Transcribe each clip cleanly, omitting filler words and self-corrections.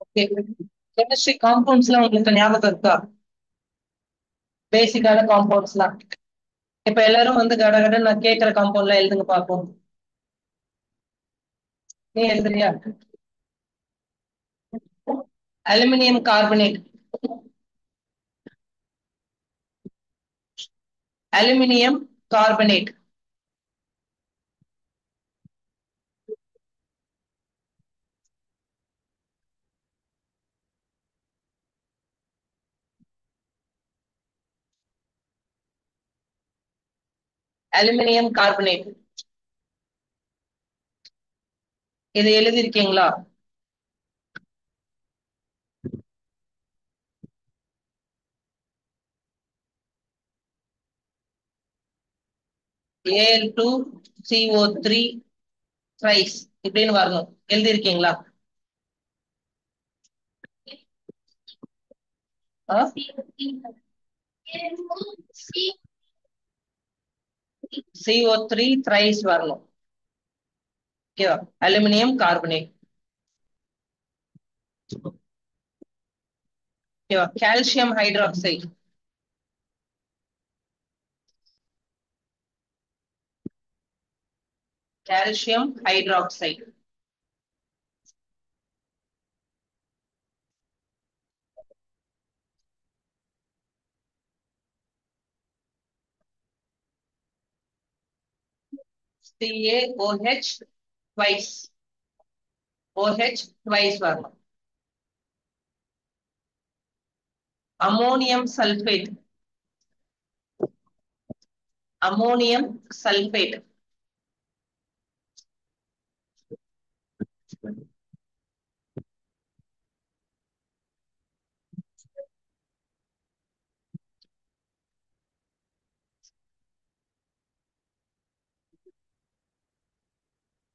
Okay. Chemistry காம்பவுண்ட்ஸ்லாம் உங்களுக்கு ஞாபகம் இருக்கா? பேசிக்கான காம்பவுண்ட்ஸ்லாம். இப்ப எல்லாரும் வந்து கடகட நான் கேட்கிற காம்பவுண்ட்லாம் எழுதுங்க பார்ப்போம். நீ எழுதுறியா? Aluminium carbonate. Aluminium carbonate. Aluminium carbonate. இது எழுதிருக்கீங்களா? Al2CO3 த்ரைஸ் இப்படின்னு வரணும். எழுதிருக்கீங்களா? CO3 த்ரைஸ் வரணும். ஓகேவா? Aluminium carbonate. ஓகேவா? Calcium hydroxide. Calcium hydroxide. CaOH twice. OH twice வரணும். Ammonium sulphate. Ammonium sulphate.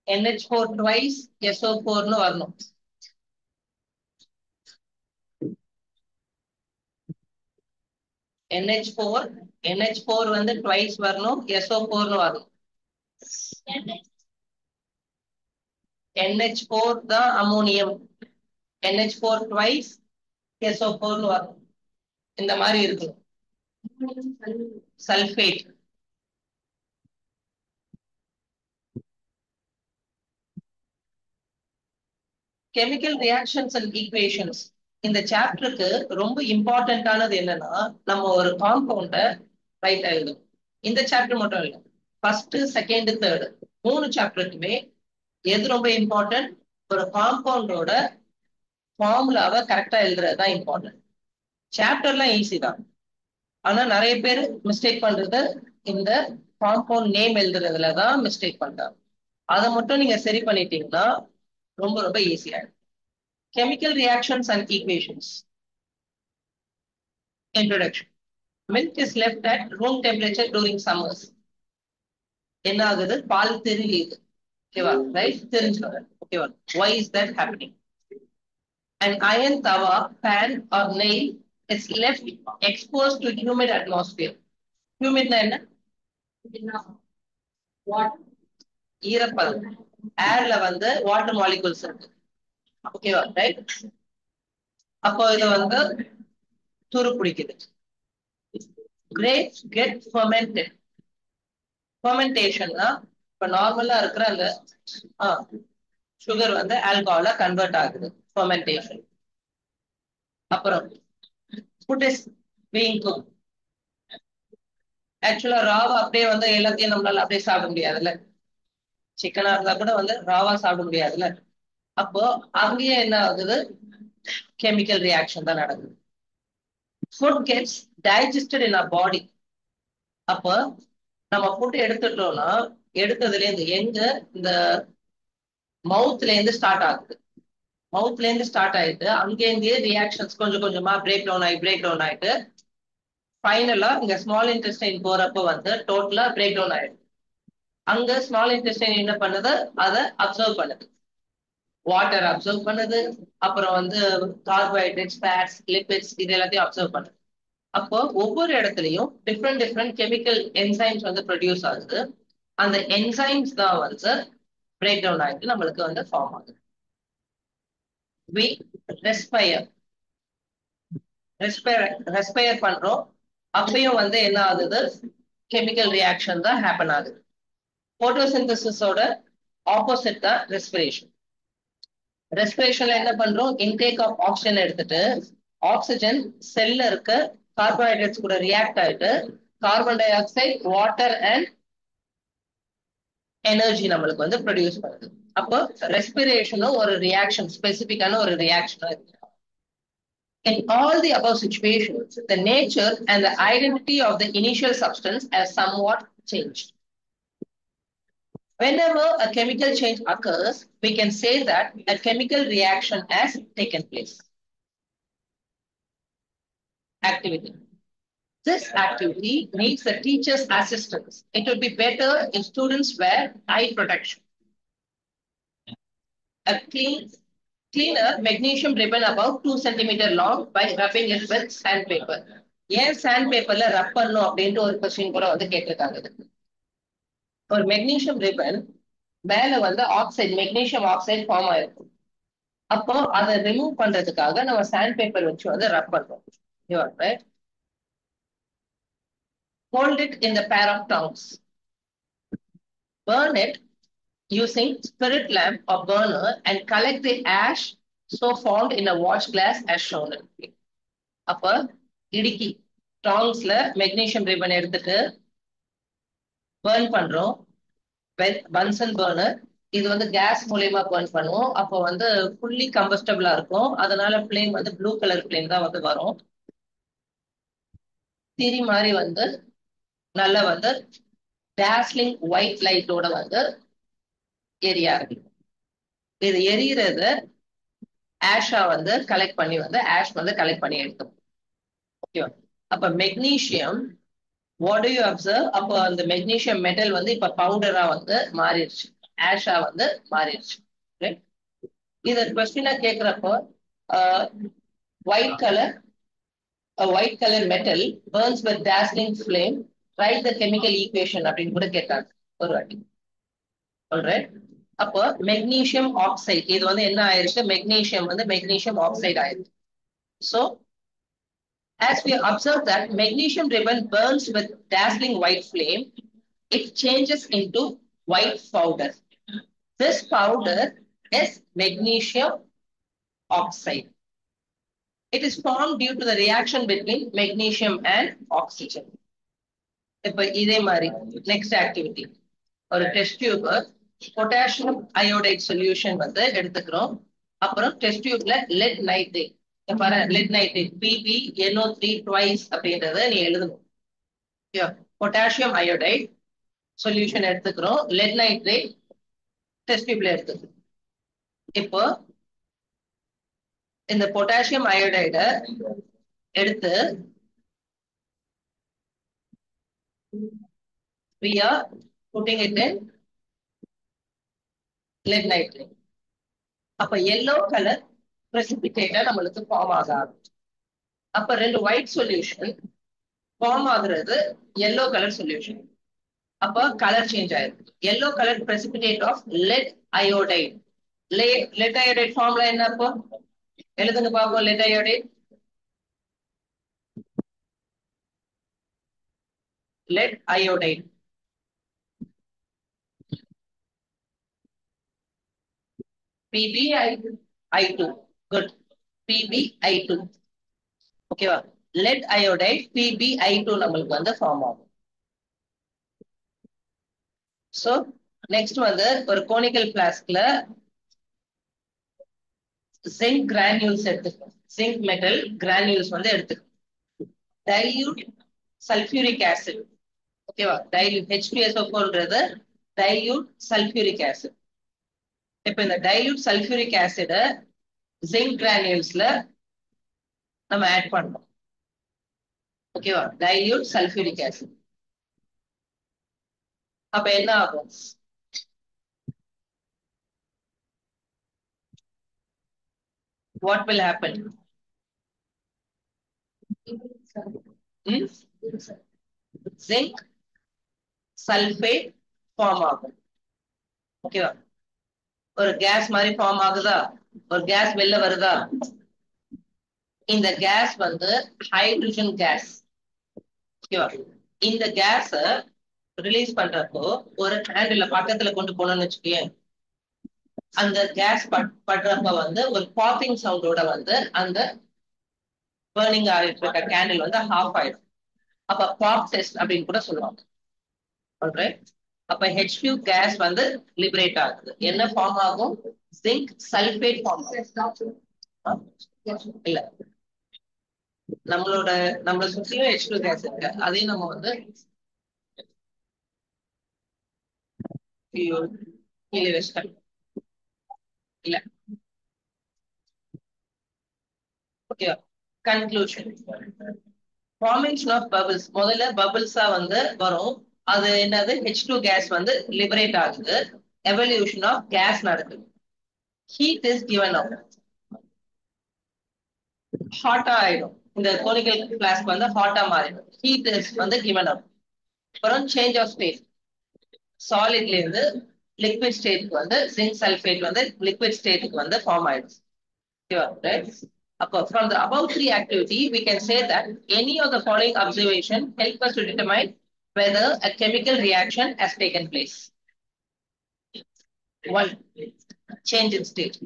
NH4 twice SO4ன்னு வரணும். NH4 NH4 வந்து ட்வைஸ் வரணும். SO4ன்னு வரணும். NH4 தான் அமோனியம். NH4 ட்வைஸ் SO4ன்னு வரணும். இந்த மாதிரி இருக்கு. Sulphate. Chemical reactions and equations இந்த சாப்டருக்கு ரொம்ப இம்பார்ட்டன்டானது என்னன்னா, நம்ம ஒரு காம்பவுண்ட ரைட் எழுதணும். இந்த சாப்டர் மட்டும் இல்லை, ஃபர்ஸ்ட் செகண்ட் தேர்ட் 3 சாப்டருக்குமே எது ரொம்ப இம்பார்ட்டன்ட்? ஒரு காம்பவுண்டோட ஃபார்முலாவை கரெக்டா எழுதுறது தான் இம்பார்ட்டன்ட். சாப்டர்லாம் ஈஸி தான், ஆனா நிறைய பேர் மிஸ்டேக் பண்றது இந்த காம்பவுண்ட் நேம் எழுதுறதுல தான் மிஸ்டேக் பண்றாங்க. அதை மட்டும் நீங்க சரி பண்ணிட்டீங்கன்னா ரொம்ப ரொம்ப ஈஸியா இருக்கும். Chemical reactions and equations. Introduction. Milk is left at room temperature during summers. என்ன ஆகுது? பால் தெரியுது. ஓகேவா? ரைட், தெரிஞ்சுக்கோங்க. ஓகேவா? Why is that happening? An iron tawa, pan or nail is left exposed to humid atmosphere. Humid என்ன? ஈரப்பதம். ஏர்ல வந்து வாட்டர் மாலிகூல்ஸ் இருக்கு. ஓகேவா? ரைட். அப்போ இது வந்து துரு பிடிக்குது. Grapes get fermented. ஃபெர்மெண்டேஷன்னா இப்ப நார்மலா இருக்கிற அந்த சுகர் வந்து ஆல்கஹாலா கன்வெர்ட் ஆகுது. ஃபெர்மெண்டேஷன். அப்புறம் ஃபுட் இஸ் பீயிங் குக். ஆக்சுவலா ராவா அப்படியே வந்து எல்லாத்தையும் நம்மளால அப்படியே சாப்பிட முடியாதுல்ல. சிக்கனா இருந்தா கூட வந்து ராவா சாப்பிட முடியாதுல்ல. அப்போ அங்கேயே என்ன ஆகுது? கெமிக்கல் ரியாக்ஷன் தான் நடக்குது. ஃபுட் கெட்ஸ் டைஜஸ்டட் இன் அவர் பாடி. அப்போ நம்ம ஃபுட் எடுத்துட்டோம்னா எடுத்ததுல இருந்து எங்க இந்த மவுத்ல இருந்து ஸ்டார்ட் ஆகுது. மவுத்ல இருந்து ஸ்டார்ட் ஆயிட்டு அங்கேருந்தே ரியாக்ஷன்ஸ் கொஞ்சம் கொஞ்சமா பிரேக் டவுன் ஆயிட்டு ஃபைனலா இங்க ஸ்மால் இன்டெஸ்டைன் போறப்ப வந்து டோட்டலா பிரேக் டவுன் ஆயிடுது. அங்க ஸ்மால் இன்டெஸ்டைன் என்ன பண்ணுது? அதை அப்சர்வ் பண்ணுது. வாட்டர் அப்சர்வ் பண்ணுது. அப்புறம் வந்து கார்போஹைட்ரேட்ஸ், ஃபேட்ஸ், லிபிட்ஸ் இது எல்லாத்தையும் அப்சர்வ் பண்ணுது. அப்போ ஒவ்வொரு இடத்துலயும் டிஃப்ரெண்ட் டிஃப்ரெண்ட் கெமிக்கல் என்சைம்ஸ் வந்து ப்ரொடியூஸ் ஆகுது. அந்த என்சைம்ஸ் தான் வந்து பிரேக் டவுன் ஆயிட்டு நம்மளுக்கு வந்து ஃபார்ம் ஆகுது. We ரெஸ்பயர் ரெஸ்பயர் ரெஸ்பயர் பண்றோம். அப்பயும் வந்து என்ன ஆகுது, கெமிக்கல் ரியாக்ஷன் தான் ஹேப்பன் ஆகுது. போட்டோசிந்தசிஸோட ஆப்போசிட் தான் ரெஸ்பிரேஷன். ரெஸ்பிரேஷன்ல என்ன பண்றோம், இன்டேக் ஆஃப் ஆக்சிஜன் எடுத்துட்டு ஆக்சிஜன் செல்ல இருக்க கார்போஹைட்ரேட்ஸ் கூட ரியாக்ட் ஆயிட்டு carbon dioxide, water and energy நம்மளுக்கு வந்து ப்ரொடியூஸ் பண்ணுது. அப்போ ரெஸ்பிரேஷனும் ஒரு ரியாக்ஷன், ஸ்பெசிபிக்கான ஒரு ரியாக்ஷனா இருக்கு. In all the above situations, the nature and the identity of the initial substance has somewhat changed. Whenever a chemical change occurs, we can say that a chemical reaction has taken place. Activity. This activity needs the teacher's assistance. It would be better if students wear eye protection. A cleaner magnesium ribbon about 2 centimeter long by rubbing it with sandpaper. ஏன் sandpaperல ரப் பண்ணும் அப்படின்ட்டு ஒரு question கூட வந்து கேட்டிருக்காங்க. ஒரு magnesium ribbon மேல வந்து ஆக்சைடு, மெக்னீசியம் ஆக்சைடு ஃபார்ம் ஆயிருக்கும். அப்போ அதை ரிமூவ் பண்றதுக்காக நம்ம சாண்ட் பேப்பர் வச்சு வந்து ரப் பண்றோம். Right. Hold it in the pair of tongs. Burn it using spirit lamp or burner and collect the ash so formed in a watch glass as shown. அப்ப இடுக்கி டாங்ஸ்ல magnesium ribbon எடுத்துட்டு burn பண்றோம். பன்சன் burner இது வந்து case மூலியமா burn பண்ணுவோம். அப்போ வந்து fully கம்பஸ்டபிளா இருக்கும். அதனால ஃபிளேம் வந்து ப்ளூ கலர் ஃபிளேம் தான் வந்து வரும். திரி மாதிரி வந்து நல்ல வந்து டாஸ்லிங் ஒயிட் லைட்டோட வந்து எரியா இருக்கு. இது எரியறது ஆஷா வந்து கலெக்ட் பண்ணி வந்து ஆஷ் வந்து கலெக்ட் பண்ணி எடுத்தோம். ஓகேவா? அப்ப magnesium what to you observe, அப்போ அந்த மெக்னீசியம் மெட்டல் வந்து இப்ப பவுடரா வந்து மாறிடுச்சு, ஆஷா வந்து மாறிடுச்சு. இத கொஸ்டினா கேக்குறப்போ white colour metal burns with dazzling flame, right the chemical equation அப்படின்னு கூட கேட்டாங்க ஒரு வாட்டி. ஆல்ரைட். அப்போ மெக்னீசியம் ஆக்சைடு இது வந்து என்ன ஆயிருக்கு, மெக்னீசியம் வந்து மெக்னீசியம் ஆக்சைடு ஆயிருக்கு. So as we observe that magnesium ribbon burns with dazzling white flame, it changes into white powder. This powder is magnesium oxide. It is formed due to the reaction between magnesium and oxygen. இப்ப இதே மாதிரி next activity, ஒரு test tube potassium iodide solution வந்து எடுத்துக்கிறோம். அப்புறம் test டியூப்ல lead nitrate, lead nitrate PbNO3 twice அப்படின்றத நீ எழுதணும். பொட்டாசியம் அயோடைட் சொல்யூஷன் எடுத்துக்கிறோம், லெட் நைட்ரேட் டெஸ்ட் டியூப்ல எடுத்துக்கிறோம். இப்போ இந்த பொட்டாசியம் அயோடைட எடுத்து we are putting it in lead nitrate. அப்ப yellow color precipitate நம்மளுக்கு ஃபார்ம் ஆகாது. அப்ப ரெண்டு ஒயிட் சொல்யூஷன் ஃபார்ம் ஆகுறது yellow கலர் சொல்யூஷன். அப்ப கலர் சேஞ்ச் ஆயிருக்கு. yellow colour precipitate of lead iodide. lead iodide formula என்ன அப்போ எழுதுங்க பாப்போம். lead iodide, lead iodide PbI2. Good. PbI2. ஓகேவா? lead iodide PbI2 நம்மளுக்கு வந்து ஃபார்ம் ஆகும். சோ நெக்ஸ்ட் வந்து ஒரு கோனிக்கல் பிளாஸ்க்ல ஜிங்க் கிரானியூல்ஸ் எடுத்துக்கணும். ஜிங்க் மெட்டல் கிரானியூல்ஸ் வந்து எடுத்துக்கணும். Dilute sulphuric acid. ஓகேவா? டைல்யூட் H2SO4ன்றது டைல்யூட் சல்பியூரிக் ஆசிட். இப்ப இந்த டைல்யூட் சல்பியூரிக் ஆசிட ஜிங்க் கிரானியூல்ஸ்ல நம்ம ஆட் பண்றோம். ஓகேவா? Dilute sulphuric acid. அப்ப என்ன ஆகும், what will happen? Zinc sulfate form ஆகும். ஓகேவா? ஒரு கேஸ் மாதிரி ஃபார்ம் ஆகுதா, ஒரு கேஸ் வெளில வருதா, இந்த கேஸ் வந்து ஹைட்ரஜன் கேஸ். ஓகேவா? இந்த கேஸ ரிலீஸ் பண்றப்போ ஒரு ஹேண்டில் பக்கத்துல கொண்டு போனோம்னு வச்சுக்கோங்க, அந்த கேஸ் படுறப்ப வந்து ஒரு பாப்பிங் சவுண்டோட வந்து அந்த பர்னிங் ஆகிட்டு இருக்க கேண்டில் வந்து ஹாஃப் ஆயிடும். அப்ப பாப் டெஸ்ட் அப்படின்னு கூட சொல்லுவாங்க. அப்ப H2 கேஸ் வந்து லிபரேட் ஆகுது. என்ன ஃபார்ம் ஆகும்? ஜிங்க் சல்பேட் ஃபார்ம் ஆகும். இல்ல, நம்மள சுற்றியும் H2 கேஸ் இருக்கு. அதையும் நம்ம வந்து கீழே வச்சிட்டோம். இல்ல, okay. Conclusion. Formation of bubbles. முதல்ல பபிள்ஸா வந்து வரும். அது என்னது? H2 கேஸ் வந்து லிபரேட் ஆகுது. எவல்யூஷன் ஆஃப் கேஸ் நடக்குது. Heat is given up. ஹாட்டா ஆயிடும். இந்த கோனிக்கல் ஃபிளாஸ்க் வந்து ஹாட்டா மாறிடும். ஹீட் இஸ் வந்து கிவன் அப். அப்புறம் சேஞ்ச் ஆஃப் ஸ்டேட். சாலிட்ல இருந்து லிக்விட் ஸ்டேட்டுக்கு வந்து ஜிங்க் சல்பேட் வந்து லிக்விட் ஸ்டேட்டுக்கு வந்து ஃபார்ம் ஆயிடும். Right? From the above three activity, we can say that any of the following observation help us to determine whether a chemical reaction has taken place. 1. Change in state.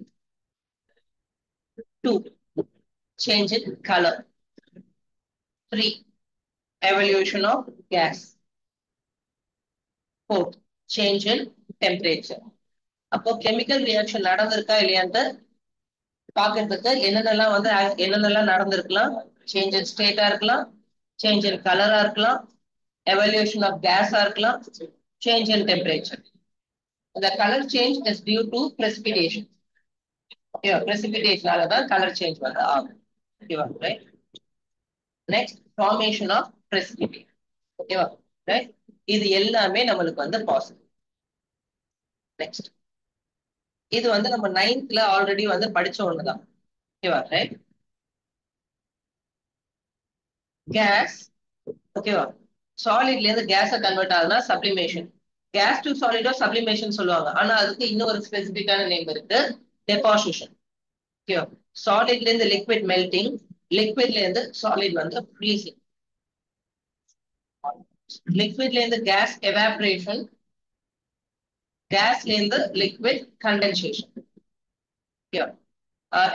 2. Change in color. 3. Evolution of gas. 4. Change in temperature. அப்போ chemical reaction நடந்திருக்கா இல்லையான்ட்டு பாக்குறதுக்கு என்னென்னலாம் நடந்திருக்கலாம்? Change in ஸ்டேட்டா இருக்கலாம், change in கலரா இருக்கலாம், evolution of கேஸா இருக்கலாம், change in temperature. The color change is due to precipitation. ஓகேவா? precipitation தான் கலர் சேஞ்ச் வந்து ஆகும். ஓகேவா? Right. Next, formation of precipitate. ஓகேவா? ரைட். இது எல்லாமே நம்மளுக்கு வந்து பாசிபிள். நெக்ஸ்ட், இது வந்து நம்ம 9th ஆல்ரெடி வந்து படிச்ச ஒண்ணுதான். ஓகேவா? ரைட். கேஸ், ஓகேவா, சாலிட்ல இருந்து கேஸ கன்வெர்ட் ஆகுதுன்னா சப்ளிமேஷன். கேஸ் டு சாலிடோ சப்ளிமேஷன் சொல்லுவாங்க. ஆனா அதுக்கு இன்னொரு ஸ்பெசிபிக்கான நேம் இருக்கு, டெபாசிஷன். ஓகேவா? சாலிட்ல இருந்து லிக்விட் மெல்டிங், லிக்விட்ல இருந்து சாலிட் வந்து ஃப்ரீசிங், லிக்விட்ல இருந்து கேஸ் எவாபரேஷன், கேஸ்ல இருந்து லிக்விட் கண்டென்சேஷன். ஓகேவா?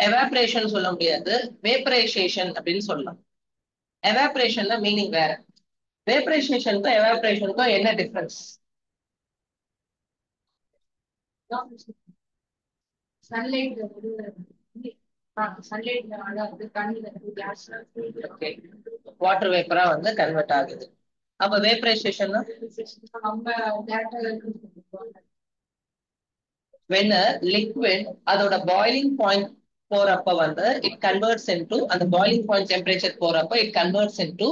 எவாபரேஷன் சொல்ல முடியாது, வேப்பரைசேஷன் அப்படின்னு சொல்லலாம். எவாபரேஷன்ல மீனிங் வேற. வேப்பரைசேஷனுக்கும் எவாபரேஷனுக்கும் என்ன டிஃபரன்ஸ்? வாட்டர் வேப்பரா வந்து கன்வெர்ட் ஆகுது. அப்ப வேப்பரைசேஷன் when a liquid அதோட பாயிலிங் பாயிண்ட் போறப்ப வந்து it converts into, அந்த பாயிலிங் பாயிண்ட் டெம்பரேச்சர் போறப்ப it converts into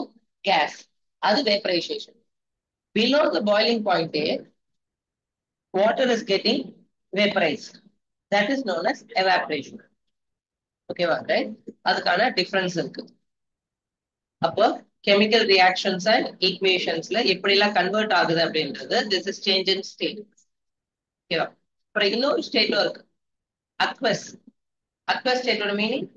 gas. அது vaporization. Below the boiling point water is getting vaporized. That is known as evaporation. ஓகேவா? Right. அதுக்கான difference இருக்கு. அப்போ கெமிக்கல் ரியாக்ஷன்ஸ் அண்ட் ஈக்குவேஷன்ஸ்ல எப்படி எல்லாம் கன்வெர்ட் ஆகுது அப்படின்றது, this is change in state. ஓகேவா? அப்புறம் இன்னொரு ஸ்டேட்டும் இருக்கு, அக்வஸ். அக்வஸ் ஸ்டேட்டோட மீனிங்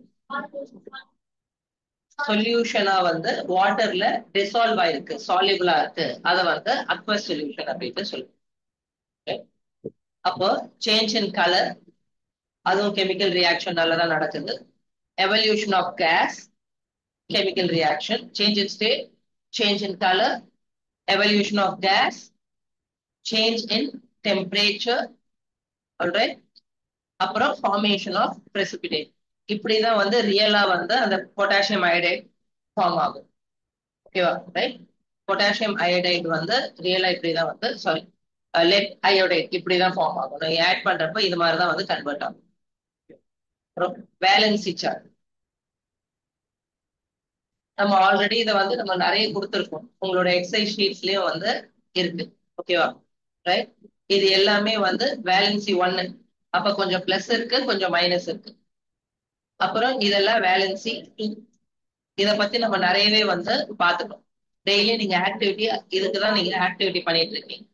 சொல்யூஷனா வந்து வாட்டர்ல டிசால்வ் ஆயிருக்கு, சால்யூபிளா இருக்கு, அதை வந்து அக்வஸ் சொல்யூஷன் அப்படின்னு சொல்லுவோம். அப்போ சேஞ்ச் இன் கலர், அதுவும் கெமிக்கல் ரியாக்ஷனால தான் நடக்குது. Evolution of gas, chemical reaction. Change in state, change in color, evolution of gas, change in temperature. Alright. அப்புறம் formation of precipitate. இப்படிதான் வந்து ரியலா வந்து அந்த பொட்டாசியம் அயோடைட் ஃபார்ம் ஆகும். ஓகேவா? ரைட். பொட்டாசியம் அயோடைட் வந்து ரியலா இப்படிதான் வந்து, சாரி, லெட் அயோடைட் இப்படிதான் ஃபார்ம் ஆகும். ஆட் பண்றப்ப இது மாதிரிதான் வந்து கன்வெர்ட் ஆகும். அப்புறம் வேலன்சி சார்ட். நம்ம ஆல்ரெடி இதை வந்து நம்ம நிறைய கொடுத்துருக்கோம், உங்களோட எக்ஸசைஸ் ஷீட்ஸ்லயும் வந்து இருக்கு. ஓகேவா? ரைட். இது எல்லாமே வந்து வேலன்சி 1. அப்ப கொஞ்சம் பிளஸ் இருக்கு, கொஞ்சம் மைனஸ் இருக்கு. அப்புறம் இதெல்லாம் வேலன்சி 2. இத பத்தி நம்ம நிறையவே வந்து பாத்துக்கணும். டெய்லி நீங்க ஆக்டிவிட்டி, இதுக்குதான் நீங்க ஆக்டிவிட்டி பண்ணிட்டு இருக்கீங்க.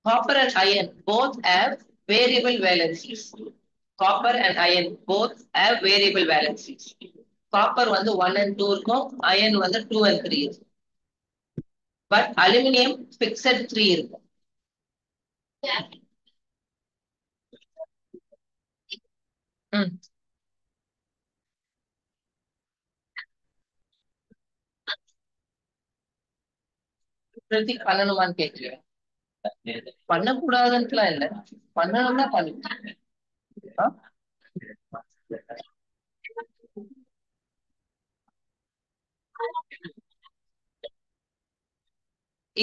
Copper and iron both have variable valencies. Copper and iron both have variable valencies. Copper வந்து 1 and 2 இருக்கும், iron வந்து 2 and 3 இருக்கும். But aluminium fixed 3 இருக்கும். பண்ணணுமான்னு கேட்கிறேன். பண்ணக்கூடாதுன்னுலாம் இல்ல, பண்ணணும்னா பண்ணுங்க.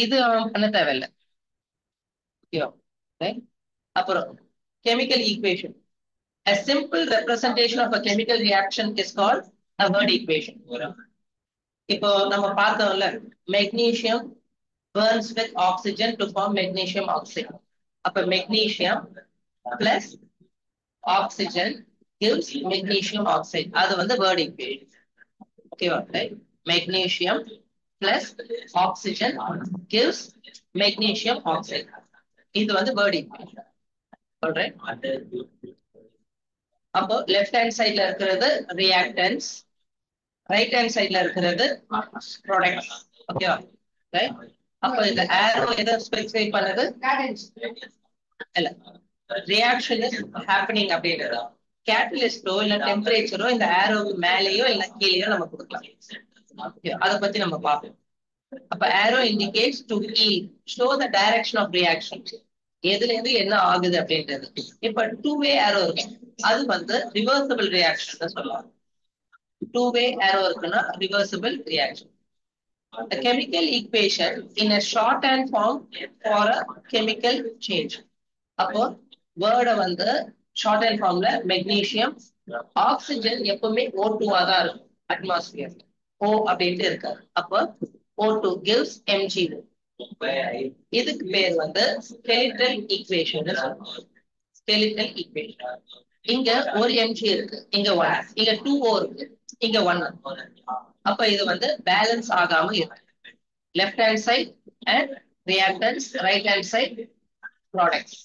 இது பண்ண தேவையில்லை. அப்புறம் chemical equation. A simple representation of a chemical reaction is called a word equation. இப்போ நம்ம பார்த்தோம்ல, magnesium burns with oxygen to form magnesium oxide. அப்ப magnesium plus oxygen gives magnesium oxide. அது வந்து word equation. ஓகேவா? Magnesium plus oxygen gives magnesium oxide. இது வந்து word equation. Alright? அப்போ left hand sideல இருக்கிறது reactants, right hand sideல இருக்கிறது products. ஓகேவா? ரைட்? அப்போ இந்த arrow எதை ஸ்பெசிஃபை பண்ணுது? இல்ல, ரியாக்ஷன் இஸ் ஹேப்பனிங் அப்படின்றது. கேட்டலிஸ்டோ இல்ல டெம்பரேச்சரோ இந்த ஆரோவுக்கு மேலேயோ இல்ல கீழேயோ நம்ம கொடுக்கலாம். அதை பத்தி நம்ம பார்ப்போம். அப்ப arrow indicates to heal, show the direction of reaction. எதுல இருந்து என்ன ஆகுது அப்படின்றது. இப்ப டூ வே arrow இருக்கு, அது வந்து ரிவர்சிபிள் ரியாக்ஷன் சொல்லலாம். டூ வே arrow இருக்குன்னா reversible reaction. A chemical equation in a shorthand form for a chemical change. அப்போ வேர்டை வந்து ஷார்ட்ஹேண்ட் ஃபார்ம்ல மெக்னீசியம், ஆக்சிஜன் எப்பவுமே O2 தான் இருக்கும் அட்மாஸ்பியர், O அப்படின்ட்டு இருக்காரு. அப்போ O2 gives MgO. இதுக்கு பேர் வந்து skeletal equation. skeletal equation. இங்க ஒரு Mg இருக்கு, இங்க 1, இங்க 2O இருக்கு, இங்க 1. அப்ப இது வந்து பேலன்ஸ் ஆகாம இருக்கு. Left hand side and reactants, right hand side products.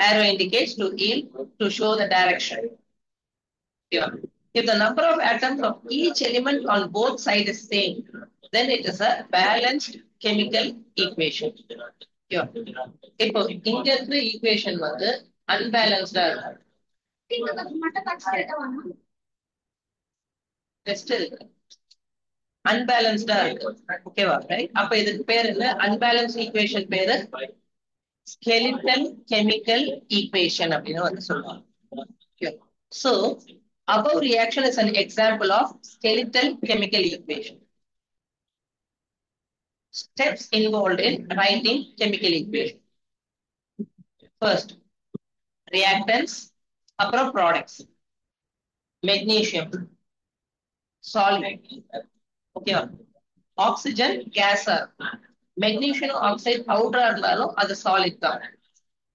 Arrow indicates to yield, to show the direction. If the number of atoms of each element on both sides is same, then it is a balanced chemical equation. இப்போ இங்க இருக்கிற equation வந்து அன்பேலன்ஸ்டா இருக்கு. Test இருக்கு, அன்பேலன்ஸ்டா இருக்கு. ஓகேவா? அப்ப இதுக்கு பேர் என்ன? அன்பேலன்ஸ் ஈக்குவேஷன் பேரு skeletal chemical equation அப்படின்னு வந்து சொல்லுவாங்க. So above reaction is an example of skeletal chemical equation. Steps involved in writing chemical equation. First, reactants, அப்புறம் products. Magnesium solid. ஓகேவா? ஆக்சிஜன் கேஸா, மெக்னீசியம் ஆக்சைடு பவுடரா இருந்தாலும் அது சாலிட் தான்.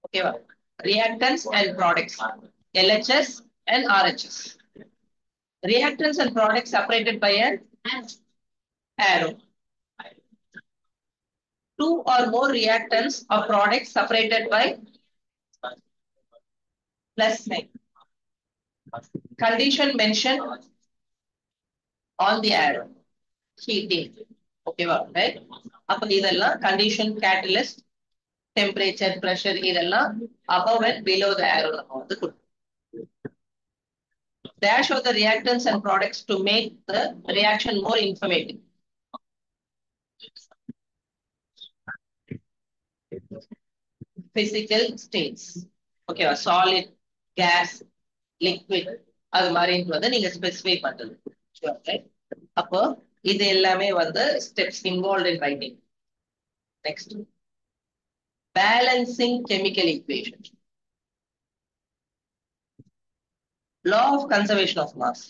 ஓகேவா? Reactance and products, LHS and RHS. Reactants and products separated by an arrow. Two or more reactants or products separated by plus sign. Condition mentioned on the arrow. Heating. ஓகேவா? Right? அப்ப இதெல்லாம் condition, catalyst, temperature, pressure, இதெல்லாம் above and below the arrow நம்ம வந்து கொடுப்போம். Dash of the reactants and products to make the reaction more informative. Physical states. ஓகேவா? Solid, case, liquid, அது மாதிரி வந்து நீங்க ஸ்பெசிஃபை பண்றது. அப்போ இது எல்லாமே வந்து steps involved in writing. Next, balancing chemical equation. Law of conservation of mass.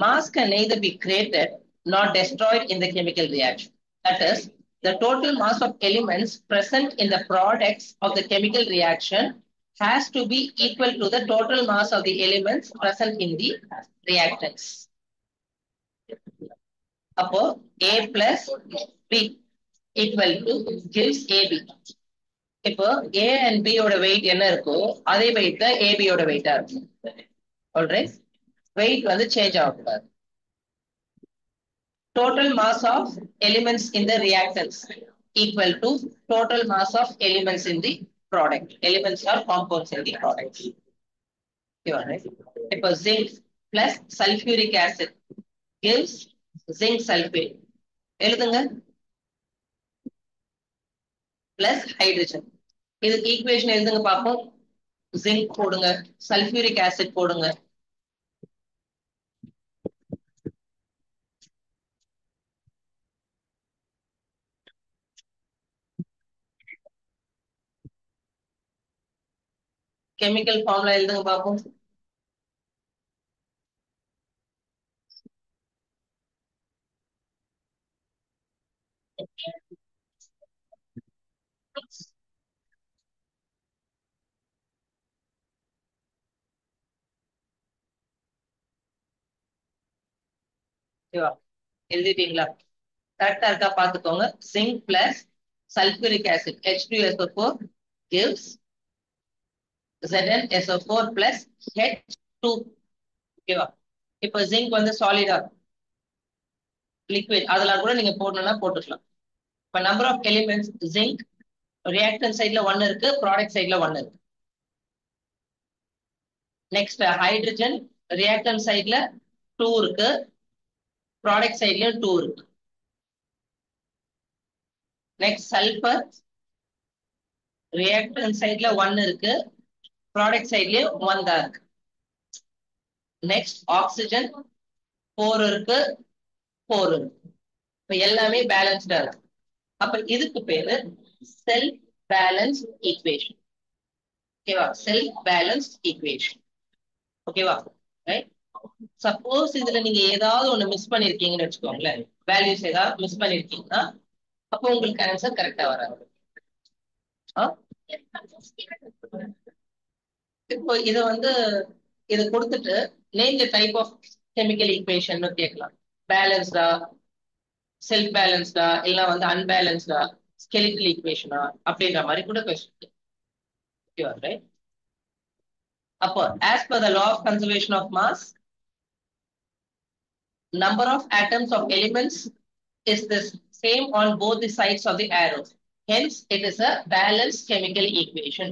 Mass can neither be created nor destroyed in the chemical reaction. That is, the total mass of elements present in the products of the chemical reaction has to be equal to the total mass of the elements present in the reactants. அப்போ A plus B equal to gives AB. இப்போ A and B யோட wait என்ன இருக்கோ அதே wait தான் AB யோட வெயிட்டா இருக்கும். ஆல்ரைட், வெயிட் வந்து சேஞ்ச் ஆகக்கூடாது. Total mass of elements in the reactants equal to total mass of elements in the product. Elements are compounds in the product. You are right. இப்போ zinc plus sulfuric acid gives zinc sulfate. எழுதுங்க. plus hydrogen. இதுக்கு equation எழுதுங்க பாப்போம். zinc போடுங்க, sulfuric acid போடுங்க. Chemical formula எழுதுங்க பாப்போம். எழுதிட்டீங்களா? கரெக்டா இருக்கா பாத்துக்கோங்க. zinc plus sulfuric acid H2SO4 gives ZnSO4 plus H2. ஓகேவா? இப்போ zinc வந்து சாலிடா லிக்விட், அதெல்லாம் கூட நீங்க போடணும்னா போட்டுக்கலாம். இப்ப number of elements zinc reactant சைட்ல 1 இருக்கு, ப்ராடக்ட் சைட்ல 1 இருக்கு. நெக்ஸ்ட் ஹைட்ரஜன் ரியாக்டன்ட் சைட்ல 2 இருக்கு, ப்ராடக்ட் சைட்லயும் 2 இருக்கு. நெக்ஸ்ட் சல்பர் ரியாக்டன்ட் சைட்ல 1 இருக்கு, ப்ராடக்ட் சைட்லயும் 1 தான் இருக்கு. நெக்ஸ்ட் ஆக்சிஜன் 4 இருக்கு, 4 இருக்கு. இப்ப எல்லாமே பேலன்ஸ்டா இருக்கு. அப்ப இதுக்கு பேரு செல்ஃப் பேலன்ஸ் ஈக்குவேஷன். ஓகேவா? Self balance equation. ஓகேவா? ரைட். சப்போஸ் இதுல நீங்க ஏதாவது ஒண்ணு மிஸ் பண்ணிருக்கீங்கன்னு வச்சுக்கோங்களேன், வேல்யூஸ் ஏதாவது மிஸ் பண்ணிருக்கீங்கன்னா அப்போ உங்களுக்கு ஆன்சர் கரெக்டா வராது. இப்போ இத வந்து இத கொடுத்துட்டு name the type of chemical equation கேட்கலாம். பேலன்ஸ்டா, செல்ஃப் பேலன்ஸ்டா, இல்ல வந்து அன்பேலன்ஸ்டா, ஸ்கெலிட்டல் ஈக்குவேஷனா அப்படின்ற மாதிரி கூட கொஸ்டின். ஓகேவா? ரைட். அப்போ as per the law of conservation of mass, number of atoms of elements is the same on both the sides of the arrow. Hence, it is a balanced chemical equation.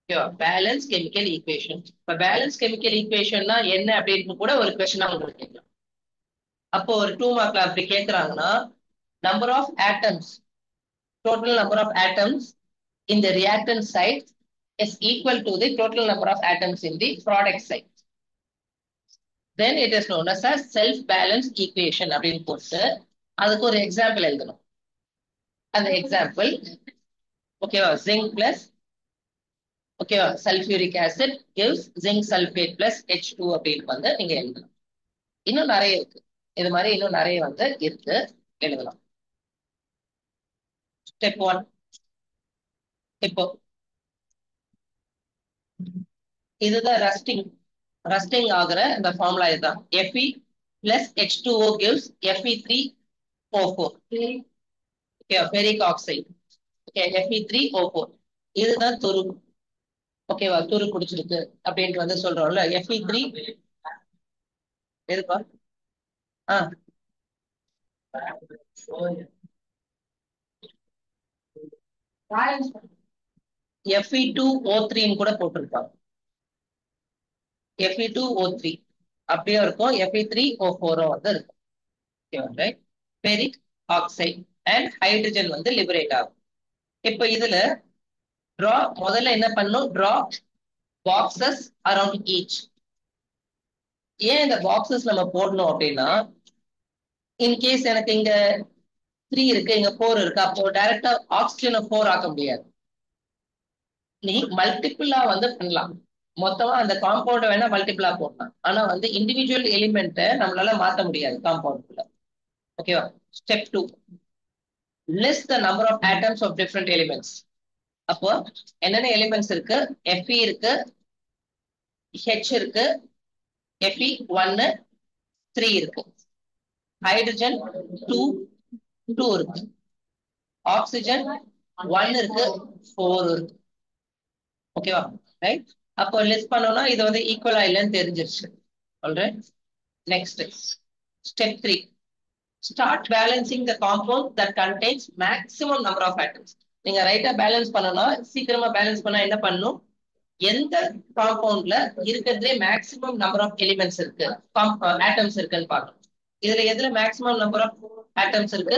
Okay, balanced chemical equation. இப்ப balanced chemical equation னா என்ன அப்படின்னு கூட ஒரு question உங்களுக்கு கேட்கலாம். அப்போ ஒரு 2 மார்க்ல அப்படி கேக்குறாங்கன்னா, number of atoms, total number of atoms in the reactant site is equal to the total number of atoms in the product site. Then it is known as a self-balanced equation அப்படின்னு போட்டு அதுக்கு ஒரு example எழுதணும். அந்த example ஓகேவா, zinc plus ஓகேவா sulfuric acid gives zinc sulfate plus H2 அப்படின்னு வந்து நீங்க எழுதணும். இன்னும் நிறைய இருக்கு, இது மாதிரி இன்னும் நிறைய வந்து இருக்கு, எழுதலாம். ஸ்டெப் 1. இப்போ இதுதான் ரஸ்டிங் ஆகுற இந்த ஃபார்முலா இதுதான். Fe plus H2O gives Fe3O4. Okay, ferric oxide. Okay, Fe3O4 இதுதான் துரு. ஓகேவா? துரு குடிச்சிருக்கு அப்படின்ட்டு வந்து சொல்றோம்ல. Fe3 எதுப்பா? Fe2O3 கூட போட்டிருப்பாங்க. Fe2O3 அப்படியே இருக்கும், Fe3O4 வந்து இருக்கும். ஃபெரிக் ஆக்சைடு அண்ட் ஹைட்ரஜன் வந்து லிபரேட் ஆகும். இப்ப இதுல டிரா முதல்ல என்ன பண்ணும், டிரா பாக்ஸஸ் அரவுண்ட் ஈச். ஏன் இந்த பாக்ஸஸ் நம்ம போடணும் அப்படின்னா, இன்கேஸ் எனக்கு இங்க 3 இருக்கு, இங்க 4 இருக்கு, அப்போ டைரக்டா ஆக்சிஜனை 4 ஆக்க முடியாது. நீ மல்டிபிளா வந்து பண்ணலாம், மொத்தமா அந்த காம்பவுண்ட் வேணா மல்டிபிளா போடலாம். ஆனா வந்து இண்டிவிஜுவல் எலிமெண்ட்டை நம்மளால மாத்த முடியாது காம்பவுண்ட்ல. ஓகேவா? Step 2, list the number of atoms of different elements. அப்போ என்னென்ன எலிமெண்ட்ஸ் இருக்கு? Fe இருக்கு, H இருக்கு, Fe1 3 இருக்கு, ஹைட்ரஜன் 2 இருக்கு, ஆக்சிஜன் 1 இருக்கு, 4 இருக்கு. ஓகேவா? ரைட். அப்போ லிஸ்ட் பண்ணோம்னா இது வந்து ஈக்குவலா இல்லைன்னு தெரிஞ்சிருச்சு. Alright. Next step 3. Start balancing the compound that contains maximum number of atoms. நீங்க ரைட்டா பேலன்ஸ் பண்ணனா சீக்கிரமா பேலன்ஸ் பண்ணா என்ன பண்ணும்? எந்த காம்பவுண்ட்ல இருக்கிறதுலே மேக்ஸிமம் நம்பர் ஆஃப் எலிமெண்ட்ஸ் இருக்கு, ஆட்டம்ஸ் இருக்குன்னு பார்க்கணும். இதுல எதுல மேக்ஸிமம் நம்பர் ஆஃப் ஆட்டம்ஸ் இருக்கு?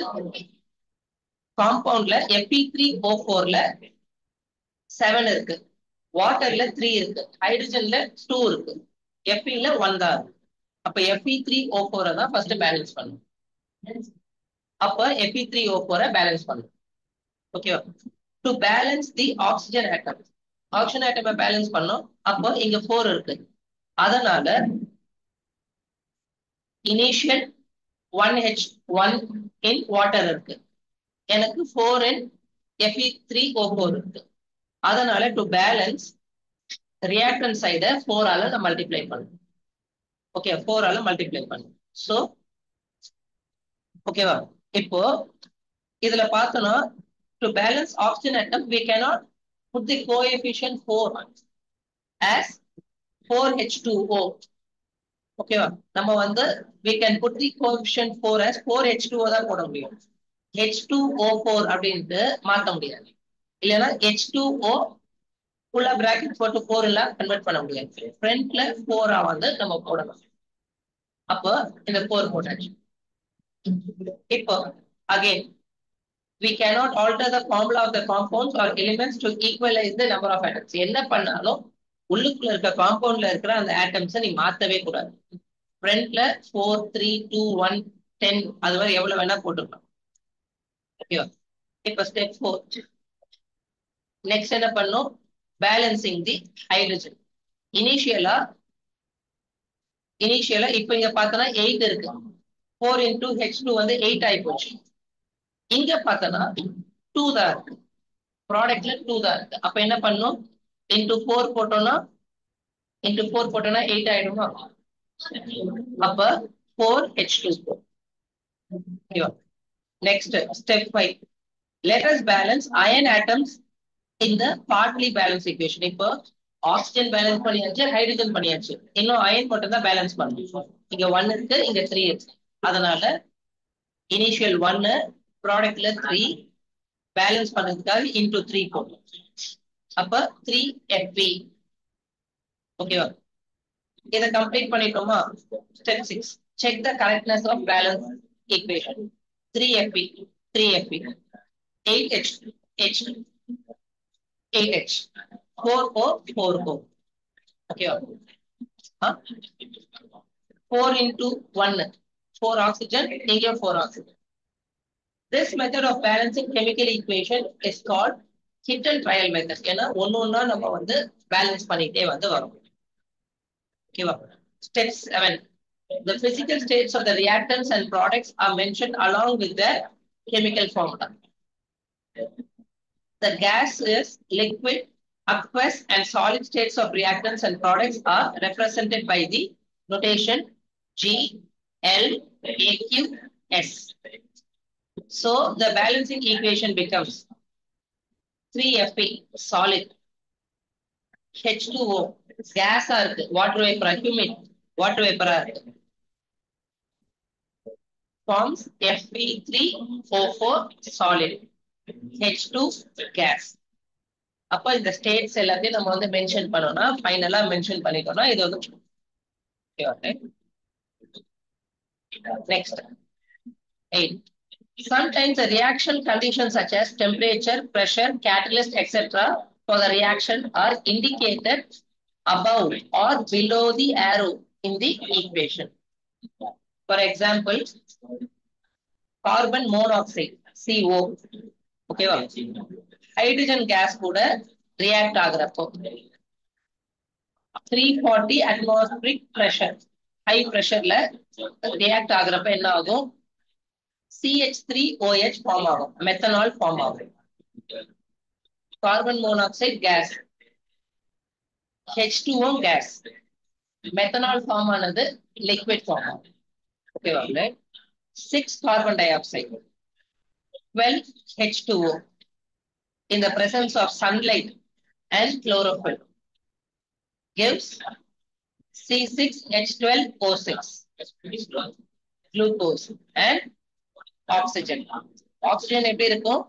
காம்பவுண்ட்ல Fe3O4ல 7 இருக்கு, வாட்டர்ல 3 இருக்கு, ஹைட்ரஜன்ல 2 இருக்கு, Feல 1 தான் இருக்கு. அப்ப Fe3O4 தான் ஃபர்ஸ்ட் பேலன்ஸ் பண்ணும். அப்ப Fe3O4 பேலன்ஸ் பண்ணும். ஓகேவா? To balance the oxygen atom, oxygen ஆட்டமை பேலன்ஸ் பண்ணோம். அப்போ இங்க 4 இருக்கு, அதனால இனிஷியல் 1H1 in வாட்டர் இருக்கு, எனக்கு 4 in Fe3O4 இருக்கு. அதனால டு பேலன்ஸ் ரியாக்டன்ட் சைட 4 ஆல நான் மல்டிப்ளை பண்ணும். ஓகே, 4 ஆல மல்டிப்ளை பண்ணும். சோ ஓகேவா? இப்போ இதுல பார்த்தோம்னா to balance oxygen atom we cannot put the coefficient 4 as 4H2O. ஓகேவா? நம்ம வந்து we can put the coefficient 4 as 4H2O தான் போட முடியும். H2O4 அப்படின்ட்டு மாத்த முடியாது. இல்லைன்னா H2O உள்ள பிராக்கெட் போட்டு 4 எல்லாம் கன்வெர்ட் பண்ண முடியாது. ஃப்ரண்ட்ல 4 வந்து நம்ம போடணும். அப்போ இந்த 4 போட்டாச்சு. இப்போ again we cannot alter the formula of the compounds or elements to equalize the number of atoms. என்ன பண்ணாலும் உள்ளுக்குள்ள இருக்க காம்பவுண்ட்ல இருக்கிற அந்த ஆட்டம்ஸை நீ மாத்தவே கூடாது. ஃப்ரண்ட்ல 4 3 2 1 10 அது வரை எவ்வளவு வேணா போட்டுக்கலாம். ஓகேவா? இப்போ ஸ்டெப் 4. நெக்ஸ்ட் என்ன பண்ணும்? பேலன்சிங் தி ஹைட்ரஜன். இனிஷியலா இப்ப இங்க பார்த்தோம்னா 8 இருக்கு, 4 into H2 வந்து 8 ஆகி போச்சு. இங்க பார்த்தோம்னா 2 தான் இருக்கு, ப்ராடக்ட்ல 2 தான் இருக்கு. அப்ப என்ன பண்ணும்? into 4 போட்டோம்னா 8 ஆயிடுமா? அப்ப 4H2. Next step 5. let us balance iron atoms in the partly balanced equation. இப்போ ஆக்சிஜன் பேலன்ஸ் பண்ணியாச்சு, ஹைட்ரஜன் பண்ணியாச்சு, இன்னும் அயன் மட்டும் தான் பேலன்ஸ் பண்ணணும். இங்க 1 இருக்கு, இங்க 3 இருக்கு. அதனால இனிஷியல் 1 ப்ராடக்ட்ல 3 பேலன்ஸ் பண்ணதுக்காக into 3 போடும். அப்ப 3Fe. ஓகேவா? இதை complete பண்ணிட்டோமா? Step 6. check the correctness of balance equation. 3Fe 8H 8H 4O 4O. ஓகேவா? 4 into 1 4 oxygen, இங்க 4 oxygen. This method of balancing chemical equation is called hit and trial method. ஏன்னா ஒண்ணா நம்ம வந்து பேலன்ஸ் பண்ணிட்டே வந்து வரோம். ஓகேவா? Step 7. The physical states of the reactants and products are mentioned along with the chemical formula. The gas is liquid, aqueous, and solid states of reactants and products are represented by the notation G, L, AQ, S. So the balancing equation becomes 3Fe solid, H2O gas or water vapor, humid water vapor forms Fe3O4 solid, H2 gas. அப்ப இந்த states எல்லாத்தையும் நம்ம வந்து mention பண்ணோம்னா ஃபைனலா mention பண்ணிட்டோம்னா இது வந்து next 8. Sometimes the reaction conditions such as temperature, pressure, catalyst, etc. for the reaction are indicated above or below the arrow in the equation. For example, carbon monoxide CO, okay, hydrogen gas கூட react ஆகுறப்போ 340 atmospheric pressure, high pressureல react ஆகுறப்ப என்ன ஆகும்? CH3OH form ஆகும், methanol form ஆகும். Carbon monoxide gas, H2O gas, methanol form ஆனது liquid form ஆகும். ஓகேவா? 6 carbon dioxide, 12 H2O, in the presence of sunlight and chlorophyll gives C6H12O6 glucose and oxygen. Oxygen எப்படி இருக்கும்?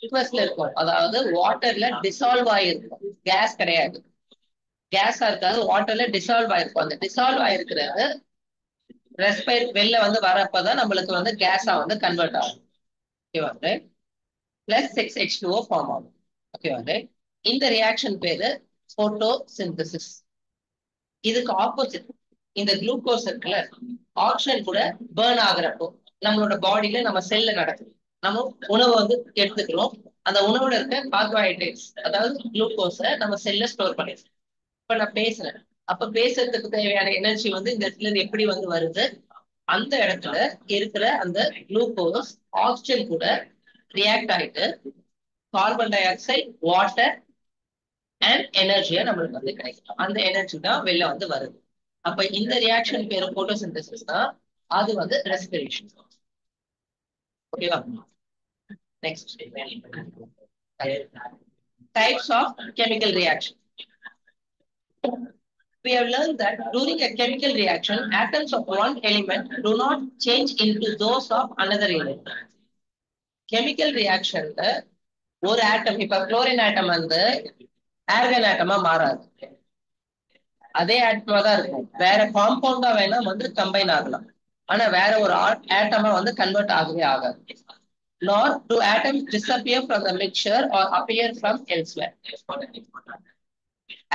லிக்விட்ல இருக்கும், அதாவது வாட்டர்ல டிசால்வ் ஆயிருக்கும், கேஸ் கிடையாது. கேஸா இருக்காது, வாட்டர்ல டிசால்வ் ஆயிருக்கும். அந்த டிசால்வ் ஆயிருக்கிறது ரெஸ்பைர் வெளில வந்து வரப்பதான் நம்மளுக்கு வந்து கேஸா வந்து கன்வெர்ட் ஆகும். ஓகேவா? பிளஸ் 6H2O ஃபார்ம் ஆகும். ஓகேவா? இந்த ரியாக்ஷன் பேரு போட்டோசிந்தசிஸ். இதுக்கு ஆப்போசிட் இந்த குளுக்கோஸ் இருக்குல்ல, ஆக்சிஜன் கூட பேர்ன் ஆகுறப்போ நம்மளோட பாடியில நம்ம செல்ல நடக்குது. நம்ம உணவை வந்து எடுத்துக்கிறோம், அந்த உணவுல இருக்க கார்போஹைட்ரேட்ஸ் அதாவது குளுக்கோஸை நம்ம செல்ல ஸ்டோர் பண்ணிடுறோம். இப்ப நான் பேசுறேன், அப்ப பேசுறதுக்கு தேவையான எனர்ஜி வந்து இந்த இடத்துல இருந்து எப்படி வந்து வருது? அந்த இடத்துல இருக்கிற அந்த குளுக்கோஸ் ஆக்சிஜன் கூட ரியாக்ட் ஆயிட்டு carbon dioxide, water and எனர்ஜியா நம்மளுக்கு வந்து கிடைக்கும். அந்த எனர்ஜி தான் வெளில வந்து வருது. அப்ப இந்த ரியாக்ஷன் பேரு போட்டோசிந்தசிஸ் தான், அது வந்து ரெஸ்பிரேஷன். ஓகேவா? Next, types of chemical reaction. We have learned that during a chemical reaction, atoms of one element do not change into those of another element. Chemical reaction ஒரு ஆட்டம், இப்ப குளோரின் ஆட்டம் வந்து organ ஆட்டமா மாறாது, அதே ஆட்டமா தான் இருக்கும். வேற காம்பவுண்டா வேணா வந்து கம்பைன் ஆகலாம், ஆனா வேற ஒரு ஆட்டமா வந்து கன்வெர்ட் ஆகவே ஆகாது. Nor do atoms disappear from the mixture or appear from elsewhere.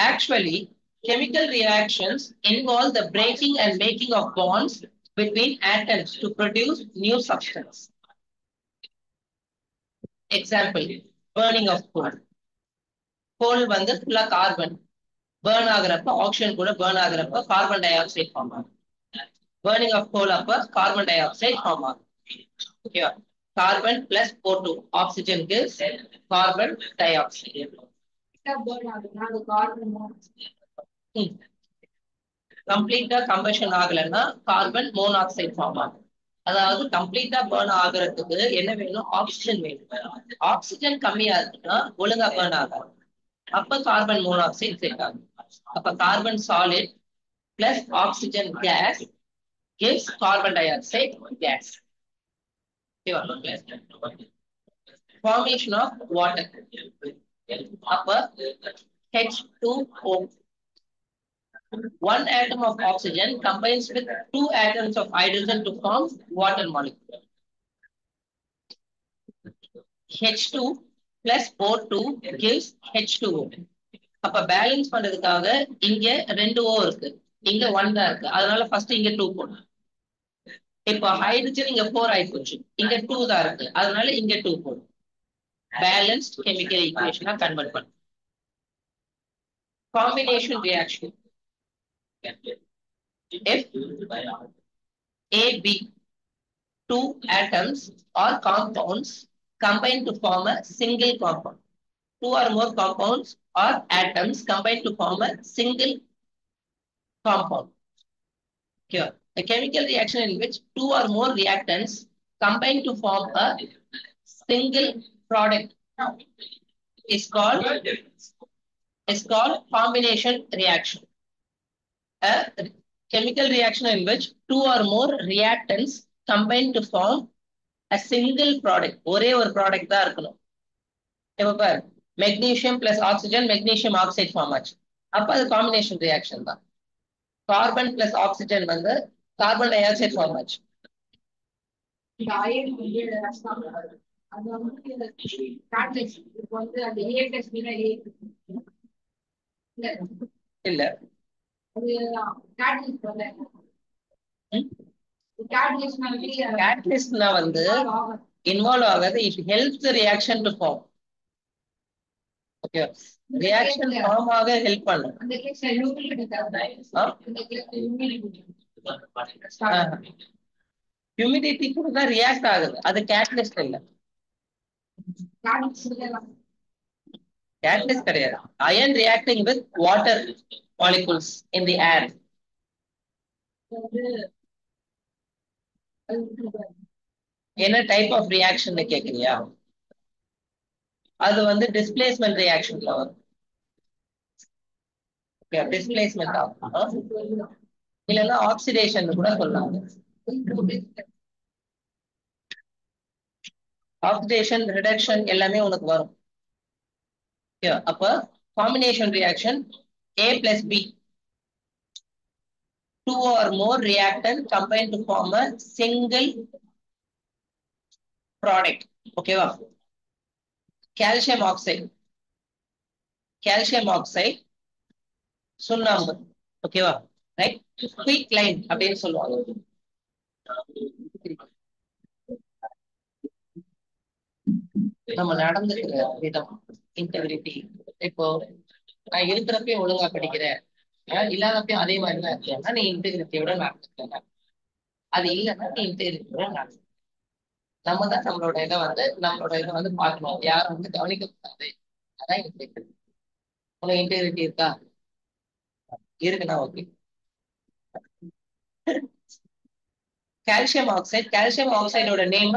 Actually, chemical reactions involve the breaking and making of bonds between atoms to produce new substance. Example, burning of coal. Coal வந்து ஃபுல்லா carbon, burn ஆகுறப்ப oxygen கூட burn ஆகுறப்ப carbon dioxide form ஆகும். burning of coal அப்ப carbon dioxide form ஆகும். ஓகேவா? Carbon plus O2, oxygen gives carbon dioxide. கம்ப்ளீட்டா கம்பஷன் ஆகலன்னா கார்பன் மோனாக்சைடு ஃபார்ம் ஆகும். அதாவது கம்ப்ளீட்டா பர்ன் ஆகுறதுக்கு என்ன வேணும்? ஆக்சிஜன் வேணும். ஆக்சிஜன் கம்மியா இருக்குன்னா ஒழுங்கா பர்ன் ஆகாது, அப்ப கார்பன் மோனாக்சைடு சேர்க்காது. அப்ப carbon solid plus oxygen gas gives carbon dioxide gas. Formation of water. Upper H2O. One atom of oxygen combines with two atoms of hydrogen to form water molecule. H2 plus O2 gives H2O. அப்ப balance பண்றதுக்காக இங்க 2 O இருக்கு, இங்க 1 தான் இருக்கு, அதனால first இங்க 2 போடணும். இப்போ ஹைட்ரஜன் இங்க 4 ஆகி போச்சு, இங்க 2 தான் இருக்கு, அதனால இங்க 2 போடும். பேலன்ஸ்ட் கெமிக்கல் ஈக்குவேஷனா கன்வெர்ட் பண்ணும். Combination reaction. If A, B, two atoms or compounds combine to form a single compound. Two or more compounds or atoms combine to form a single compound. Here, a chemical reaction in which two or more reactants combine to form a single product is called combination reaction. A chemical reaction in which two or more reactants combine to form a single product. ஒரே ஒரு product தான் இருக்கணும். இப்ப பாரு, magnesium plus oxygen magnesium oxide form ஆச்சு, அப்ப அது combination reaction தான். கார்பன் பிளஸ் ஆக்சிஜன் வந்து கார்பன் டை ஆக்சைடு ஃபார்ம் ஆச்சு. இல்ல கேட்டலிஸ்ட்னா வந்து இன்வால்வ் ஆகாது, it helps the reaction to form. Okay, reaction form ஆக ஹெல்ப் பண்ணும். ஹியூமிடிட்டி கூட தான் ரியாக்ட் ஆகுது, அது கேட்டலிஸ்ட் இல்ல. கேட்டலிஸ்ட் கிடையாது. Iron reacting with water molecules in the air. என்ன டைப் ஆஃப் ரியாக்ஷன் கேக்குறியா? அது வந்து டிஸ்பிளேஸ்மெண்ட் ரியாக்ஷன்ல வரும். டிஸ்பிளேஸ்மெண்ட் ஆகும், இல்லைன்னா ஆக்சிடேஷன் கூட சொல்லலாம். ஆக்சிடேஷன் ரிடக்ஷன் எல்லாமே உனக்கு வரும். அப்ப combination reaction A plus B, two or more reactant combined to form a single product. ஓகேவா? கால்சியம் ஆக்சைடு, கால்சியம் ஆக்சைடு, சுண்ணாம்பு. ஓகேவா? ரைட், குயிக் லைன் அப்படின்னு சொல்லுவாங்க. நம்ம நடந்துக்கிற விதம், இன்டெகிரிட்டி. இப்போ நான் இருக்கிறப்பயும் ஒழுங்கா படிக்கிறேன், இல்லாதப்பயும் அதே மாதிரி தான் இருக்கேன்னா நீ இன்டெகிரிட்டியோட நடந்துக்க. அது இல்லைன்னா நீ இன்டெகிரிட்டியோட நடந்து. நம்ம தான் நம்மளோட இதை வந்து பார்க்கணும், யாரும் வந்து கவனிக்க கூடாது. அதான் இன்டெகிரிட்டி. உனக்கு இன்டெகிரிட்டி இருக்கா? இருக்குன்னா ஓகே. கால்சியம் ஆக்சைடோட நேம்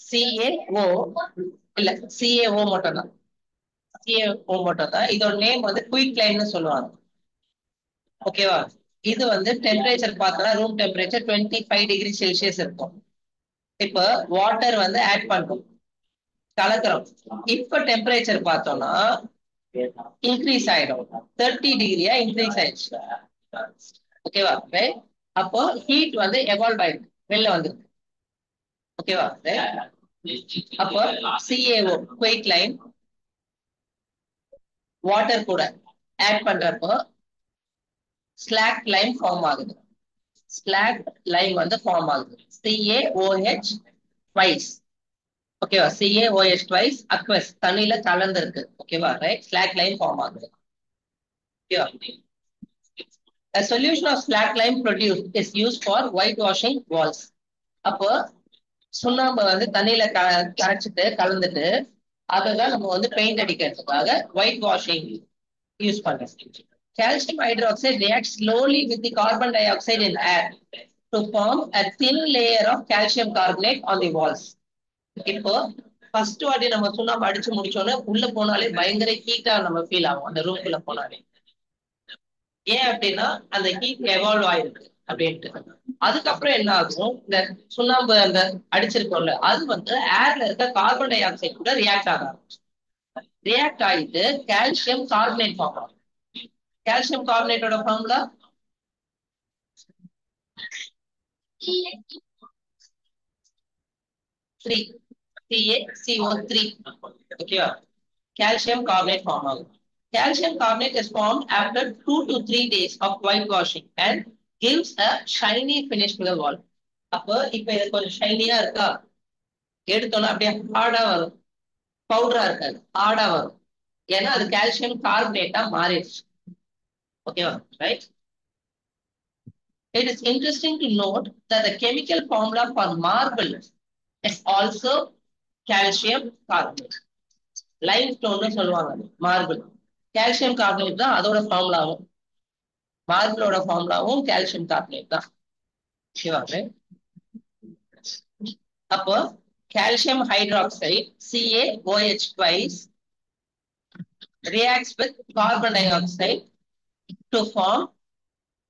CaO, இல்ல CaO மட்டும் தான். CaO மட்டும் தான். இதோட நேம் வந்து குயிக் லைன்னு சொல்லுவாங்க. ஓகேவா? இது வந்து டெம்பரேச்சர் பார்த்தோம்னா ரூம் டெம்பரேச்சர் 25 டிகிரி செல்சியஸ் இருக்கும். இப்ப வாட்டர் வந்து ஆட் பண்றோம், கலக்குறோம். இப்ப டெம்பரேச்சர் பார்த்தோம்னா இன்க்ரீஸ் ஆயிடும், 30 டிகிரியா இன்க்ரீஸ் ஆயிடுச்சு. ஓகேவா? அப்போ ஹீட் வந்து எவால்வ் ஆயிருக்கு, வெளில வந்துருக்கு. ஓகேவா? அப்போ CaO குயிக் லைன் வாட்டர் கூட ஆட் பண்றப்போ ஸ்லாக் லைம் ஃபார்ம் ஆகுது. ஸ்லாக் லைம் வந்து ஃபார்ம் ஆகுது, CaOH ட்வைஸ். ஓகேவா? CaOH ட்வைஸ் அக்வஸ், தண்ணியில கலந்து இருக்கு. ஓகேவா? ரைட், ஸ்லாக் லைம் ஃபார்ம் ஆகுது. ஓகேவா? A solution of slack lime produced is used for whitewashing walls. அப்போ சுண்ணாம்பு வந்து தண்ணியில கரைச்சிட்டு கலந்துட்டு அதுதான் நம்ம வந்து பெயிண்ட் அடிக்கிறதுக்காக ஒயிட் வாஷிங் யூஸ் பண்றோம். Calcium hydroxide reacts slowly with the carbon dioxide in air to form a thin layer of calcium carbonate on the walls. இப்போ ஃபர்ஸ்ட் வாட்டி நம்ம சுண்ணாம்பு அடிச்சு முடிச்சோன்னே உள்ள போனாலே பயங்கர ஹீட்டா நம்ம ஃபீல் ஆகும், அந்த ரூம்குள்ள போனாலே. ஏன் அப்படின்னா அந்த ஹீட் எவால்வ் ஆயிருக்கு அப்படின்ட்டு. அதுக்கப்புறம் என்ன ஆகும், இந்த சுண்ணாம்பு அந்த அடிச்சிருக்கோம்ல அது வந்து ஏர்ல இருக்க கார்பன் டை ஆக்சைடு கூட ரியாக்ட் ஆக ஆரம்பிச்சு. ரியாக்ட் ஆகிட்டு கால்சியம் கார்பனேட் ஃபார்ம் ஆகும். கால்சியம் கார்பனேட்டோட ஃபார்முலா CaCO3. ஓகேவா? கால்சியம் கார்பனேட் ஃபார்ம் ஆகும். Calcium carbonate is formed after 2 to 3 days of whitewashing and gives a shiny finish to the wall. அப்போ இப்ப இது கொஞ்சம் ஷைனியா இருக்கா, எடுத்தோம்னா அப்படியே ஹார்டா வரும், பவுடரா இருக்காது, ஹார்டா வரும். ஏன்னா அது கால்சியம் கார்பனேட்டா மாறிடுச்சு. ஓகேவா? Right. It is interesting to note that the chemical formula for marble is also calcium carbonate. limestone சொல்லுவாங்க மார்பிள், கால்சியம் கார்பனேட் தான் அதோட ஃபார்முலாவும். மார்பிளோட ஃபார்முலாவும் கால்சியம் கார்பனேட் தான். அப்போ calcium hydroxide CaOH twice reacts with carbon dioxide to form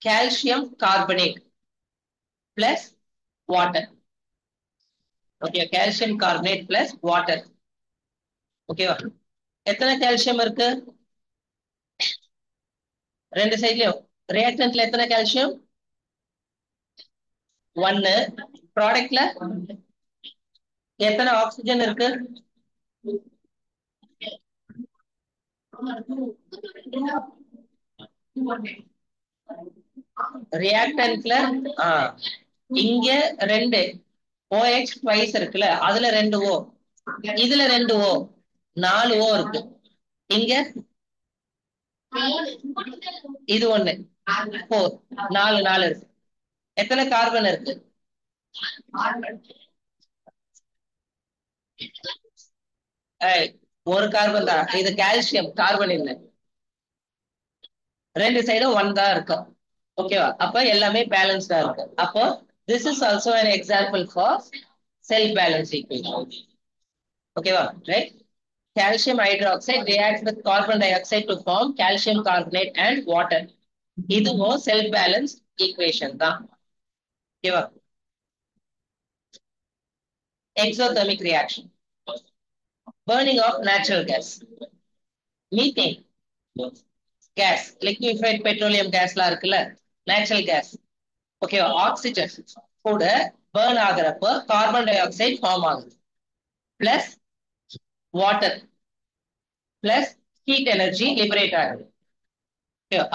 calcium carbonate plus water. Okay, calcium carbonate plus water. ஓகேவா? எத்தனை calcium இருக்கு ரெண்டு சைட்லயும்? ரியாக்டன்ட்ல எத்தனை கால்சியம்? 1. ப்ராடக்ட்ல எத்தனை ஆக்சிஜன் இருக்கு? ரியாக்டன்ட்ல இங்க 2 OH twice இருக்குல்ல, அதுல 2 O, இதுல 2 O, 4 O இருக்கு. இங்க இது 1 4 4 இருக்கு. எத்தனை கார்பன் இருக்கு? ஒரு கார்பன் தான். இது கால்சியம், கார்பன் இல்லை. ரெண்டு சைடும் 1 தான் இருக்கும். ஓகேவா? அப்ப எல்லாமே பேலன்ஸ்டா இருக்கு. அப்போ this is also an example for self balance equation. ஓகேவா right? calcium hydroxide reacts with carbon dioxide to form calcium carbonate and water. இதுவும் செல்ஃப் பேலன்ஸ் ஈக்குவேஷன் தான். ஓகேவா? exothermic reaction, burning of natural gas, methane gas, liquefied petroleum gas லாம் இருக்குல்ல, natural gas, ஓகேவா, oxygen கூட burn ஆகுறப்போ carbon dioxide form ஆகுது, plus water plus heat energy liberate ஆகுது.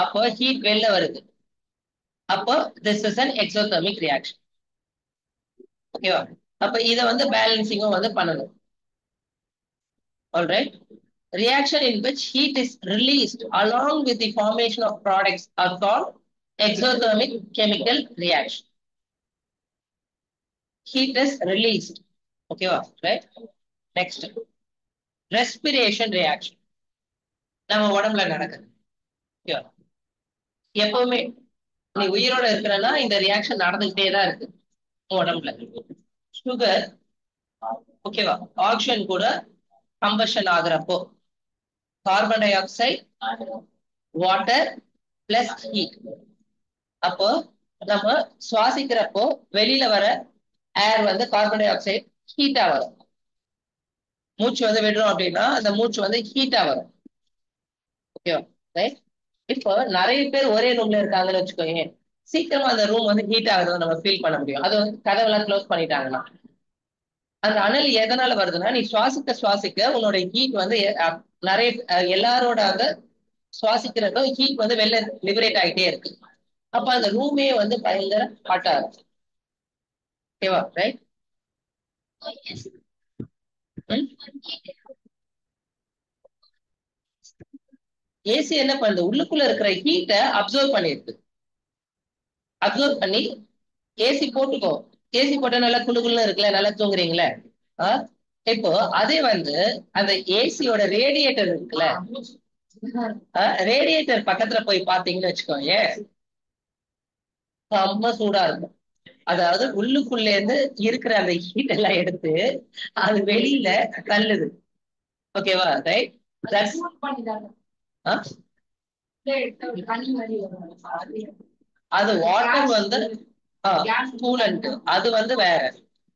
அப்போ ஹீட் வெளில வருது. அப்போ this is an exothermic reaction. ஓகேவா? அப்ப இத வந்து பேலன்சிங்கும் வந்து பண்ணணும். Alright? Reaction in which heat is released along with the formation of products are called exothermic chemical reaction. Heat is released. Okay, right? Next. Respiration reaction. நம்ம உடம்புல நடக்குது. எப்பவுமே நீ உயிரோட இருக்கிறனா இந்த ரியாக்ஷன் நடந்துகிட்டே தான் இருக்கு உடம்புல. சுகர் ஓகேவா, ஆக்சிஜன் கூட கம்பஷன் ஆகுறப்போ carbon dioxide water plus heat. அப்போ நம்ம சுவாசிக்கிறப்போ வெளியில வர ஏர் வந்து கார்பன் டை ஆக்சைடு ஹீட்டா வரும். மூச்சு வந்து விடுறோம் அப்படின்னா அந்த மூச்சு வந்து ஹீட்டா வரும். ஓகேவா ரைட்? இப்போ நிறைய பேர் ஒரே ரூம்ல இருக்காங்கன்னு வச்சுக்கோங்க, சீக்கிரமா அந்த ரூம் வந்து ஹீட் ஆகுறத நம்ம ஃபீல் பண்ண முடியும். அது வந்து கதவெல்லாம் க்ளோஸ் பண்ணிட்டாங்கன்னா அந்த அனல் எதனால வருதுன்னா நீ சுவாசிக்க சுவாசிக்க உன்னோட ஹீட் வந்து நிறைய எல்லாரோட அந்த சுவாசிக்கிறதும் ஹீட் வந்து வெளில லிபரேட் ஆகிட்டே இருக்கு. அப்ப அந்த ரூமே வந்து பயங்கர ஹாட்டா இருக்கு. ஓகேவா ரைட்? ஏசி என்ன பண்ணுது, உள்ளுக்குள்ள இருக்கிற ஹீட்டை அப்சர்வ் பண்ணிருக்கு. அப்சர்வ் பண்ணி ஏசி போட்டுக்கோ, ஏசி போட்டா நல்லா குளுகுள்னு இருக்குல்ல, நல்லா தூங்குறீங்களே. இப்போ அதே வந்து அந்த ஏசியோட ரேடியேட்டர் இருக்குல்ல, ரேடியேட்டர் பக்கத்துல போய் பாத்தீங்கன்னு வச்சுக்கோங்க, ரொம்ப சூடா இருக்கும். அதாவது உள்ளுக்குள்ள இருந்து இருக்கிற அந்த ஹீட் எல்லாம் எடுத்து அது வெளியில தள்ளுது. ஓகேவா ரைட்? அது வாட்டர் வந்து கூலண்ட், அது வந்து வேற.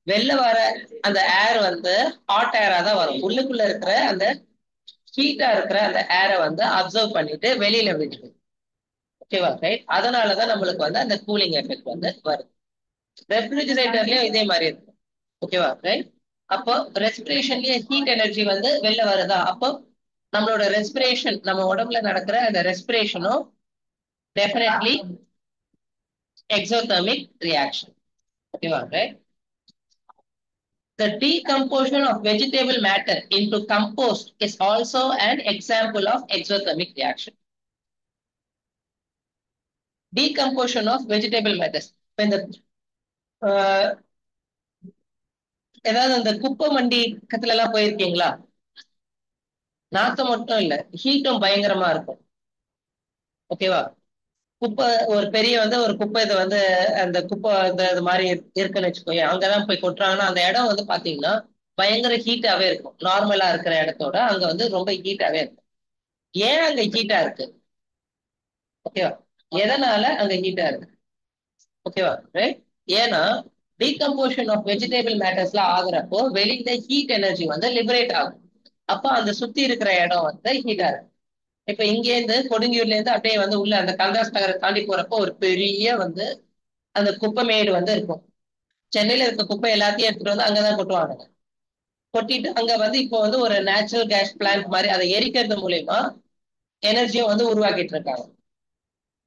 வெளில வர அந்த ஏர் வந்து ஹாட் ஏரா தான் வரும். உள்ளுக்குள்ள இருக்கிற அந்த ஹீட்டா இருக்கிற அந்த ஏரை வந்து அப்சர்வ் பண்ணிட்டு வெளியில விடுது. ஓகேவா ரைட்? அதனாலதான் நம்மளுக்கு வந்து அந்த கூலிங் எஃபெக்ட் வந்து வருது. ரெஃப்ரிஜிரேட்டர்லயும் இதே மாதிரி இருக்கு. ஓகேவா ரைட்? அப்போ ரெஸ்பிரேஷன்லயே ஹீட் எனர்ஜி வந்து வெளில வருதா, அப்போ நம்மளோட ரெஸ்பிரேஷன், நம்ம உடம்புல நடக்கிற அந்த ரெஸ்பிரேஷனும் definitely exothermic reaction. Okay, right? The decomposition of vegetable matter into compost is also an example of exothermic reaction. Decomposition of vegetable matters. When the ஏதாவது அந்த குப்பை மண்டி பக்கத்துல எல்லாம் போயிருக்கீங்களா? நாத்தம் மட்டும் இல்ல, ஹீட்டும் பயங்கரமா இருக்கும். ஓகேவா? குப்பை ஒரு பெரிய வந்து ஒரு குப்பை இது வந்து அந்த குப்பை இந்த மாதிரி இருக்குன்னு வச்சுக்கோங்க, அங்கதான் போய் கொட்டுறாங்கன்னா அந்த இடம் வந்து பாத்தீங்கன்னா பயங்கர ஹீட்டாவே இருக்கும். நார்மலா இருக்கிற இடத்தோட அங்க வந்து ரொம்ப ஹீட்டாவே இருக்கும். ஏன் அங்க ஹீட்டா இருக்கு? ஓகேவா, எதனால அங்க ஹீட்டா இருக்கு? ஓகேவா ரைட்? ஏன்னா டீகம்போசிஷன் ஆஃப் வெஜிடபிள் மேட்டர்ஸ்லாம் ஆகுறப்போ வெளியில ஹீட் எனர்ஜி வந்து லிபரேட் ஆகும். அப்போ அந்த சுத்தி இருக்கிற இடம் வந்து ஹீட்டா இருக்கு. இப்ப இங்க இருந்து கொடுங்கியூர்ல இருந்து அப்படியே வந்து உள்ள அந்த கங்காஸ் நகரை தாண்டி போறப்போ ஒரு பெரிய வந்து அந்த குப்பை மேடு வந்து இருக்கும். சென்னையில இருக்க குப்பை எல்லாத்தையும் எடுத்துட்டு வந்து அங்கதான் கொட்டுவாங்க. கொட்டிட்டு அங்க வந்து இப்போ வந்து ஒரு நேச்சுரல் கேஸ் பிளான்ட் மாதிரி அதை எரிக்கிறது மூலயமா எனர்ஜியும் வந்து உருவாக்கிட்டு இருக்காங்க.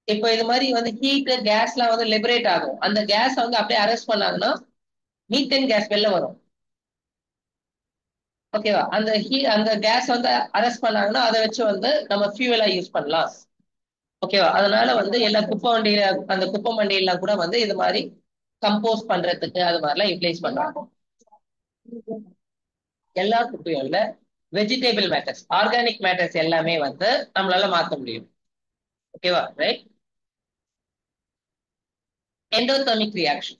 இப்போ இது மாதிரி வந்து ஹீட் கேஸ் எல்லாம் வந்து லிபரேட் ஆகும். அந்த கேஸ் வந்து அப்படியே அரெஸ்ட் பண்ணாங்கன்னா மீத்தேன் கேஸ் வெளில வரும். ஓகேவா? அந்த கேஸ் வந்து அரெஸ்ட் பண்ணாங்கன்னா அதை வச்சு வந்து நம்ம ஃபியூவலா யூஸ் பண்ணலாம். ஓகேவா? அதனால வந்து எல்லா குப்பை வண்டியில அந்த குப்பை வண்டியெல்லாம் கூட வந்து இது மாதிரி கம்போஸ் பண்றதுக்கு அது மாதிரிலாம் யூட்டிலைஸ் பண்றாங்க. எல்லா குப்பையும் இல்ல, வெஜிடபிள் மேட்டர்ஸ், ஆர்கானிக் மேட்டர்ஸ் எல்லாமே வந்து நம்மளால மாற்ற முடியும். ஓகேவா right? endothermic reaction,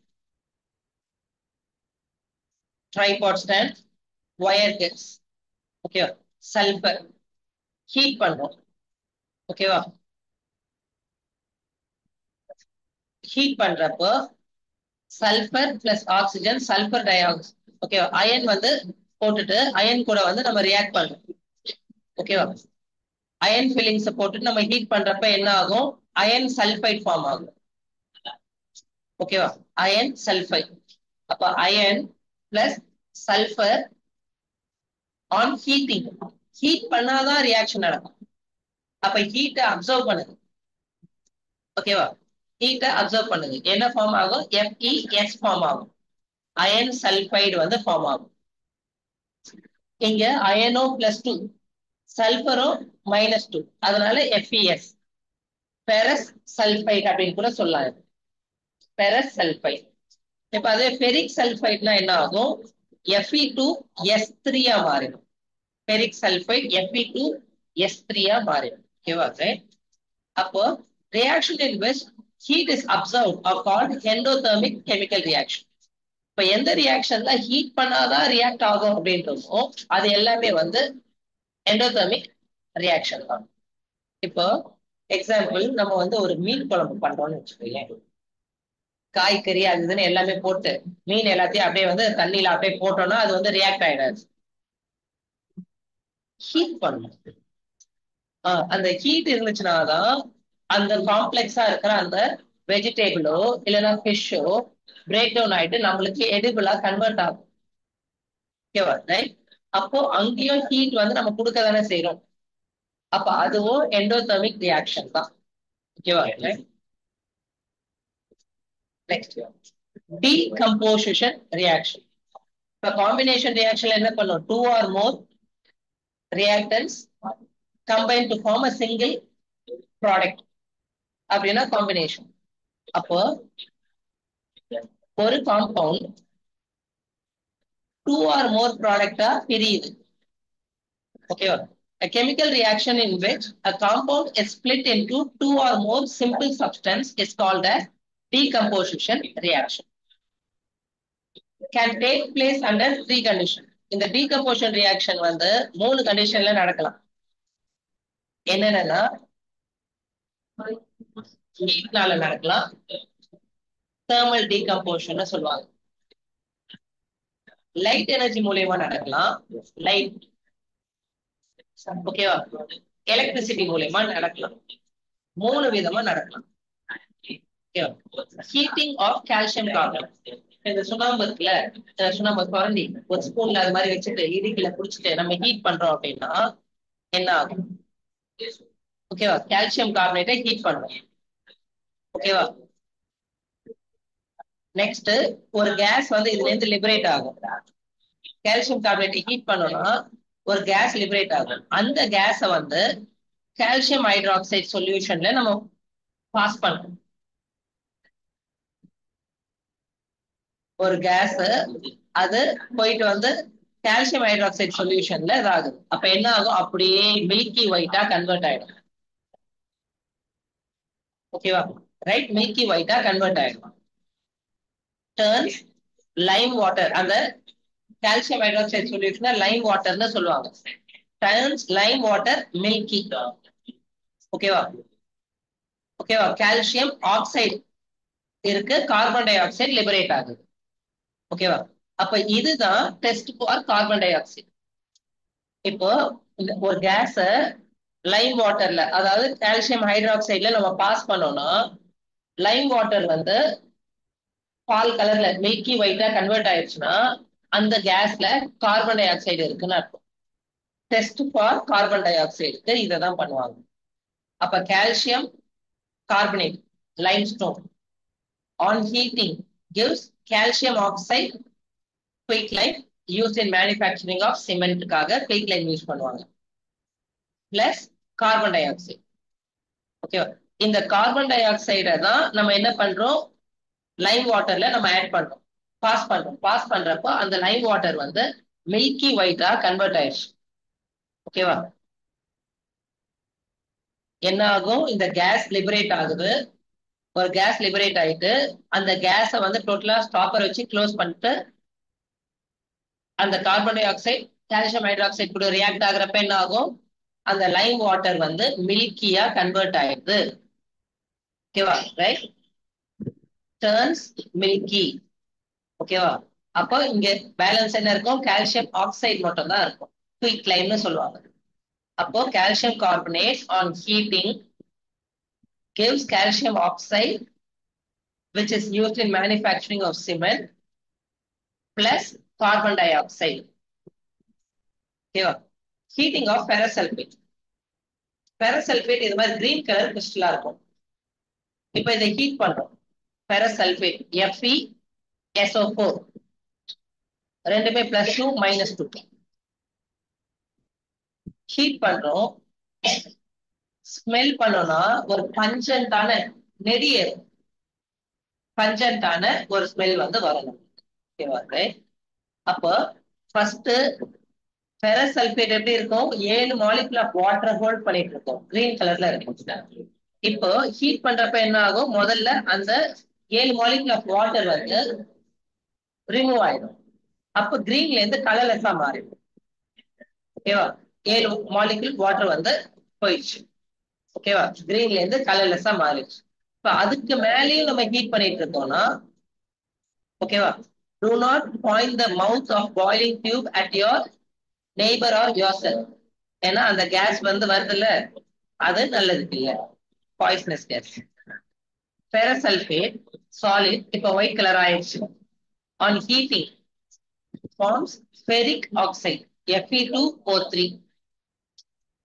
tripod stand, wire gauze. ஓகேவா? சல்பர் ஹீட் பண்றோம். ஓகேவா? ஹீட் பண்றப்போ sulphur plus oxygen, sulphur dioxide. ஓகேவா? அயன் வந்து போட்டுட்டு அயன் கூட வந்து நம்ம ரியாக்ட் பண்றோம். ஓகேவா? அயன் ஃபில்லிங்ஸ் போட்டுட்டு நம்ம ஹீட் பண்றப்ப என்ன ஆகும்? அயன் சல்பைட் ஃபார்ம் ஆகும். ஓகேவா? Iron sulphide. அப்ப iron plus sulphur on heating. Heat பண்ணாதான் ரியாக்ஷன் நடக்கும். அப்ப ஹீட்டை அப்சர்வ் பண்ணுது. ஓகேவா? ஹீட்டை அப்சர்வ் பண்ணுது. என்ன ஃபார்ம் ஆகும்? FeS ஃபார்ம் ஆகும். அயன் சல்பைடு வந்து ஃபார்ம் ஆகும். இங்க அயனோ +2, சல்பரோ -2, அதனால FeS, பெரஸ் சல்பைட் அப்படின்னு கூட சொல்லலாம். Ferrous sulphide. இப்ப அதே ஃபெரிக் சல்பைட்னா என்ன ஆகும்? Fe2S3 மாறிடும். ஃபெரிக் சல்பைட் Fe2S3 மாறிடும். ஓகேவா? அப்போ reaction in which heat is observed are called endothermic chemical reaction. இப்ப எந்த ரியாக்ஷன்ல ஹீட் பண்ணாதான் ரியாக்ட் ஆகும் அப்படின்றதோ அது எல்லாமே வந்து எண்டோதெர்மிக் ரியாக்ஷன் தான். இப்போ எக்ஸாம்பிள், நம்ம வந்து ஒரு மீன் குழம்பு பண்றோம்னு வச்சுக்கோங்க. காய்கறி அது இதுன்னு எல்லாமே போட்டு மீன் எல்லாத்தையும் அப்படியே வந்து தண்ணியில அப்படியே போட்டோம்னா அது வந்து ரியாக்ட் ஆயிடாது. ஹீட் பண்ணும். அந்த ஹீட் இருந்துச்சுனாதான் அந்த காம்ப்ளெக்ஸா இருக்கிற அந்த வெஜிடேபிளோ இல்லைன்னா ஃபிஷ்ஷோ பிரேக் டவுன் ஆயிட்டு நம்மளுக்கு எடிபிளா கன்வெர்ட் ஆகும். ஓகேவா? ரைட். அப்போ அங்கேயும் ஹீட் வந்து நம்ம கொடுக்க தானே செய்யறோம். அப்ப அதுவும் எண்டோதெர்மிக் ரியாக்ஷன் தான். ஓகேவா? Next decomposition reaction. இப்ப காம்பினேஷன் ரியாக்ஷன்ல என்ன பண்ணும்? 2 or more reactants combine to form a single product அப்படின்னா காம்பினேஷன். அப்போ ஒரு காம்பவுண்ட் 2 or more ப்ராடக்டா பிரியுது. ஓகேவா? A chemical reaction in which a compound is split into 2 or more simple substance is called as decomposition reaction. Can take place under 3 conditions. இந்த decomposition reaction வந்து 3 கண்டிஷன்ல நடக்கலாம். என்னன்னா ஹீட்னால நடக்கலாம், thermal decomposition சொல்லுவாங்க, light energy மூலமா நடக்கலாம், லைட். ஓகேவா? எலக்ட்ரிசிட்டி மூலமா நடக்கலாம். 3 விதமா நடக்கலாம். Heating of calcium carbonate. இந்த சுண்ணாம்பு இருக்குல்ல, சுண்ணாம்பு குழந்தை ஒரு ஸ்பூன்ல அது மாதிரி வச்சுட்டு இடுக்கில குடிச்சிட்டு நம்ம ஹீட் பண்றோம் அப்படின்னா என்ன ஆகும்? ஓகேவா? கால்சியம் கார்பனேட்டை ஹீட் பண்ணுவோம். ஓகேவா? நெக்ஸ்ட் ஒரு கேஸ் வந்து இதுல இருந்து லிபரேட் ஆகும். கால்சியம் கார்பனேட்டை ஹீட் பண்ணோம்னா ஒரு கேஸ் லிபரேட் ஆகும். அந்த கேஸை வந்து கால்சியம் ஹைட்ராக்சைடு சொல்யூஷன்ல நம்ம பாஸ் பண்ணணும். ஒரு கேஸ் அது போயிட்டு வந்து கால்சியம் ஹைட்ராக்சைடு சொல்யூஷன்ல இதாகுது. அப்ப என்ன ஆகும்? அப்படியே மில்கி ஒயிட்டா கன்வெர்ட் ஆயிடும். ஓகேவா? ரைட். மில்கி ஒயிட்டா கன்வெர்ட் ஆயிடும். டர்ன்ஸ் லைம் வாட்டர், அந்த கால்சியம் ஹைட்ராக்சைடு சொல்யூஷன் லைம் வாட்டர்னு சொல்லுவாங்க. Turns Lime water milky. ஓகேவா? ஓகேவா? கால்சியம் ஆக்சைடு இருக்கு, கார்பன் டை ஆக்சைடு லிபரேட் ஆகுது. ஓகேவா? அப்ப இதுதான் test for carbon di oxide. இப்போ ஒரு கேஸ லைம் வாட்டர்ல, அதாவது கால்சியம் ஹைட்ராக்சைடுல நம்ம பாஸ் பண்ணோம்னா லைம் வாட்டர் வந்து பால் கலர்ல மில்கி ஒயிட்டா கன்வெர்ட் ஆயிடுச்சுன்னா அந்த கேஸ்ல கார்பன் டை ஆக்சைடு இருக்குன்னு அர்த்தம். டெஸ்ட் ஃபார் கார்பன் டை ஆக்சைடுக்கு இதை தான் பண்ணுவாங்க. அப்ப calcium carbonate limestone on heating gives calcium oxide quicklime used in manufacturing of cement காக quicklime யூஸ் பண்ணுவாங்க plus carbon dioxide. ஓகே, இந்த கார்பன் டை ஆக்சைடை தான் நம்ம என்ன பண்றோம்? லைம் வாட்டர்ல நம்ம ஆட் பண்றோம், பாஸ் பண்றோம். பாஸ் பண்றப்போ அந்த லைம் வாட்டர் வந்து மில்கி ஒயிட்டா கன்வெர்ட் ஆயிடுச்சு. ஓகேவா? என்ன ஆகும்? இந்த கேஸ் லிபரேட் ஆகுது. ஒரு கேஸ் லிபரேட் ஆயிட்டு அந்த கேஸை வந்து டோட்டலா ஸ்டாப்பர் வச்சு க்ளோஸ் பண்ணிட்டு அந்த carbon di oxide calcium hydroxide கூட ரியாக்ட் ஆகுறப்ப என்ன ஆகும், அந்த லைம் வாட்டர் வந்து மில்கியா கன்வெர்ட் ஆயிடுது. ஓகேவா, ரைட்? Turns milky. ஓகேவா, அப்போ இங்க பேலன்ஸ் என்ன இருக்கும், கால்சியம் ஆக்சைடு மட்டும் தான் இருக்கும், குயிக் லைம்னு சொல்லுவாங்க. அப்போ calcium carbonate on heating gives calcium oxide which is used in manufacturing of cement plus carbon dioxide. ஓகேவா, ஹீட்டிங் ஆஃப் ஃபெரசல்ஃபேட். ஃபெரசல்ஃபேட் இது மாதிரி கிரீன் கலர் கிறிஸ்டலா இருக்கும். இப்போ இதை ஹீட் பண்றோம். ஃபெரசல்ஃபேட் FeSO4 ரெண்டுமே +2 -2 ஹீட் பண்றோம். ஸ்மெல் பண்ணோம்னா ஒரு பஞ்சன்டான நெடிய பஞ்சன்டான ஒரு ஸ்மெல் வந்து வரணும். ஓகேவா, அப்போ ஃபர்ஸ்ட் ஃபெரசல்ஃபேட் எப்படி இருக்கும், 7 மாலிகுல் ஆஃப் வாட்டர் ஹோல்ட் பண்ணிட்டு இருக்கும், கிரீன் கலர்ல இருக்கு. இப்போ ஹீட் பண்றப்ப என்ன ஆகும், முதல்ல அந்த 7 மாலிகுல் ஆஃப் வாட்டர் வந்து ரிமூவ் ஆயிடும். அப்போ கிரீன்ல இருந்து கலர்லெஸ்ஸா மாறிடும். ஓகேவா, 7 மாலிகுல் வாட்டர் வந்து போயிடுச்சு. ஓகேவா, கிரீன்ல இருந்து கலர்லெஸ்ஸா மாறிடுச்சு. இப்ப அதுக்கு மேலேயும் நம்ம ஹீட் பண்ணிட்டு இருக்கோம்னா, ஓகேவா, do not point the mouth of boiling tube at your neighbor or yourself. ஏன்னா அந்த கேஸ் வந்து வருதுல்ல, அது நல்லதுக்கு இல்ல, பாய்சனஸ் கேஸ். ஃபெரசல்ஃபேட் சாலிட் இப்போ ஒயிட் கலர் ஆயிடுச்சு. On heating forms ferric oxide Fe2O3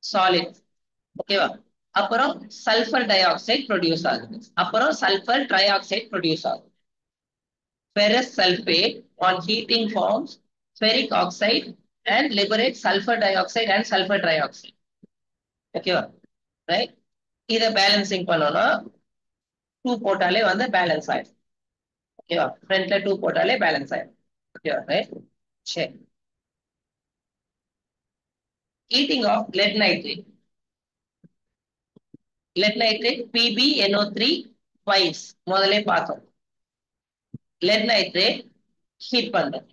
solid. ஓகேவா, அப்புறம் சல்ஃபர் டை ஆக்சைடு ப்ரொடியூஸ் ஆகுது, அப்புறம் சல்ஃபர் ட்ரை ஆக்சைடு ப்ரொடியூஸ் ஆகுது. ferrous sulfate on heating forms ferric oxide and liberates sulfur dioxide and sulfur trioxide. ஓகேவா, right? இதை balancing பண்ணோம்னா 2 போட்டாலே வந்து பேலன்ஸ் ஆயிடும். ஓகேவா, ஃப்ரண்ட்ல 2 போட்டாலே பேலன்ஸ் ஆயிடும். ஓகேவா, ரைட்? சரி, heating of lead nitrate. Lead nitrate PbNO3 twice முதல்ல பார்த்தோம். லெட் நைட்ரேட் ஹீட் பண்றோம்,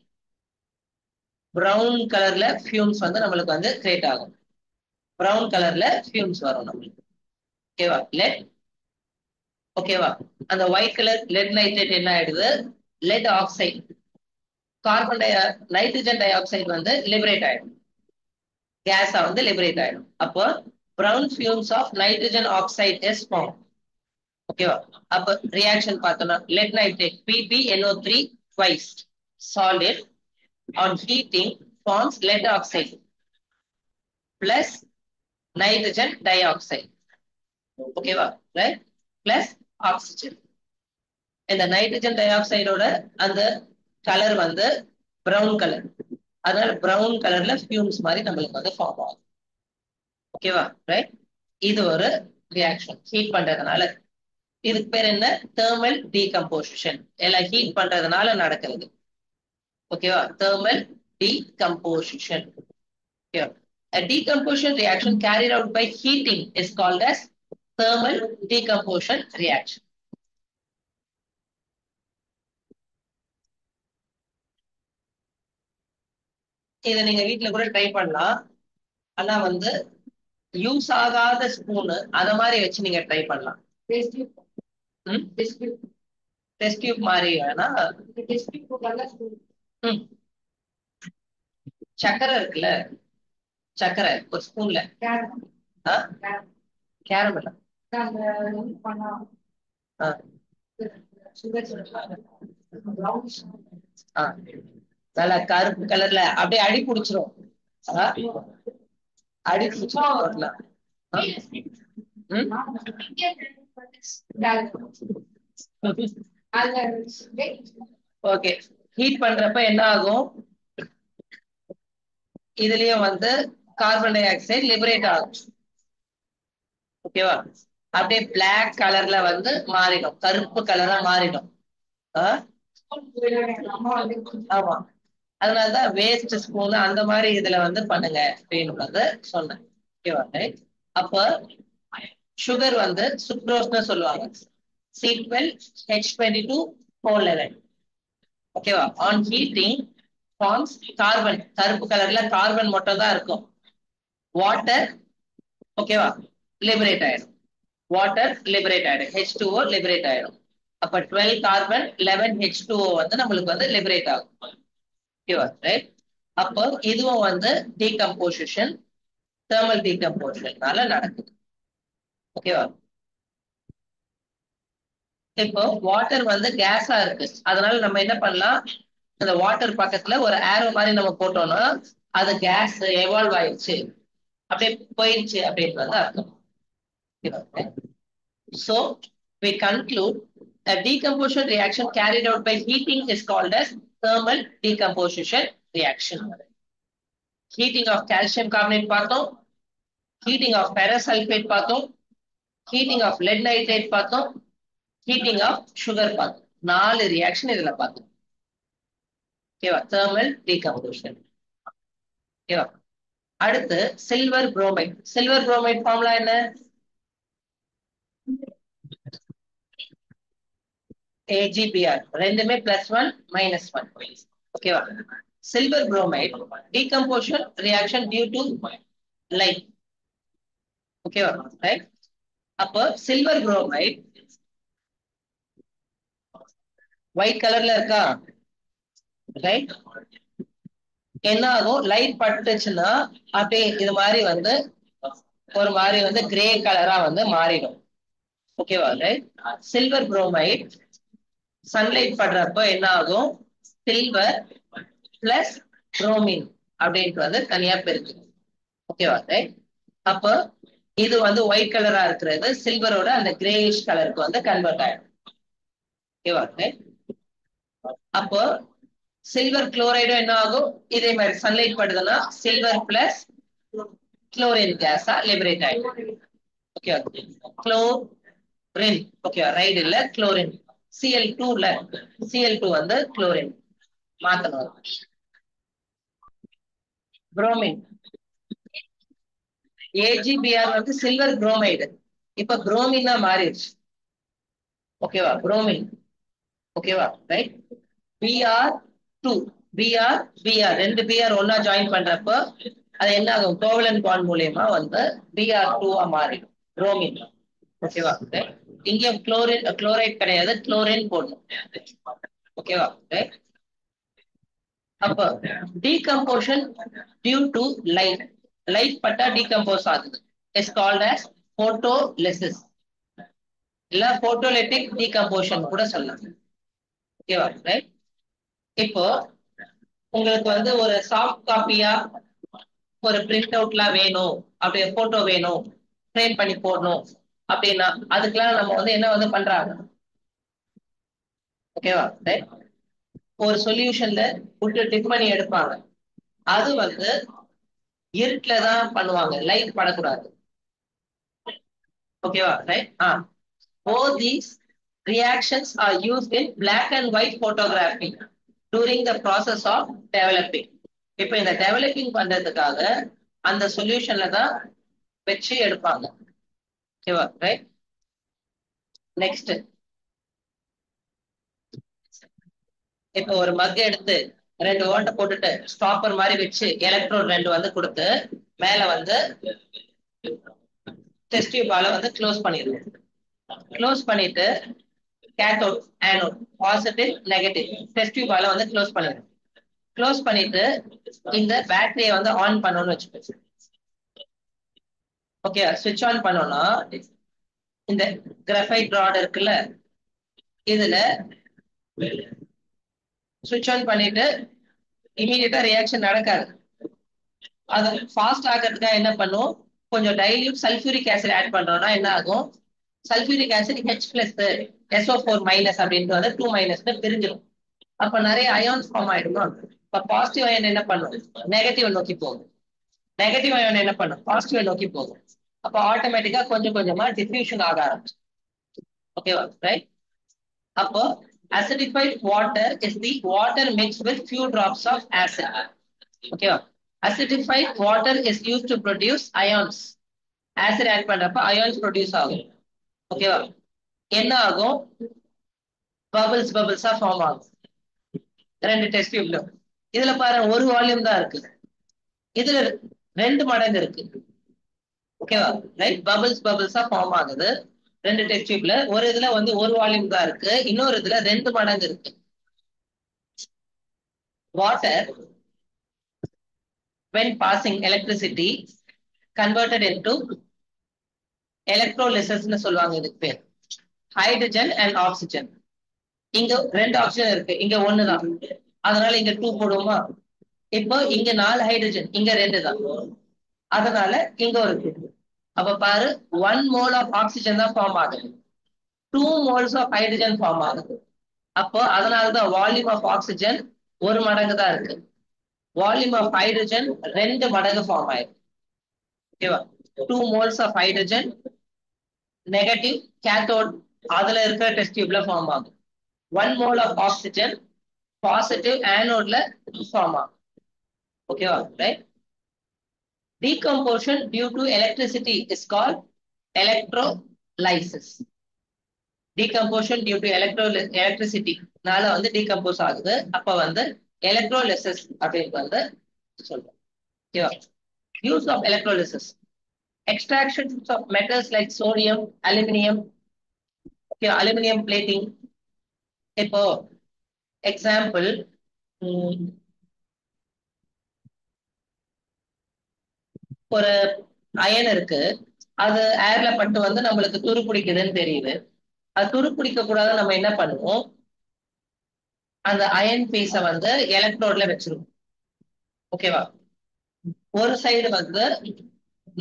பிரவுன் கலர்ல ஃபியூம்ஸ் வந்து நம்மளுக்கு வந்து கிரியேட் ஆகும். பிரவுன் கலர்ல ஃபியூம்ஸ் வரும் நம்மளுக்கு. ஓகேவா, லெட். ஓகேவா, அந்த ஒயிட் கலர் லெட் நைட்ரேட் என்ன ஆயிடுது, லெட் ஆக்சைடு கார்பன் டை நைட்ரஜன் டை ஆக்சைடு வந்து லிபரேட் ஆயிடும், கேஸா வந்து லிபரேட் ஆயிடும். அப்போ brown fumes of nitrogen oxide is form. ஓகேவா, அப்போ ரியாக்ஷன் பார்த்தோம்னா lead nitrate PbNO3 twice solid on heating forms lead oxide plus nitrogen dioxide. ஓகேவா, ரைட்? Plus oxygen. இந்த நைட்ரஜன் டை ஆக்சைடோட அந்த கலர் வந்து பிரவுன் கலர், அதனால பிரவுன் கலர்ல ஃபியூம்ஸ் மாதிரி நம்மளுக்கு வந்து ஃபார்ம் ஆகும். ஓகேவா, ரைட்? இது ஒரு ரியாக்ஷன் ஹீட் பண்றதுனால. இதுக்கு பேர் என்ன, தெர்மல் டீகம்போசிஷன். எல்லாம் ஹீட் பண்றதுனால நடக்கிறது. ஓகேவா, தெர்மல் டீகம்போசிஷன். ஓகேவா, a decomposition reaction carried out by heating is called as thermal decomposition reaction. இதை நீங்க வீட்டுல கூட ட்ரை பண்ணலாம். ஆனா வந்து யூஸ் ஆகாத ஸ்பூனு அத மாதிரி வச்சு நீங்க ட்ரை பண்ணலாம். டெஸ்ட் டியூப் மாதிரி வேணா. சக்கரை இருக்குல்ல, சக்கரை ஒரு ஸ்பூன்ல கேரமல் நல்ல கருப்பு கலர்ல அப்படியே அடி பிடிச்சிரும். அடி பிடிச்சிரும். ஓகே, ஹீட் பண்றப்ப என்ன ஆகும், இதுலயும் வந்து கார்பன் டை ஆக்சைடு லிபரேட் ஆகும். ஓகேவா, அப்படியே பிளாக் கலர்ல வந்து மாறிடும், கருப்பு கலரா மாறிடும். ஆமா, அதனாலதான் வேஸ்ட் ஸ்பூன் அந்த மாதிரி இதுல வந்து பண்ணுங்க அப்படின்னு வந்து சொன்னேன். ஓகேவா, அப்ப சுகர் வந்து சுக்ரோஸ்னு சொல்லுவாங்க, C12H22O11. ஓகேவா, ஆன் ஹீட்டிங் ஃபார்ம்ஸ் கார்பன், கருப்பு கலர்ல கார்பன் மட்டும் தான் இருக்கும். வாட்டர் ஓகேவா லிபரேட் ஆயிடும். வாட்டர் லிபரேட் ஆயிடும், H2O லிபரேட் ஆயிடும். அப்ப 12 கார்பன் 11 H2O வந்து நம்மளுக்கு வந்து லிபரேட் ஆகும். ஓகேவா ரைட். அப்போ இதுவும் வந்து டீகம்போசிஷன் தெர்மல் டீகம்போசிஷனால நடக்குது. ஓகேவா. இப்போ வாட்டர் வந்து கேஸா இருக்கு, அதனால நம்ம என்ன பண்ணலாம், அந்த வாட்டர் பக்கத்துல ஒரு ஏரோ மாதிரி நம்ம போட்டோம்னா அது கேஸ் எவால்வ் ஆயிடுச்சு அப்படியே போயிடுச்சு அப்படின்றது அர்த்தம். So we conclude a decomposition reaction carried out by heating is called as thermal decomposition reaction. Heating of calcium carbonate பார்த்தோம், heating of ferrous sulfate பார்த்தோம், heating of lead nitrate பார்த்தோம், heating of sugar பார்த்தோம். 4 reaction இதுல பார்த்தோம். ஓகேவா, thermal decomposition. ஓகேவா. அடுத்து silver bromide. Silver bromide formula என்ன? AgBr ரெண்டுமே +1 -1. ஓகேவா. Silver bromide decomposition reaction due to light. ஓகேவா ரைட். அப்போ சில்வர் புரோமைட் ஒயிட் கலர்ல இருக்கா ரைட். என்ன ஆகும், லைட் பட்டுச்சுன்னா அப்படியே இது மாதிரி வந்து ஒரு மாதிரி வந்து கிரே கலரா வந்து மாறிடும். ஓகேவா ரைட். சில்வர் புரோமைட் சன்லைட் படுறப்ப என்ன ஆகும், சில்வர் பிளஸ் புரோமின் அப்படின்ட்டு வந்து தனியா பிரிச்சு. ஓகேவா ரைட். அப்போ இது வந்து ஒயிட் கலரா இருக்கிறது சில்வரோட அந்த கிரேயிஷ் கலருக்கு வந்து கன்வெர்ட் ஆயிடும். ஓகேவா ரைட். அப்போ சில்வர் குளோரைடும் என்ன ஆகும், இதே மாதிரி சன்லைட் படுதுன்னா சில்வர் பிளஸ் குளோரின் கேஸா லிபரேட் ஆயிடும். ஓகே, குளோரின் ஓகே ரைட் இல்ல குளோரின் Cl2ல Cl2 வந்து குளோரின் மாத்தணும். புரோமின் AgBr வந்து சில்வர் புரோமைடு இப்ப புரோமினா மாறிடுச்சு. ஓகேவா புரோமின். ஓகேவா ரைட். Br2 Br ரெண்டு Br ஒன்னா ஜாயின் பண்றப்போ அது என்ன ஆகும், கோவலன் பாண்ட் மூலியமா வந்து Br2 மாறிடும் புரோமின். ஓகேவா. இங்க குளோரின் குளோரைட் கிடையாது, குளோரின் போடணும். ஓகேவா ரைட். அப்போ decomposition due to light, light பட்டா டீகம்போஸ் ஆகுது, இஸ் கால்ட் as photolysis இல்ல போட்டோலிட்டிக் டீகம்போஷன் கூட சொல்லலாம். ஓகேவா ரைட். இப்போ உங்களுக்கு வந்து ஒரு சாஃப்ட் காப்பியா ஒரு பிரிண்ட் அவுட்லாம் வேணும், அப்படியே போட்டோ வேணும், ஃப்ரேம் பண்ணி போடணும் அப்படின்னா அதுக்கெல்லாம் நம்ம வந்து என்ன வந்து பண்றாங்க. ஓகேவா ரைட். ஒரு சொல்யூஷன்ல விட்டு டிப் பண்ணி எடுப்பாங்க, அது வந்து இருட்டுல தான் பண்ணுவாங்க, லைட் படக்கூடாது. ஓகேவா right. Both these reactions are used in black and white photography during the process of developing. இப்போ இந்த டெவலப்பிங் பண்றதுக்காக அந்த சொல்யூஷன்ல தான் வச்சு எடுப்பாங்க. ஓகேவா ரைட். நெக்ஸ்ட், இப்போ ஒரு மக் எடுத்து 2 ஓட்டை போட்டுட்டு ஸ்டாப்பர் மாதிரி வச்சு எலக்ட்ரோட் 2 வந்து கொடுத்து மேல வந்து டெஸ்ட் டியூபால வந்து க்ளோஸ் பண்ணிடுவோம். க்ளோஸ் பண்ணிட்டு cathode anode positive negative test டியூபால வந்து க்ளோஸ் பண்ணிடுவோம். க்ளோஸ் பண்ணிட்டு இந்த பேட்டரியை வந்து ஆன் பண்ணணும்னு வச்சுக்கோங்க. ஓகே, ஸ்விட்ச் ஆன் பண்ணோம்னா இந்த கிராஃபைட் ராட் இருக்குல்ல, இதுல ஸ்விட்ச் ஆன் பண்ணிட்டு இமீடியட்டா ரியாக்ஷன் நடக்காது. அது ஃபாஸ்ட் ஆகிறதுக்காக என்ன பண்ணும், கொஞ்சம் டைல்யூட் சல்ஃபியூரிக் ஆசிட் ஆட் பண்றோம்னா என்ன ஆகும், சல்ஃபியூரிக் ஆசிட் H+ SO4- அப்படின்ட்டு வந்து 2- பிரிஞ்சிடும். அப்ப நிறைய அயான்ஸ் ஃபார்ம் ஆயிடுமா. இப்ப பாசிட்டிவ் அயன் என்ன பண்ணும், நெகட்டிவ் நோக்கி போகும், நெகட்டிவ் அயன் என்ன பண்ணும், பாசிட்டிவ் நோக்கி போகும். அப்ப ஆட்டோமேட்டிக்கா கொஞ்சம் கொஞ்சமா டிஃப்யூஷன் ஆக ஆரம்பிச்சு. ஓகேவா ரைட். அப்போ acidified water is the water mixed with few drops of acid. ஓகேவா. acidified water is used to produce ions. acid add பண்றப்ப ions produce ஆகும். ஓகேவா. என்ன ஆகும், bubbles bubbles ஃபார்ம் ஆகும் 2 டெஸ்ட் டியூப்ல. இதுல பாருங்க ஒரு வால்யூம் தான் இருக்கு, இதுல 2 மடங்கு இருக்கு. ஓகேவா? ரைட், பபிள்ஸா ஃபார்ம் ஆகுது 2 டெஸ்ட் டியூப்ல. ஒரு இதுல வந்து ஒரு வால்யூம் தான் இருக்கு, இன்னொரு இதுல 2 மடங்கு இருக்கு. Water when passing electricity converted into electrolysis சொல்லுவாங்க இதுக்கு பேர். Hydrogen and oxygen. இங்க 2 ஆக்சிஜன் இருக்கு, இங்க 1 தான், அதனால இங்க 2 போடுவோமா? இப்போ இங்க 4 ஹைட்ரஜன், இங்க 2 தான், அதனால இங்க ஒரு 2. அப்ப பாரு, 1 மோல் ஆஃப் ஆக்சிஜன் தான் ஃபார்ம் ஆகுது, 2 மோல்ஸ் ஆஃப் ஹைட்ரஜன் ஃபார்ம் ஆகுது. அப்போ அதனாலதான் வால்யூம் ஆஃப் ஆக்சிஜன் 1 மடங்கு தான் இருக்கு, வால்யூம் ஆஃப் ஹைட்ரஜன் 2 மடங்கு ஃபார்ம் ஆயிருக்கு. ஓகேவா? 2 moles of hydrogen negative cathode, அதுல இருக்கிற டெஸ்ட் டியூப்ல ஃபார்ம் ஆகும். 1 மோல் ஆஃப் ஆக்சிஜன் பாசிட்டிவ் ஆனோட்ல ஃபார்ம் ஆகும். ஓகேவா? Right. Decomposition due to electricity is called electrolysis. Decomposition due to electricity நால வந்து decompose ஆகுது, அப்ப வந்து electrolysis அப்படின்னு வந்து சொல்றோம். ஓகேவா? Use of electrolysis: extraction of metals like sodium, aluminum. Okay, aluminum plating. இப்போ எக்ஸாம்பிள், ஒரு அயன் இருக்கு, அது ஏர்ல பட்டு வந்து நம்மளுக்கு துரு பிடிக்குதுன்னு தெரியுது. அது துரு பிடிக்க கூடாது, நம்ம என்ன பண்ணுவோம், அந்த அயன் பீஸ வந்து எலக்ட்ரோட்ல வச்சிருவோம். ஓகேவா? ஒரு சைடு வந்து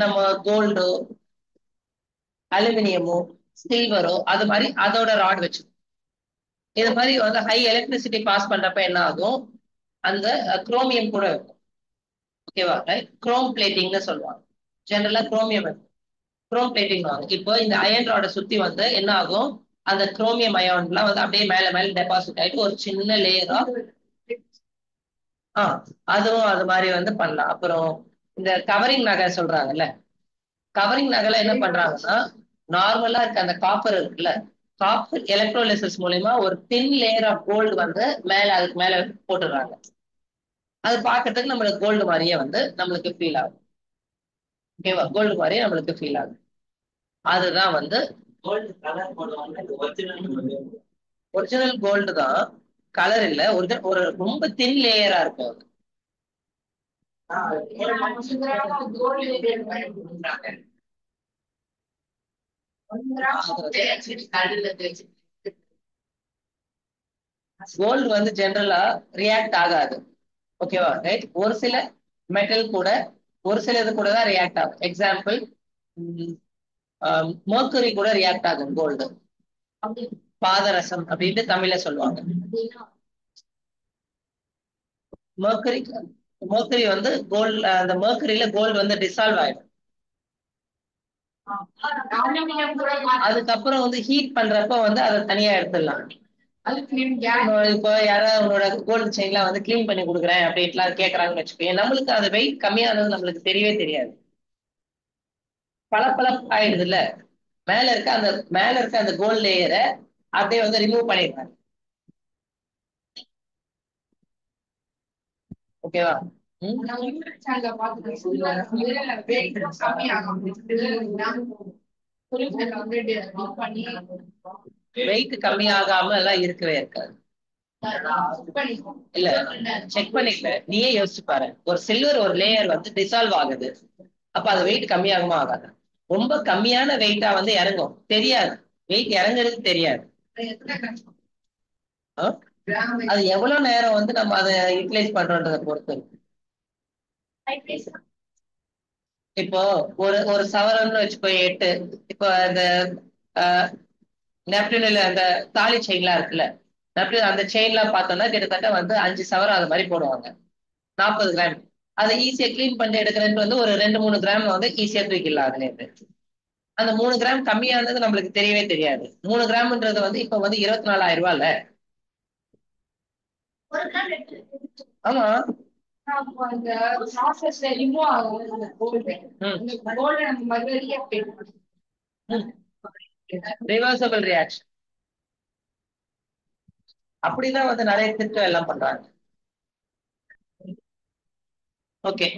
நம்ம கோல்டோ அலுமினியமோ சில்வரோ அது மாதிரி அதோட ராட் வச்சிருக்கோம். இது மாதிரி வந்து ஹை எலக்ட்ரிசிட்டி பாஸ் பண்றப்ப என்ன ஆகும், அந்த குரோமியம் கூட இருக்கும். ஓகேவா? குரோம் பிளேட்டிங்னு சொல்லுவாங்க. ஜெனரலா குரோமியம் குரோம் பிளேட்டிங் ஆகும். இப்போ இந்த அயன் ராட சுத்தி வந்து என்ன ஆகும், அந்த குரோமியம் அயான்லாம் வந்து அப்படியே மேல மேல டெபாசிட் ஆயிட்டு ஒரு சின்ன லேயரா, அதுவும் அது மாதிரி வந்து பண்ணலாம். அப்புறம் இந்த கவரிங் நகை சொல்றாங்கல்ல, கவரிங் நகைல என்ன பண்றாங்கன்னா, நார்மலா இருக்க அந்த காப்பர் இருக்குல்ல, காப்பர் எலக்ட்ரோலிசிஸ் மூலியமா ஒரு தின் லேயர் ஆஃப் கோல்டு வந்து மேல அதுக்கு மேல போட்டுடுறாங்க. அது பாக்குறதுக்கு நம்மளுக்கு கோல்டு மாதிரியே வந்து நம்மளுக்கு ஃபீல் ஆகும். ஓகேவா? கோல்டு மாதிரியே நம்மளுக்கு ஃபீல் ஆகும். அதுதான் வந்து ஒரிஜினல் கோல்டு தான், கலர் இல்ல, ஒரு ரொம்ப தின் லேயரா இருக்கும். கோல்டு வந்து ஜெனரலா ரியாக்ட் ஆகாது. ஓகேவா? ரைட். ஒரு சில மெட்டல் கூட, ஒரு சில இது கூட தான் ரியாக்ட் ஆகும். எக்ஸாம்பிள், மர்க்குரி கூட ரியாக்ட் ஆகும் கோல்டு. பாதரசம் அப்படின்ட்டு தமிழ்ல சொல்லுவாங்க. மர்க்குரி மர்க்குரி வந்து கோல்டு, அந்த மர்க்குரியில கோல்டு வந்து டிசால்வ் ஆயிடும். அதுக்கப்புறம் வந்து ஹீட் பண்றப்ப வந்து அதை தனியா எடுத்துடலாம். இப்போ யாராவது உங்களோட கோல்டு செயின்லாம் வந்து கிளீன் பண்ணி கொடுக்குறேன் அப்படின்ட்டுலாம் கேட்கறாங்கன்னு வச்சுக்கோங்க, நம்மளுக்கு அது வெயிட் கம்மியானது நம்மளுக்கு தெரியவே தெரியாது, பல ஆயிடுது இல்ல. மேல இருக்க அந்த கோல்டு லேயரை அப்படியே வந்து ரிமூவ் பண்ணிடுறாங்க. ஓகேவா? வெயிட் கம்மியாகாம எல்லாம் இருக்கவே இருக்காது. இல்ல, செக் பண்ணிக்கல, நீயே யோசிச்சு பாரு. ஒரு சில்வர் ஒரு லேயர் வந்து டிசால்வ் ஆகுது, அப்ப அது வெயிட் கம்மியாகுமா ஆகாது? ரொம்ப கம்மியான வெயிட்டா வந்து இறங்கும், தெரியாது, வெயிட் இறங்குறது தெரியாது. அது எவ்வளவு நேரம் வந்து நம்ம அதை யூட்டிலைஸ் பண்றோன்றத பொறுத்து. இப்போ ஒரு ஒரு சவரன் வச்சுக்கோ 8. இப்போ அந்த நெப்டின்ல அந்த தாலி செயின்லாம் இருக்குல்ல, நெப்டின் அந்த செயின்லாம் பார்த்தோம்னா கிட்டத்தட்ட வந்து 5 சவரம் அது மாதிரி போடுவாங்க, 40 கிராம். அதை ஈஸியா கிளீன் பண்ணி எடுக்கிறதுக்கு வந்து ஒரு 2-3 கிராம் வந்து ஈஸியா தூக்கிடலாம் அதுல இருந்து. அந்த 3 கிராம் கம்மியானது நம்மளுக்கு தெரியவே தெரியாது. 3 கிராம்ன்றது வந்து இப்ப வந்து 24,000 ரூபாய்ல. ஆமா. Reversible reaction. அப்படிதான் வந்து நிறைய திட்டம் எல்லாம் பண்றாங்க. ஓகே.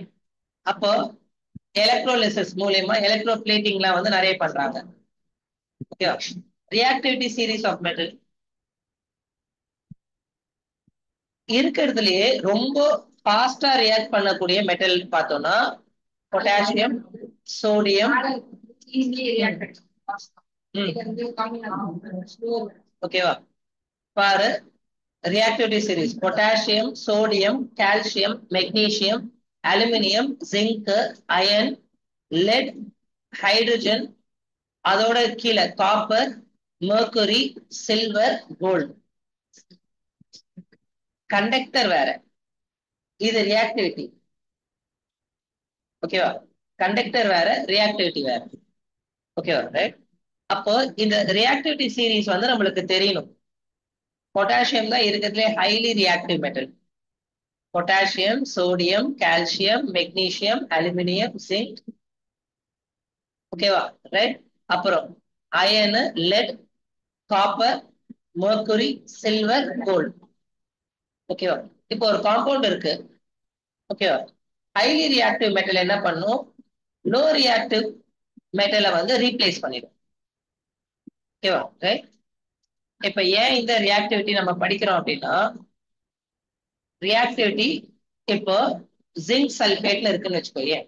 அப்போ எலக்ட்ரோலிசிஸ் மூலியமா எலக்ட்ரோபிளேட்டிங்லாம் வந்து நிறைய பண்றாங்க. ஓகேவா? ரியாக்டிவிட்டி சீரிஸ் ஆஃப் மெட்டல் இருக்கிறதுலயே ரொம்ப ஃபாஸ்டா ரியாக்ட் பண்ணக்கூடிய மெட்டல் பார்த்தோம்னா பொட்டாசியம், சோடியம். ஓகேவா? பாரு, reactivity series potassium, sodium, calcium, magnesium, aluminium, zinc, iron, lead, hydrogen, அதோட கீழே copper, mercury, silver, gold. Conductor வேற, இது ரியாக்டிவிட்டி. ஓகேவா? கண்டக்டர் வேற, ரியாக்டிவிட்டி வேற. ஓகேவா? ரைட். அப்போ இந்த ரியாக்டிவிட்டி சீரீஸ் வந்து நம்மளுக்கு தெரியணும். பொட்டாசியம் தான் இருக்கிறதுலே highly reactive metal. Potassium, sodium, calcium, magnesium, aluminium, zinc. ஓகேவா? ரைட். அப்புறம் iron, lead, copper, mercury, silver, gold. ஓகேவா? இப்போ ஒரு காம்பவுண்ட் இருக்கு. ஓகேவா? ஹைலி ரியாக்டிவ் மெட்டல் என்ன பண்ணும்? லோ ரியாக்டிவ் மெட்டலை வந்து ரீப்ளேஸ் பண்ணிடும். ஓகேவா? ரைட். இப்ப ஏன் இந்த ரியாக்டிவிட்டி நம்ம படிக்கிறோம் அப்படின்னா, ரியாக்டிவிட்டி இப்போ ஜிங்க் சல்பேட்ல இருக்குன்னு வச்சுக்கோயே.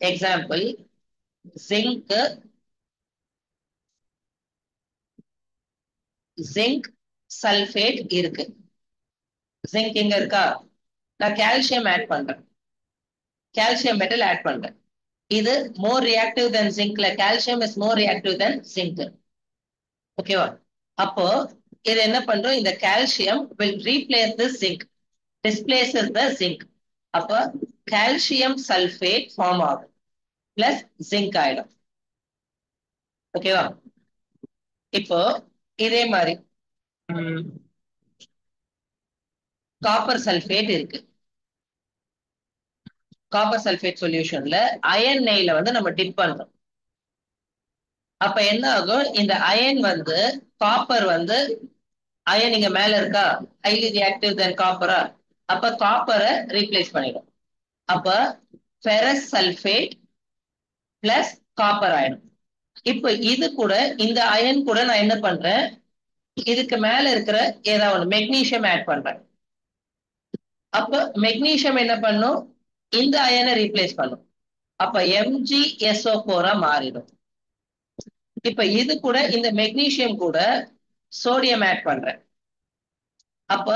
எக்ஸாம்பிள், ஜிங்க், ஜிங்க் சல்பேட் இருக்கு. ஜிங்க் இங்க இருக்கா? நான் கால்சியம் ஆட் பண்றேன், கால்சியம் மெட்டல் ஆட் பண்றேன். இது மோர் ரியாக்டிவ் தென் ஜிங்க்ல. Calcium is more reactive than zinc. ஓகேவா? அப்போ இது என்ன பண்றோம்? இந்த calcium will replace the zinc, displaces the zinc. அப்போ கால்சியம் சல்பேட் ஃபார்ம் ஆகும், பிளஸ் ஜிங்க் ஆயிடும். ஓகேவா? இப்போ இதே மாதிரி காப்பர் சல்பேட் இருக்கு. காப்பர் சல்பேட் சொல்யூஷன்ல அயன் நெய்ல வந்து நம்ம டிப் பண்றோம். அப்ப என்ன ஆகும்? இந்த அயன் வந்து காப்பர் வந்து அயன் இங்க மேல இருக்கா, ஹைலி ரியாக்டிவ் தென் காப்பரா, அப்ப காப்பரை ரீப்ளேஸ் பண்ணிடும். அப்ப ஃபெரஸ் சல்பேட் பிளஸ் காப்பர் ஆயிடும். இப்ப இது கூட இந்த அயன் கூட நான் என்ன பண்றேன்? இதுக்கு மேல இருக்கிற ஏதாவது ஒண்ணு மெக்னீசியம் ஆட் பண்றேன். அப்ப மெக்னீசியம் என்ன பண்ணும்? இந்த அயனை ரீப்ளேஸ் பண்ணும். அப்ப MgSO4 மாறிடும். இப்ப இது கூட இந்த மெக்னீசியம் கூட சோடியம் ஆட் பண்றேன். அப்ப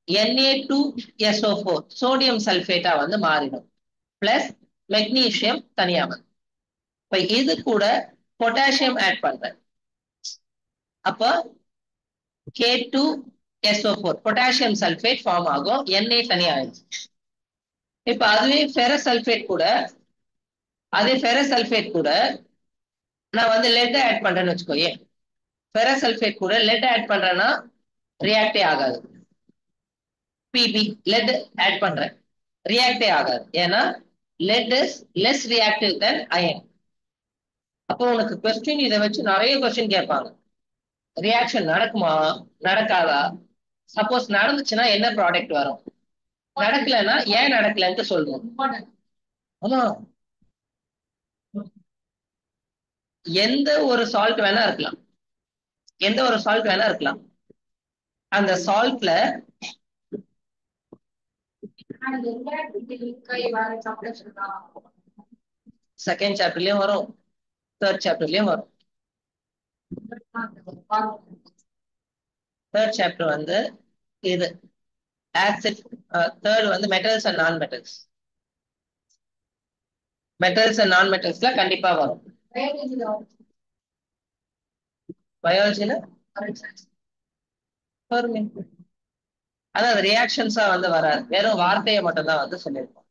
Na2SO4 சோடியம் சல்பேட்டா வந்து மாறிடும், பிளஸ் மெக்னீசியம் தனியா வந்து. இப்ப இது கூட பொட்டாசியம் ஆட் பண்றேன். அப்ப K2SO4 பொட்டாசியம் சல்பேட் ஃபார்ம் ஆகும், Na தனியா ஆயிடுச்சு. இப்ப அதுவே ஃபெரஸ் சல்பேட் கூட, அதே ஃபெரஸ் சல்பேட் கூட நான் வந்து லெட் ஆட் பண்றேன்னு வச்சுக்கோயே. ஃபெரஸ் சல்பேட் கூட லெட் ஆட் பண்றேன்னா ரியாக்டே ஆகாது. பிபி லெட் ஆட் பண்றேன், ரியாக்டே ஆகாது. ஏன்னா lead is less reactive than iron. அப்போ உனக்கு கொஸ்டின் இதை வச்சு நிறைய கொஸ்டின் கேட்பாங்க. ரியாக்ஷன் நடக்குமா, நடக்காதா? சப்போஸ் நடந்துச்சுன்னா என்ன ப்ராடக்ட் வரும், நடக்கலன்னா ஏன் நடக்கலன்ட்டு சொல்லணும். ஆமா, எந்த ஒரு சால்ட் வேணா இருக்கலாம், எந்த ஒரு சால்ட் வேணா இருக்கலாம். அந்த சால்ட்ல செகண்ட் சாப்டர்லயும் வரும், தேர்ட் சாப்டர்லயும் வரும். தேர்ட் சாப்டர் வந்து இது ஆசிட், தேர்ட் வந்து மெட்டல்ஸ் அண்ட் நான் மெட்டல்ஸ். மெட்டல்ஸ் அண்ட் நான் மெட்டல்ஸ்ல கண்டிப்பா வரும். பயாலஜில வருமே, அதாவது ரியாக்ஷன்ஸா வந்து வராது, வெறும் வார்த்தையை மட்டும் தான் வந்து சொல்லியிருப்போம்.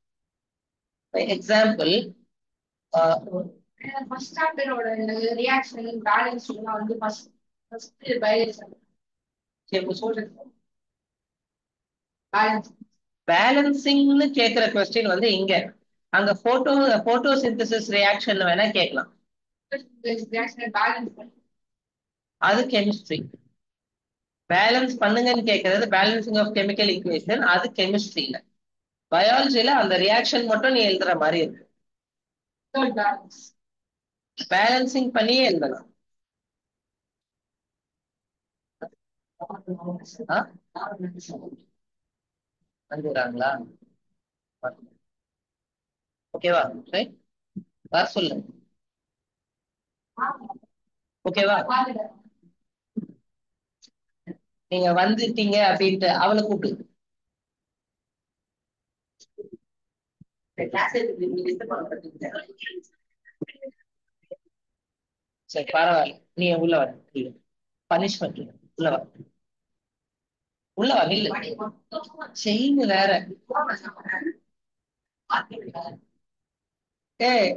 எக்ஸாம்பிள், ஃபர்ஸ்ட் சாப்டரோட ரியாக்ஷன் பேலன்ஸ் வந்து ஃபர்ஸ்ட் பயாலஜி பேலன்சிங்னு கேட்கிற கொஸ்டின் வந்து இங்க, அங்க போட்டோ சிந்தசிஸ் ரியாக்ஷன் வேணா கேட்கலாம், அது கெமிஸ்ட்ரி. பேலன்ஸ் பண்ணுங்கன்னு கேட்கறது பேலன்சிங் ஆஃப் கெமிக்கல் ஈக்குவேஷன், அது கெமிஸ்ட்ரியில. பயாலஜில அந்த ரியாக்ஷன் மட்டும் நீ எழுதுற மாதிரி இருக்கு. பேலன்சிங் பண்ணியே எழுதலாம். வந்துடுறாங்களா? ஓகேவா? ரைட், வர சொல்லு. ஓகேவா? நீங்க வந்துட்டீங்க அப்படின்ட்டு அவளை கூப்பிடு. சரி பரவாயில்ல, நீ உள்ள வர. பனிஷ்மெண்ட் உள்ள வர. உள்ள வர இல்ல, செயின் வேற. ஏய்,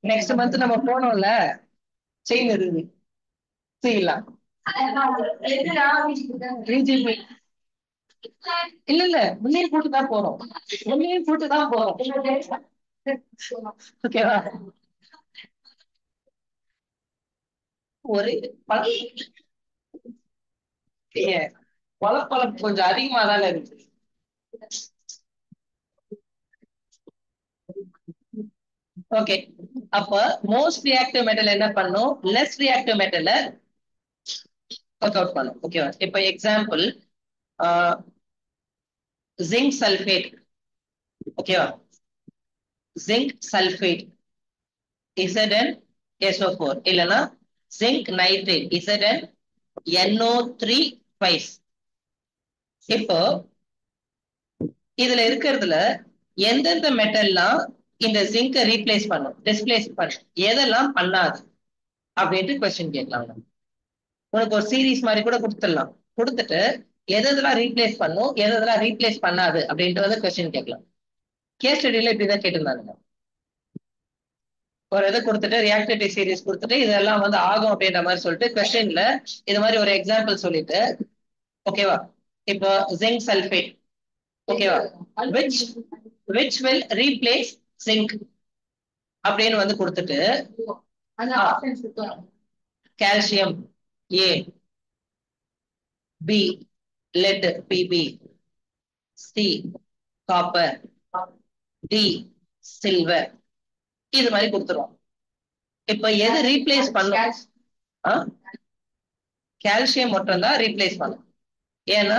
நெக்ஸ்ட் மந்த் நம்ம போனோம்ல, செயின் இருக்குது, செய்யலாம். இல்ல இல்ல, முன்னே போட்டு தான் போறோம், முன்னே போட்டு தான் போறோம். ஓகேவா? ஒரு பழப்பழம் கொஞ்சம் அதிகமா தானே இருக்கு. ஓகே, அப்ப மோஸ்ட் ரியாக்டிவ் மெட்டல் என்ன பண்ணும், லெஸ் ரியாக்டிவ் மெட்டல ஒர்க் அவுட் பண்ணும். ஓகேவா? இப்ப எக்ஸாம்பிள் ஜிங்க் சல்ஃபேட். ஓகேவா? ஜிங்க் சல்ஃபேட் ZnSO4 இல்லனா ஜிங்க் நைட்ரேட் ZnNO3 twice. இப்போ இதுல இருக்கிறதுல எந்தெந்த மெட்டல்லாம் இந்த ஜிங்கை ரீப்ளேஸ் பண்ணும், டிஸ்பிளேஸ் பண்ணும், எதெல்லாம் பண்ணாது அப்படின்ட்டு கொஸ்டின் கேட்கலாம். உனக்கு ஒரு சீரீஸ் மாதிரி கூட கொடுத்துடலாம், கொடுத்துட்டு எதெல்லாம் ரீப்ளேஸ் பண்ணும், எதெல்லாம் ரீப்ளேஸ் பண்ணாது அப்படின்ட்டு வந்து கொஸ்டின் கேட்கலாம். கேஸ் ஸ்டடியில இப்படிதான் கேட்டிருந்தாங்க. ஒரு இதை கொடுத்துட்டு ரியாக்டிவிட்டி சீரிஸ் கொடுத்துட்டு இதெல்லாம் வந்து ஆகும் அப்படின்ற மாதிரி சொல்லிட்டு கொஸ்டின்ல இது மாதிரி ஒரு எக்ஸாம்பிள் சொல்லிட்டு, ஓகேவா? இப்போ ஜிங்க் சல்ஃபேட், ஓகேவா, which will replace zinc அப்படின்னு வந்து கொடுத்துட்டு calcium A, B lead Pb, C copper, D silver, இது மாதிரி கொடுத்துருவோம். இப்ப எது ரீப்ளேஸ் பண்ணும்? கால்சியம் மட்டும் தான் ரீப்ளேஸ் பண்ணும். ஏன்னா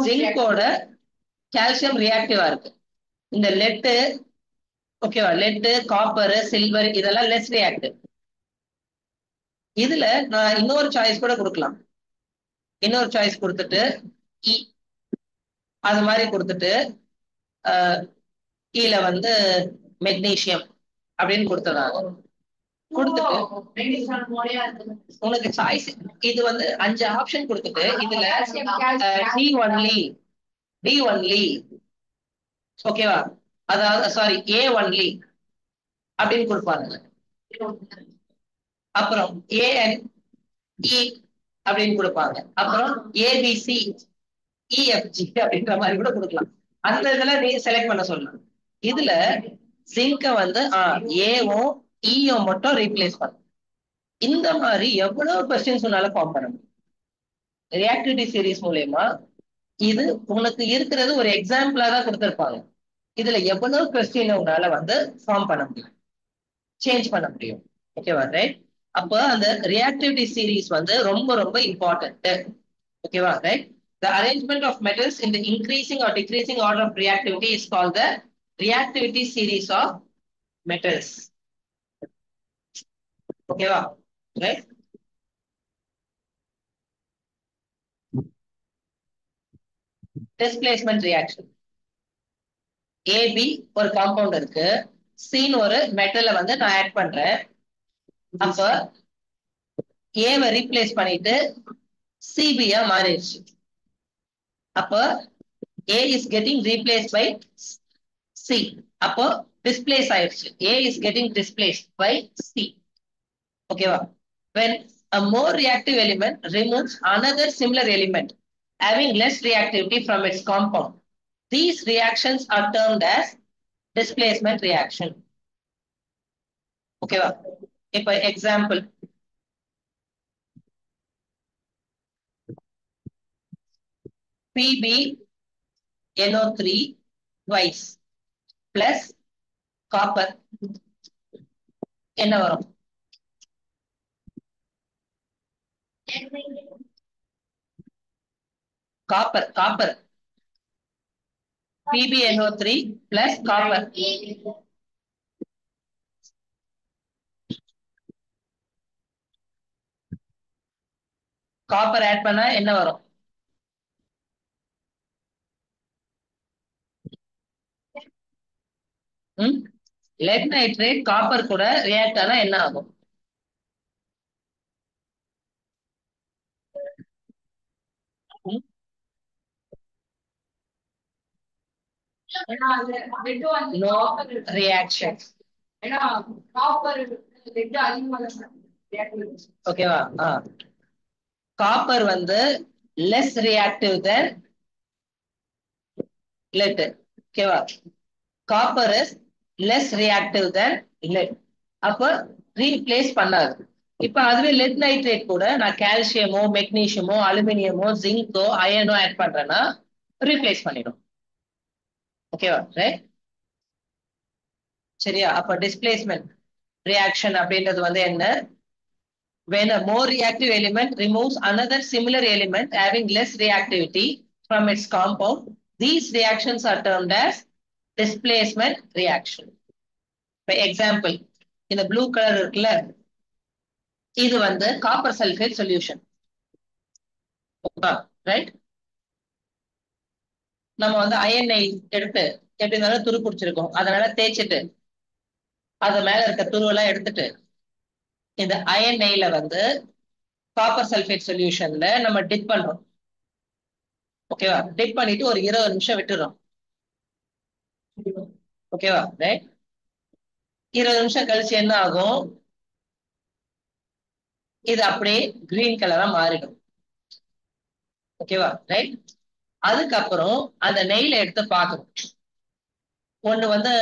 ஜிங்கோட கால்சியம் ரியாக்டிவா இருக்கு. இந்த லெட்டு, ஓகேவா, லெட், காப்பர், சில்வர் இதெல்லாம் லெஸ் ரியாக்டிவ். இதுல நான் இன்னொரு சாய்ஸ் கூட கொடுக்கலாம். இன்னொரு சாய்ஸ் கொடுத்துட்டு இ அது மாதிரி கொடுத்துட்டு ஈல வந்து மெக்னீசியம் அப்படின்னு கொடுத்ததாங்க. கொடுத்துட்டு உனக்கு சாய்ஸ் இது வந்து 5 ஆப்ஷன் கொடுத்துட்டு இதுல டி ஒன்லி, ஓகேவா, அதாவது சாரி ஏ ஒன்லி அப்படின்னு கொடுப்பாங்க. அப்புறம் ஏஎன்இ அப்படின்னு கொடுப்பாங்க. அப்புறம் ஏபிசி இஎஃப்ஜி அப்படின்ற மாதிரி கூட கொடுக்கலாம். அந்த இதுல நீ செலக்ட் பண்ண சொல்லலாம். இதுல ஜிங்க வந்து ஏவும் இயும் மட்டும் ரீப்ளேஸ் பண்ணும். இந்த மாதிரி எவ்வளவு கொஸ்டின்ஸ் உன்னால ஃபார்ம் பண்ண முடியும் ரியாக்டிவிட்டி சீரிஸ் மூலயமா. இது உனக்கு இருக்கிறது ஒரு எக்ஸாம்பிளா தான் கொடுத்திருப்பாங்க. இதுல எவ்வளவு கொஸ்டின் உங்களால வந்து ஃபார்ம் பண்ண முடியும், சேஞ்ச் பண்ண முடியும். ஓகேவா? ரைட். அப்ப அந்த ரியாக்டிவிட்டி சீரிஸ் வந்து ரொம்ப ரொம்ப இம்பார்ட்டன்ட். ஓகேவா? Right. The arrangement of metals in the increasing or decreasing order of reactivity is called the reactivity series of metals. ஓகேவா? ரைட். Displacement reaction. ஏபி ஒரு காம்பவுண்ட் இருக்கு, சீன் ஒரு மெட்டலை வந்து நான் ஆட் பண்றேன். அப்ப ஏவை ரீப்ளேஸ் பண்ணிட்டு சிபியா மாறிடுச்சு. அப்ப A is getting replaced by C. அப்போ displace ஆயிடுச்சு. A is getting displaced by C. ஓகேவா? When a more reactive element removes another similar element having less reactivity from its compound, these reactions are termed as displacement reaction. ஓகேவா? இப்ப example PbNO3 twice plus copper என்ன வரும்? Copper copper PbNO3 plus copper. Copper add பண்ணா என்ன வரும்? Lead nitrate copper கூட react ஆனா என்ன ஆகும்? No reaction. ஓகேவா? காப்பர் வந்து லெஸ் ரியாக்டிவ் தென் lead. ஓகேவா? Copper is less reactive than lead. அப்ப ரீப்ளேஸ் பண்ணாது. இப்ப அதுவே லெட் நைட்ரேட் கூட நான் கால்சியமோ மெக்னீசியமோ அலுமினியமோ ஜிங்கோ அயனோ ஆட் பண்றேன்னா ரீப்ளேஸ் பண்ணிடும். ஓகேவா? ரைட். சரியா? அப்ப டிஸ்பிளேஸ்மெண்ட் ரியாக்ஷன் அப்படின்றது வந்து என்ன? When a more reactive element removes another similar element having less reactivity from its compound, these reactions are termed as displacement reaction. For example, in the blue color இருக்குல்ல, இது வந்து copper sulphate solution. Right? நம்ம வந்து iron நெய் எடுத்து எப்படி இருந்தாலும் துரு பிடிச்சிருக்கோம், அதனால தேய்ச்சிட்டு அது மேல இருக்க துருவெல்லாம் எடுத்துட்டு இந்த அயன் நெய்ல வந்து காப்பர் சல்ஃபேட் சொல்யூஷன்ல நம்ம டிப் பண்றோம். ஓகேவா? டிப் பண்ணிட்டு ஒரு 20 நிமிஷம் விட்டுறோம். ஓகேவா? ரைட். 20 நிமிஷம் கழிச்சு என்ன ஆகும்? இது அப்படியே கிரீன் கலரா மாறிடும். ஓகேவா? ரைட். அதுக்கப்புறம் அந்த நெய்ல எடுத்து பார்க்கணும். ஒண்ணு வந்து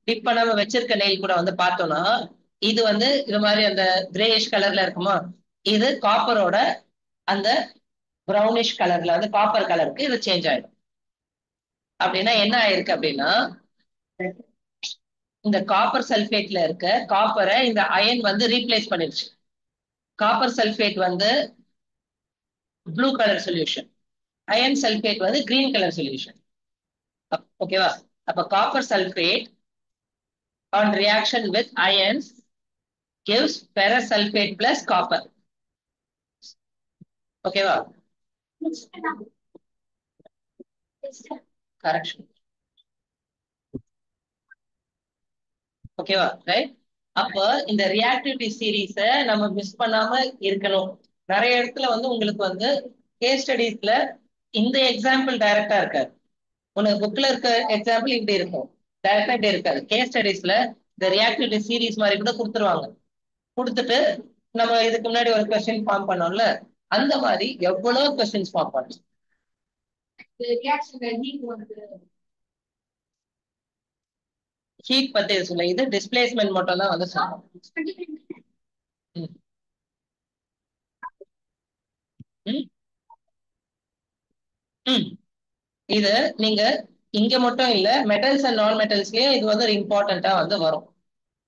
டிப் பண்ணாம வச்சிருக்க நெய் கூட வந்து பார்த்தோம்னா இது வந்து இது மாதிரி அந்த கிரேயிஷ் கலர்ல இருக்குமா, இது காப்பரோட அந்த ப்ரௌனிஷ் கலர்ல வந்து காப்பர் கலருக்கு இது சேஞ்ச் ஆயிடும். அப்படின்னா என்ன ஆயிருக்கு அப்படின்னா இந்த காப்பர் சல்ஃபேட்ல இருக்க காப்பரை இந்த அயன் வந்து ரீப்ளேஸ் பண்ணிருச்சு. காப்பர் சல்ஃபேட் வந்து blue colour solution, iron sulphate வந்து கிரீன் கலர் சொல்யூஷன். ஓகேவா? அப்ப copper sulphate on reaction with ions gives ferrous sulfate plus copper. ஓகேவா? correction. ஓகேவா? ரைட். அப்ப இந்த ரியாக்டிவிட்டி சீரீஸ நம்ம மிஸ் பண்ணாம இருக்கணும். நிறைய இடத்துல வந்து உங்களுக்கு வந்து கேஸ் ஸ்டடீஸ்ல இந்த எக்ஸாம்பிள் டைரக்டா இருக்காது. உனக்கு புக்ல இருக்க எக்ஸாம்பிள் இப்படி இருக்கும், டைரக்டா இப்படி இருக்காது. கேஸ் ஸ்டடீஸ்ல இந்த ரியாக்டிவிட்டி சீரீஸ் மாதிரி கூட கொடுத்துருவாங்க. கொடுத்துட்டு நம்ம இதுக்கு முன்னாடி ஒரு கொஸ்டின் ஃபார்ம் பண்ணோம்ல, அந்த மாதிரி எவ்வளவு கொஸ்டின்ஸ் ஃபார்ம் பண்ணணும். ஹீட் பத்தி சொல்ல, இது டிஸ்பிளேஸ்மெண்ட் மட்டும் தான் வந்து சொல்லணும். இது நீங்க இங்க மட்டும் இல்ல, மெட்டல்ஸ் அண்ட் நான் மெட்டல்ஸ்லயும் இது வந்து இம்பார்ட்டன்டா வந்து வரும்.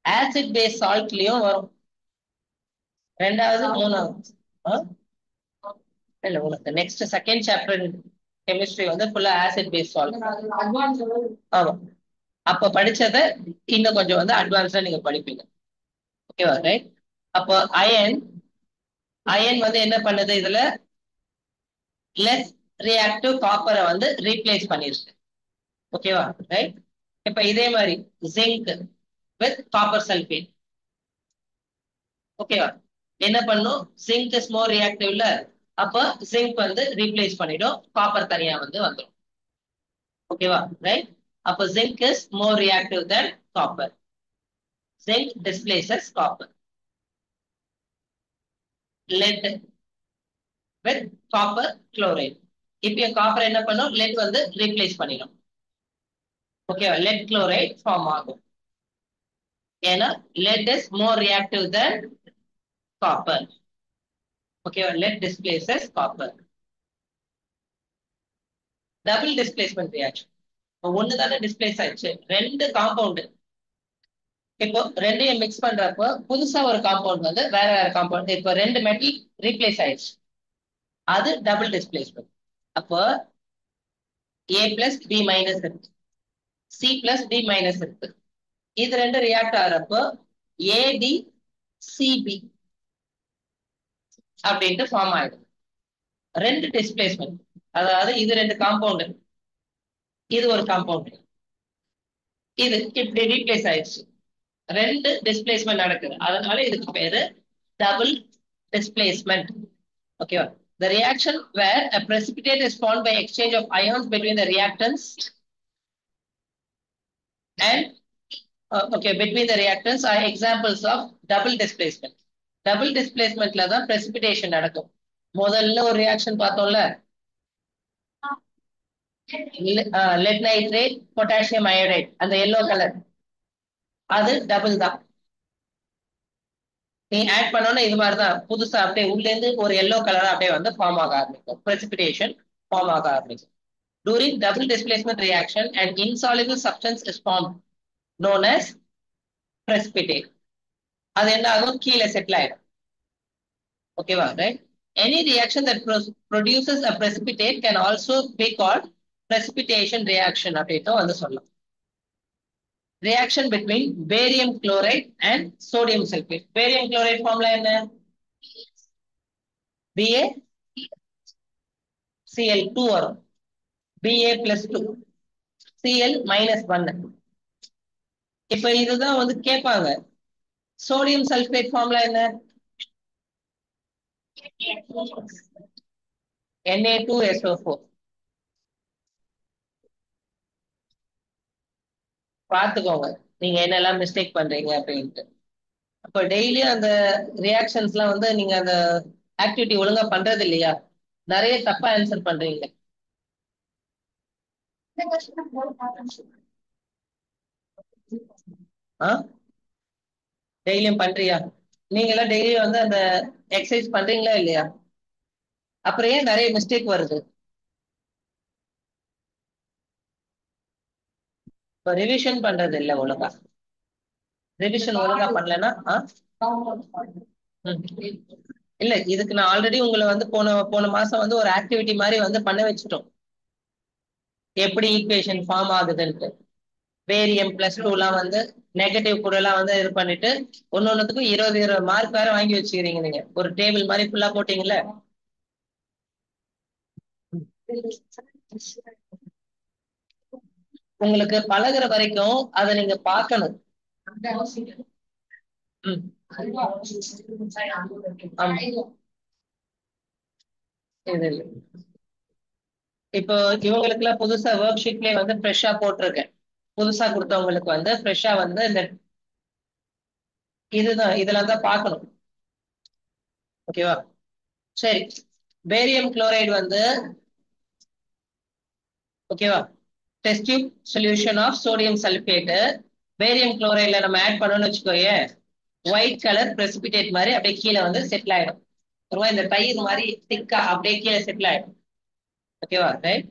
ஆசிட் பேஸ் சால்ட்லயும் வரும். ரெண்டாவது மூணாவது இல்ல, உங்களுக்கு நெக்ஸ்ட் செகண்ட் சாப்டர் கெமிஸ்ட்ரி வந்து ஃபுல்லா ஆசிட் பேஸ் சால்ட். ஆமா, அப்ப படிச்சத இன்னும் கொஞ்சம் வந்து அட்வான்ஸா நீங்க படிப்பீங்க. ஓகேவா? ரைட். அப்போ அயன் வந்து என்ன பண்ணுது? இதுல லெஸ் ரியாக்டிவ் காப்பரை வந்து ரீப்ளேஸ் பண்ணிருக்கு. ஓகேவா? ரைட். இப்ப இதே மாதிரி ஜிங்க் வித் காப்பர் சல்ஃபேட். ஓகேவா? என்ன பண்ணும்? ஜிங்க் இஸ் மோர் ரியாக்டிவ்ல, அப்ப ஜிங்க் வந்து ரீப்ளேஸ் பண்ணிடும், காப்பர் தனியா வந்து வந்துடும். ஓகேவா? ரைட். அப்ப zinc is more reactive then copper. Zinc displeases copper. lead with copper chloride. இப்போ காப்பர் என்ன பண்ணும்? lead வந்து ரீப்ளேஸ் பண்ணிடும். ஓகேவா? lead chloride ஃபார்ம் ஆகும். ஏன்னா lead is more reactive than copper. ஓகேவா? lead displaces copper. Double displacement reaction. ஒண்ணு தானே டிஸ்பிளேஸ் ஆயிடுச்சு, ரெண்டு காம்பவுண்ட். இப்போ ரெண்டையும் மிக்ஸ் பண்றப்போ புதுசா ஒரு காம்பவுண்ட் வந்து வேற வேற காம்பவுண்ட், இப்போ ரெண்டு மெட்டல் ரீப்ளேஸ் ஆயிடுச்சு, அது டபுள் டிஸ்பிளேஸ்மெண்ட். அப்போ A பிளஸ் B மைனஸ் இருக்கு, C பிளஸ் D மைனஸ் இருக்கு, இது ரெண்டு ரியாக்ட் ஆகிறப்போ AD CB அப்படின்ட்டு ஃபார்ம் ஆயிடும். ரெண்டு டிஸ்பிளேஸ்மெண்ட், அதாவது இது ரெண்டு காம்பவுண்ட், இது ஒரு காம்பவுண்ட், இது இப்படி ரீப்ளேஸ் ஆயிடுச்சு, ரெண்டு டிஸ்பிளேஸ்மெண்ட் நடக்குது, அதனால இதுக்கு பேரு டபுள் டிஸ்பிளேஸ்மெண்ட். ஓகேவா? The reaction where a precipitate is formed by exchange of ions between the reactants and between the reactants are examples of double displacement. Double displacementல தான் precipitation நடக்கும். முதல்ல ஒரு ரியாக்ஷன் பார்த்தோம்ல, lead nitrate potassium iodide, அந்த yellow color, அது double தான். நீ add பண்ணோன்னா இது மாதிரிதான் புதுசா அப்படியே உள்ள இருந்து ஒரு எல்லோ கலரா அப்படியே வந்து ஃபார்ம் ஆக ஆரம்பிக்கும், precipitation ஃபார்ம் ஆக ஆரம்பிக்கும். During double displacement reaction, an insoluble substance is formed known as precipitate. அது என்ன ஆகும், கீழே செட்டில் ஆயிடும். ஓகேவா? Right. Any reaction that produces a precipitate can also be called precipitation reaction அப்படின்ட்டு வந்து சொல்லலாம். Reaction between barium chloride and sodium sulfate. Barium chloride formula என்ன? BaCl2 வரும், Ba plus 2 Cl minus 1. இப்ப இதுதான் வந்து கேட்பாங்க, சோடியம் சல்பேட் ஃபார்முலா என்ன? Na2SO4. பார்த்துக்கோங்க நீங்க என்னெல்லாம் மிஸ்டேக் பண்றீங்க அப்படின்ட்டு. அப்ப டெய்லியும் அந்த ரியாக்ஷன்ஸ் எல்லாம் வந்து நீங்க அந்த ஆக்டிவிட்டி ஒழுங்கா பண்றது இல்லையா, நிறைய தப்பா ஆன்சர் பண்றீங்க. டெய்லியும் பண்றியா? நீங்க எல்லாம் டெய்லியும் வந்து அந்த எக்ஸசைஸ் பண்றீங்களா இல்லையா? அப்புறம் ஏன் நிறைய மிஸ்டேக் வருது? இப்ப ரிவிஷன் பண்றது இல்ல ஒழுங்கா, ரிவிஷன் ஒழுங்கா பண்ணலன்னா இல்ல, இதுக்கு நான் ஆல்ரெடி உங்களை வந்து போன மாசம் வந்து ஒரு ஆக்டிவிட்டி மாதிரி வந்து பண்ண வச்சுட்டோம், எப்படி ஈக்குவேஷன் ஃபார்ம் ஆகுதுன்ட்டு. பேரியம் பிளஸ் 2 எல்லாம் வந்து நெகட்டிவ் கூட எல்லாம் வந்து இது பண்ணிட்டு ஒன்னொன்னுக்கும் 20 மார்க் வேற வாங்கி வச்சுக்கிறீங்க. நீங்க ஒரு டேபிள் மாதிரி ஃபுல்லா போட்டீங்கல்ல. உங்களுக்கு பழகுற வரைக்கும் அதை நீங்க பார்க்கணும். இப்போ இவங்களுக்கு எல்லாம் புதுசா ஒர்க் ஷீட்லயே வந்து ஃப்ரெஷ்ஷா போட்டிருக்கேன். புதுசா கொடுத்தவங்களுக்கு வந்து ஃப்ரெஷ்ஷா வந்து இந்த இதுதான் இதெல்லாம் தான் பார்க்கணும். ஓகேவா? சரி, பேரியம் குளோரைடு வந்து ஓகேவா, test tube solution of sodium sulphate. Barium குளோரைட்ல நம்ம ஆட் பண்ணோம்னு வச்சுக்கோயே, ஒயிட் கலர் பிரசிபிடேட் மாதிரி அப்படியே கீழே வந்து செட்டில் ஆயிடும். இந்த தயிர் மாதிரி திக்கா அப்படியே கீழே செட்டில் ஆயிடும். ஓகேவா? Right.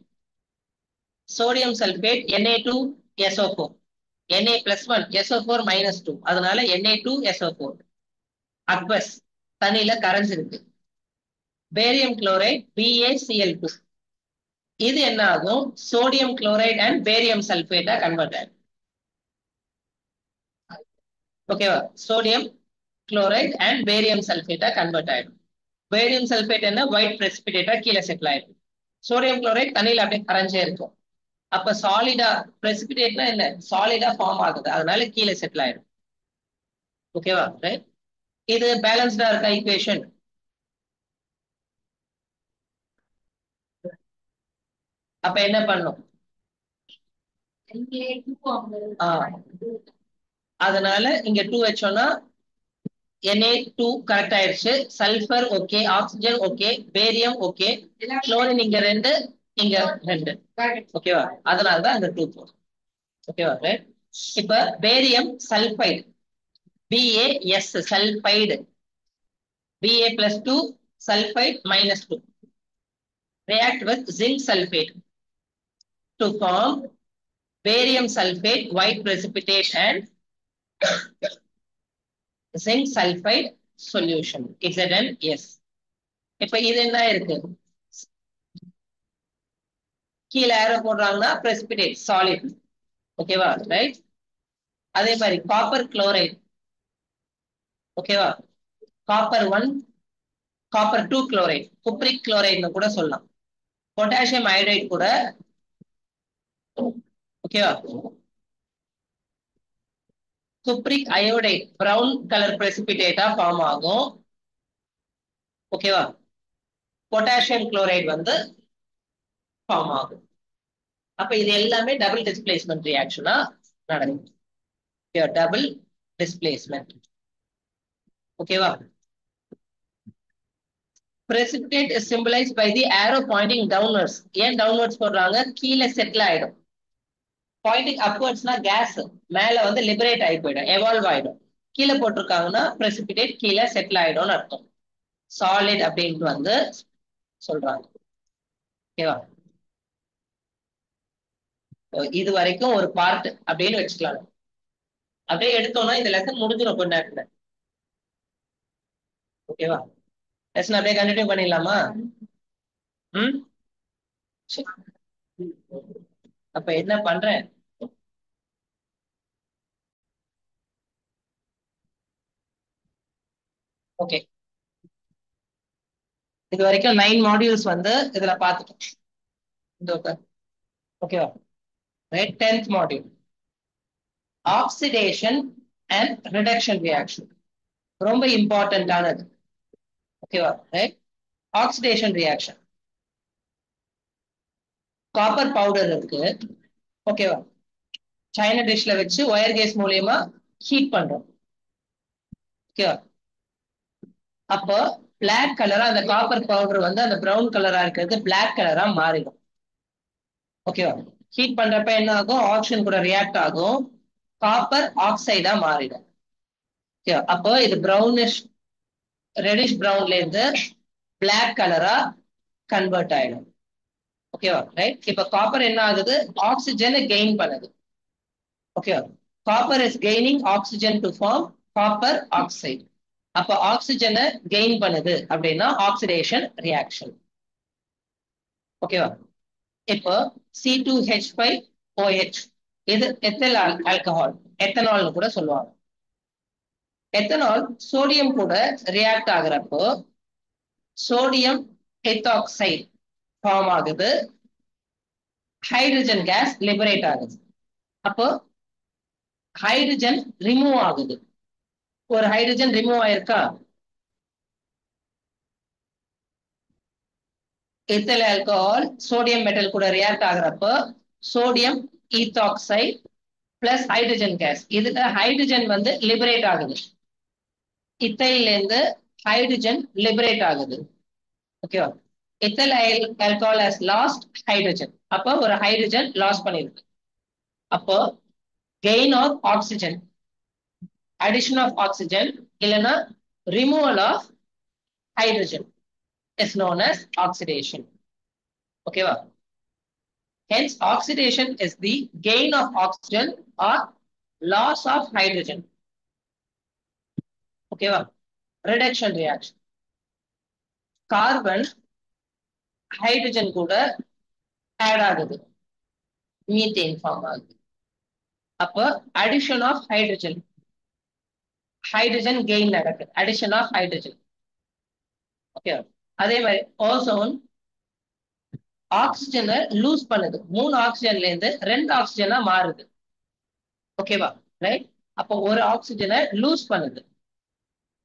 Sodium sulphate Na2SO4, Na plus 1 SO4 minus 2, அதனால Na2SO4 அக்வஸ் தண்ணியில கரைஞ்சிருக்கு. பேரியம் குளோரைட் BaCl2, இது என்ன ஆகும், சோடியம் குளோரைட் அண்ட் பேரியம் சல்பேட்டா கன்வெர்ட் ஆகும். ஓகேவா? சோடியம் குளோரைட் அண்ட் பேரியம் சல்பேட்டா கன்வெர்ட் ஆயிடும். பேரியம் சல்பேட் என்ன, ஒயிட் பிரசிபிடேட்டா கீழே செட்டில் ஆயிடும். சோடியம் குளோரைட் தண்ணியில அப்படியே கரைஞ்சே இருக்கும். அப்ப சாலிடா பிரசிபிடேட்னா என்ன, சாலிடா ஃபார்ம் ஆகுது, அதனால கீழே செட்டில் ஆயிடும். ஓகேவா? ரைட். இது பேலன்ஸ்டா இருக்கா ஈக்குவேஷன்? அப்ப என்ன பண்ணும், அதனால இங்க 2 வச்சோம்னா Na2 கரெக்ட் ஆயிடுச்சு, sulphur okay, oxygen okay, barium okay, chlorine இங்க 2 இங்க 2. ஓகேவா? அதனாலதான் அந்த 2 போகும். ஓகேவா? ரைட். இப்ப barium sulphide BaS sulphide, Ba plus 2 sulfide minus 2 react with zinc sulfate to form barium sulfate, white precipitate, and zinc sulfide solution. ZN, yes. இப்ப இது என்ன இருக்கு? கீழே ஏரோ போடுறாங்கன்னா precipitate, solid. ஓகேவா? ரைட்? அதே மாதிரி காப்பர் குளோரைட். ஓகேவா? காப்பர் 1, காப்பர் 2 குளோரைட், குப்ரிக் குளோரைட்னு கூட சொல்லலாம். பொட்டாசியம் அயோடைட் கூட, ஓகேவா, குப்ரிக் அயோடைட் பிரவுன் கலர் பிரசிபிடேட்டா ஃபார்ம் ஆகும். ஓகேவா, பொட்டாசியம் குளோரைட் வந்து ஃபார்ம் ஆகும். அப்ப இது எல்லாமே டபுள் டிஸ்பிளேஸ்மெண்ட் ரியாக்ஷனா நடக்கும். Double displacement. ஓகேவா, precipitate is symbolized by the arrow pointing downwards. ஏன் downwards போடுறாங்க? கீழே செட்டில் ஆயிடும். பாயிண்டிங் அப்வர்ட்ஸ்னா கேஸ் மேல வந்து லிபரேட் ஆகி போயிடும், எவால்வ் ஆயிடும். கீழே போட்டிருக்காங்கன்னா precipitate கீழே செட்டில் ஆயிடும்னு அர்த்தம். சாலிட் அப்படின்ட்டு வந்து சொல்றாங்க. ஓகேவா, இது வரைக்கும் ஒரு பார்ட் அப்படின்னு வச்சுக்கலாம். அப்படியே எடுத்தோம்னா இந்த லெசன் முடிஞ்சிடும் கொஞ்ச நேரத்துல. ஓகேவா, லெசன் அப்படியே கண்டினியூ பண்ணிடலாமா? ம், அப்ப என்ன பண்றேன், ஓகே, இது வரைக்கும் 9 மாடியூல்ஸ் வந்து இதுல பார்த்துட்டோம். ஓகேவா, right? 10th module oxidation and reduction reaction, ரொம்ப இம்பார்ட்டன்டானது. ஓகேவா, right? Oxidation reaction, copper powder இருக்கு. ஓகேவா, சைனா டிஷ்ல வச்சு ஒயர் கேஸ் மூலியமா ஹீட் பண்றோம். ஓகேவா, அப்போ பிளாக் கலரா அந்த காப்பர் பவுடர் வந்து அந்த பிரவுன் கலரா இருக்கிறது பிளாக் கலரா மாறிடும். ஓகேவா, ஹீட் பண்றப்ப என்ன ஆகும்? ஆக்சிஜன் கூட ரியாக்ட் ஆகும், காப்பர் ஆக்சைடா மாறிடும். ஓகேவா, அப்போ இது பிரவுனிஷ் ரெடிஷ் பிரவுன்ல இருந்து பிளாக் கலரா கன்வெர்ட் ஆயிடும். ஓகேவா, ரைட்? இப்ப காப்பர் என்ன ஆகுது? ஆக்சிஜனை கெயின் பண்ணுது. ஓகேவா, copper is gaining oxygen to form copper oxide. அப்ப ஆக்சிஜனை கெயின் பண்ணுது அப்படின்னா ஆக்சிடேஷன் ரியாக்ஷன். ஓகேவா, இப்போ C2H5OH இது எத்தில் ஆல்கஹால், எத்தனால்னு கூட சொல்லுவாங்க. எத்தனால் சோடியம் கூட ரியாக்ட் ஆகுறப்போ சோடியம் எத்தாக்சைடு ஃபார்ம் ஆகுது, ஹைட்ரஜன் கேஸ் லிபரேட் ஆகுது. அப்போ ஹைட்ரஜன் ரிமூவ் ஆகுது. ஒரு ஹைட்ரஜன் ரிமூவ் ஆயிருக்கா? எத்தில் ஆல்கஹால் சோடியம் மெட்டல் கூட ரியாக்ட் ஆகுறப்போ sodium ethoxide plus hydrogen gas, இதுல ஹைட்ரஜன் வந்து லிபரேட் ஆகுது. இத்தைல இருந்து ஹைட்ரஜன் லிபரேட் ஆகுது. ஓகேவா, ethyl alcohol has lost hydrogen, அப்போ ஒரு ஹைட்ரஜன் லாஸ் பண்ணிருக்கு. அப்போ gain of oxygen, addition of oxygen இல்லனா removal of hydrogen is known as oxidation. Okay va? Hence oxidation is the gain of oxygen or loss of hydrogen. Okay va? Reduction reaction, carbon hydrogen கூட add ஆகுது, methane form ஆகுது. அப்ப addition of hydrogen, hydrogen gain நடக்குது, addition of hydrogen. Okay, அதே மாதிரி ozone ஆக்சிஜனை loose பண்ணுது, 3 ஆக்சிஜன்ல இருந்து 2 ஆக்சிஜனா மாறுது. ஓகேவா, ரைட்? அப்போ ஒரு ஆக்சிஜனை லூஸ் பண்ணுது,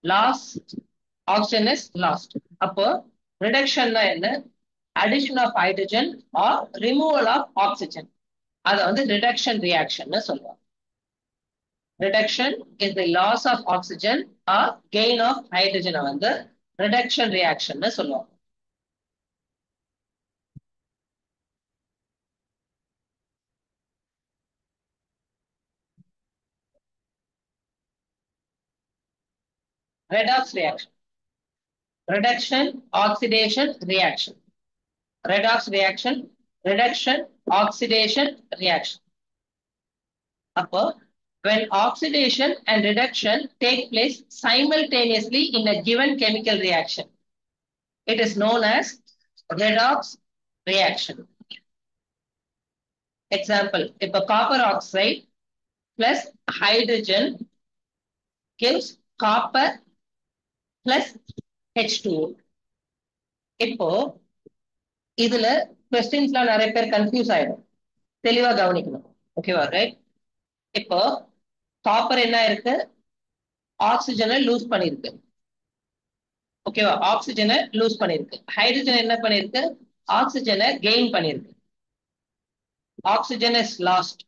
லாஸ்ட் ஆக்சிஜன் இஸ் லாஸ்ட். அப்போ ரிடக்ஷன்னா என்ன? Addition of hydrogen or removal of oxygen, அதை வந்து ரிடக்ஷன் ரியாக்ஷன் சொல்லுவாங்க. Reduction is the loss of oxygen or gain of ஹைட்ரஜனை வந்து ரிடக்ஷன் ரியாக்ஷன் சொல்லுவாங்க. Redox reaction, reduction oxidation reaction, redox reaction, reduction oxidation reaction. அப்போ when oxidation and reduction take place simultaneously in a given chemical reaction, it is known as redox reaction. Example, if a copper oxide plus hydrogen gives copper plus H2O. இப்போ இதுல கொஸ்டின்ஸ்லாம் நிறைய பேர் confuse ஆயிடும், தெளிவா கவனிக்கணும். ஓகேவா? ரைட். இப்போ காப்பர் என்ன இருக்கு, ஆக்சிஜனை லூஸ் பண்ணிருக்கு. ஓகேவா? ஆக்சிஜனை லூஸ் பண்ணிருக்கு. ஹைட்ரஜன் என்ன பண்ணிருக்கு, ஆக்சிஜனை கெயின் பண்ணிருக்கு. Oxygen is last.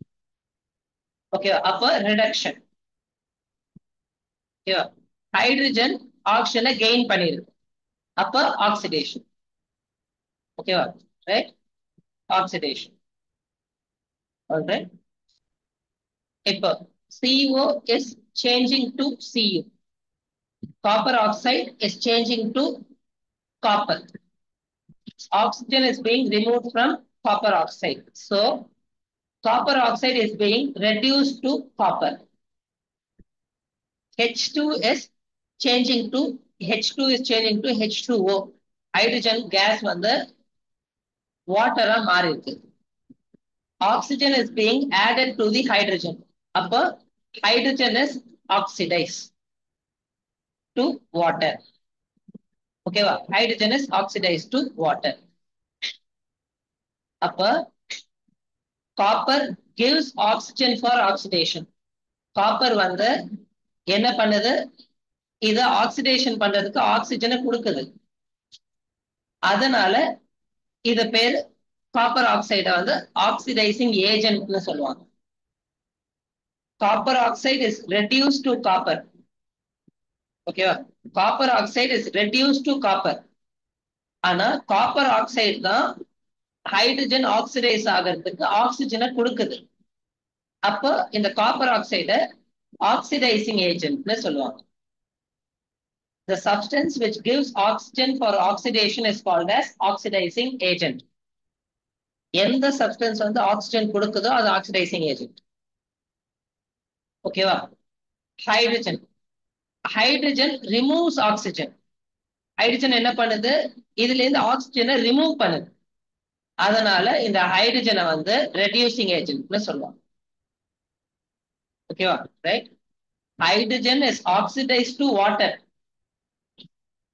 ஓகேவா? அப்ப ரிடக்ஷன். ஓகேவா? ஹைட்ரஜன் ஆக்சிஜனை கெயின் பண்ணிருக்கு. அப்ப ஆக்சிடேஷன். ஓகேவா? ரைட். ஆக்சிடேஷன். ஆல்ரைட். இப்போ CO is changing to Cu. Copper oxide is changing to copper. Oxygen is being removed from copper oxide. So, copper oxide is being reduced to copper. H2 is changing to H2O. Hydrogen gas வந்து water-ஆ மாறி இருக்கு. Oxygen is being added to the hydrogen. அப்ப hydrogen is oxidized to water. ஓகேவா? hydrogen is oxidized to water. அப்ப copper gives oxygen for oxidation. copper வந்து என்ன பண்ணுது, இத ஆக்சிடேஷன் பண்றதுக்கு ஆக்சிஜனை கொடுக்குது. அதனால இத பேர் காப்பர் ஆக்சைட வந்து ஆக்சிடைசிங் ஏஜென்ட்னு சொல்லுவாங்க. Copper oxide is reduce to copper. ஓகேவா? Copper oxide is reduce to copper. ஆனா காப்பர் ஆக்சைடு தான் ஹைட்ரஜன் ஆக்சிடைஸ் ஆகிறதுக்கு ஆக்சிஜனை கொடுக்குது. அப்போ இந்த காப்பர் ஆக்சைட ஆக்சிடைசிங் ஏஜென்ட்னு சொல்லுவாங்க. The substance which gives oxygen for oxidation is called as oxidizing agent. எந்த சப்ஸ்டன்ஸ் வந்து ஆக்சிஜன் கொடுக்குதோ அது ஆக்சிடைசிங் ஏஜென்ட். ஓகேவா? Hydrogen. Hydrogen removes oxygen. Hydrogen என்ன பண்ணுது, இதுல இருந்து ஆக்சிஜனை ரிமூவ் பண்ணுது. அதனால இந்த ஹைட்ரஜனை வந்து ரெடியூசிங் ஏஜென்ட்னு சொல்லுவாங்க. ஓகேவா? Right. Hydrogen is oxidised to water.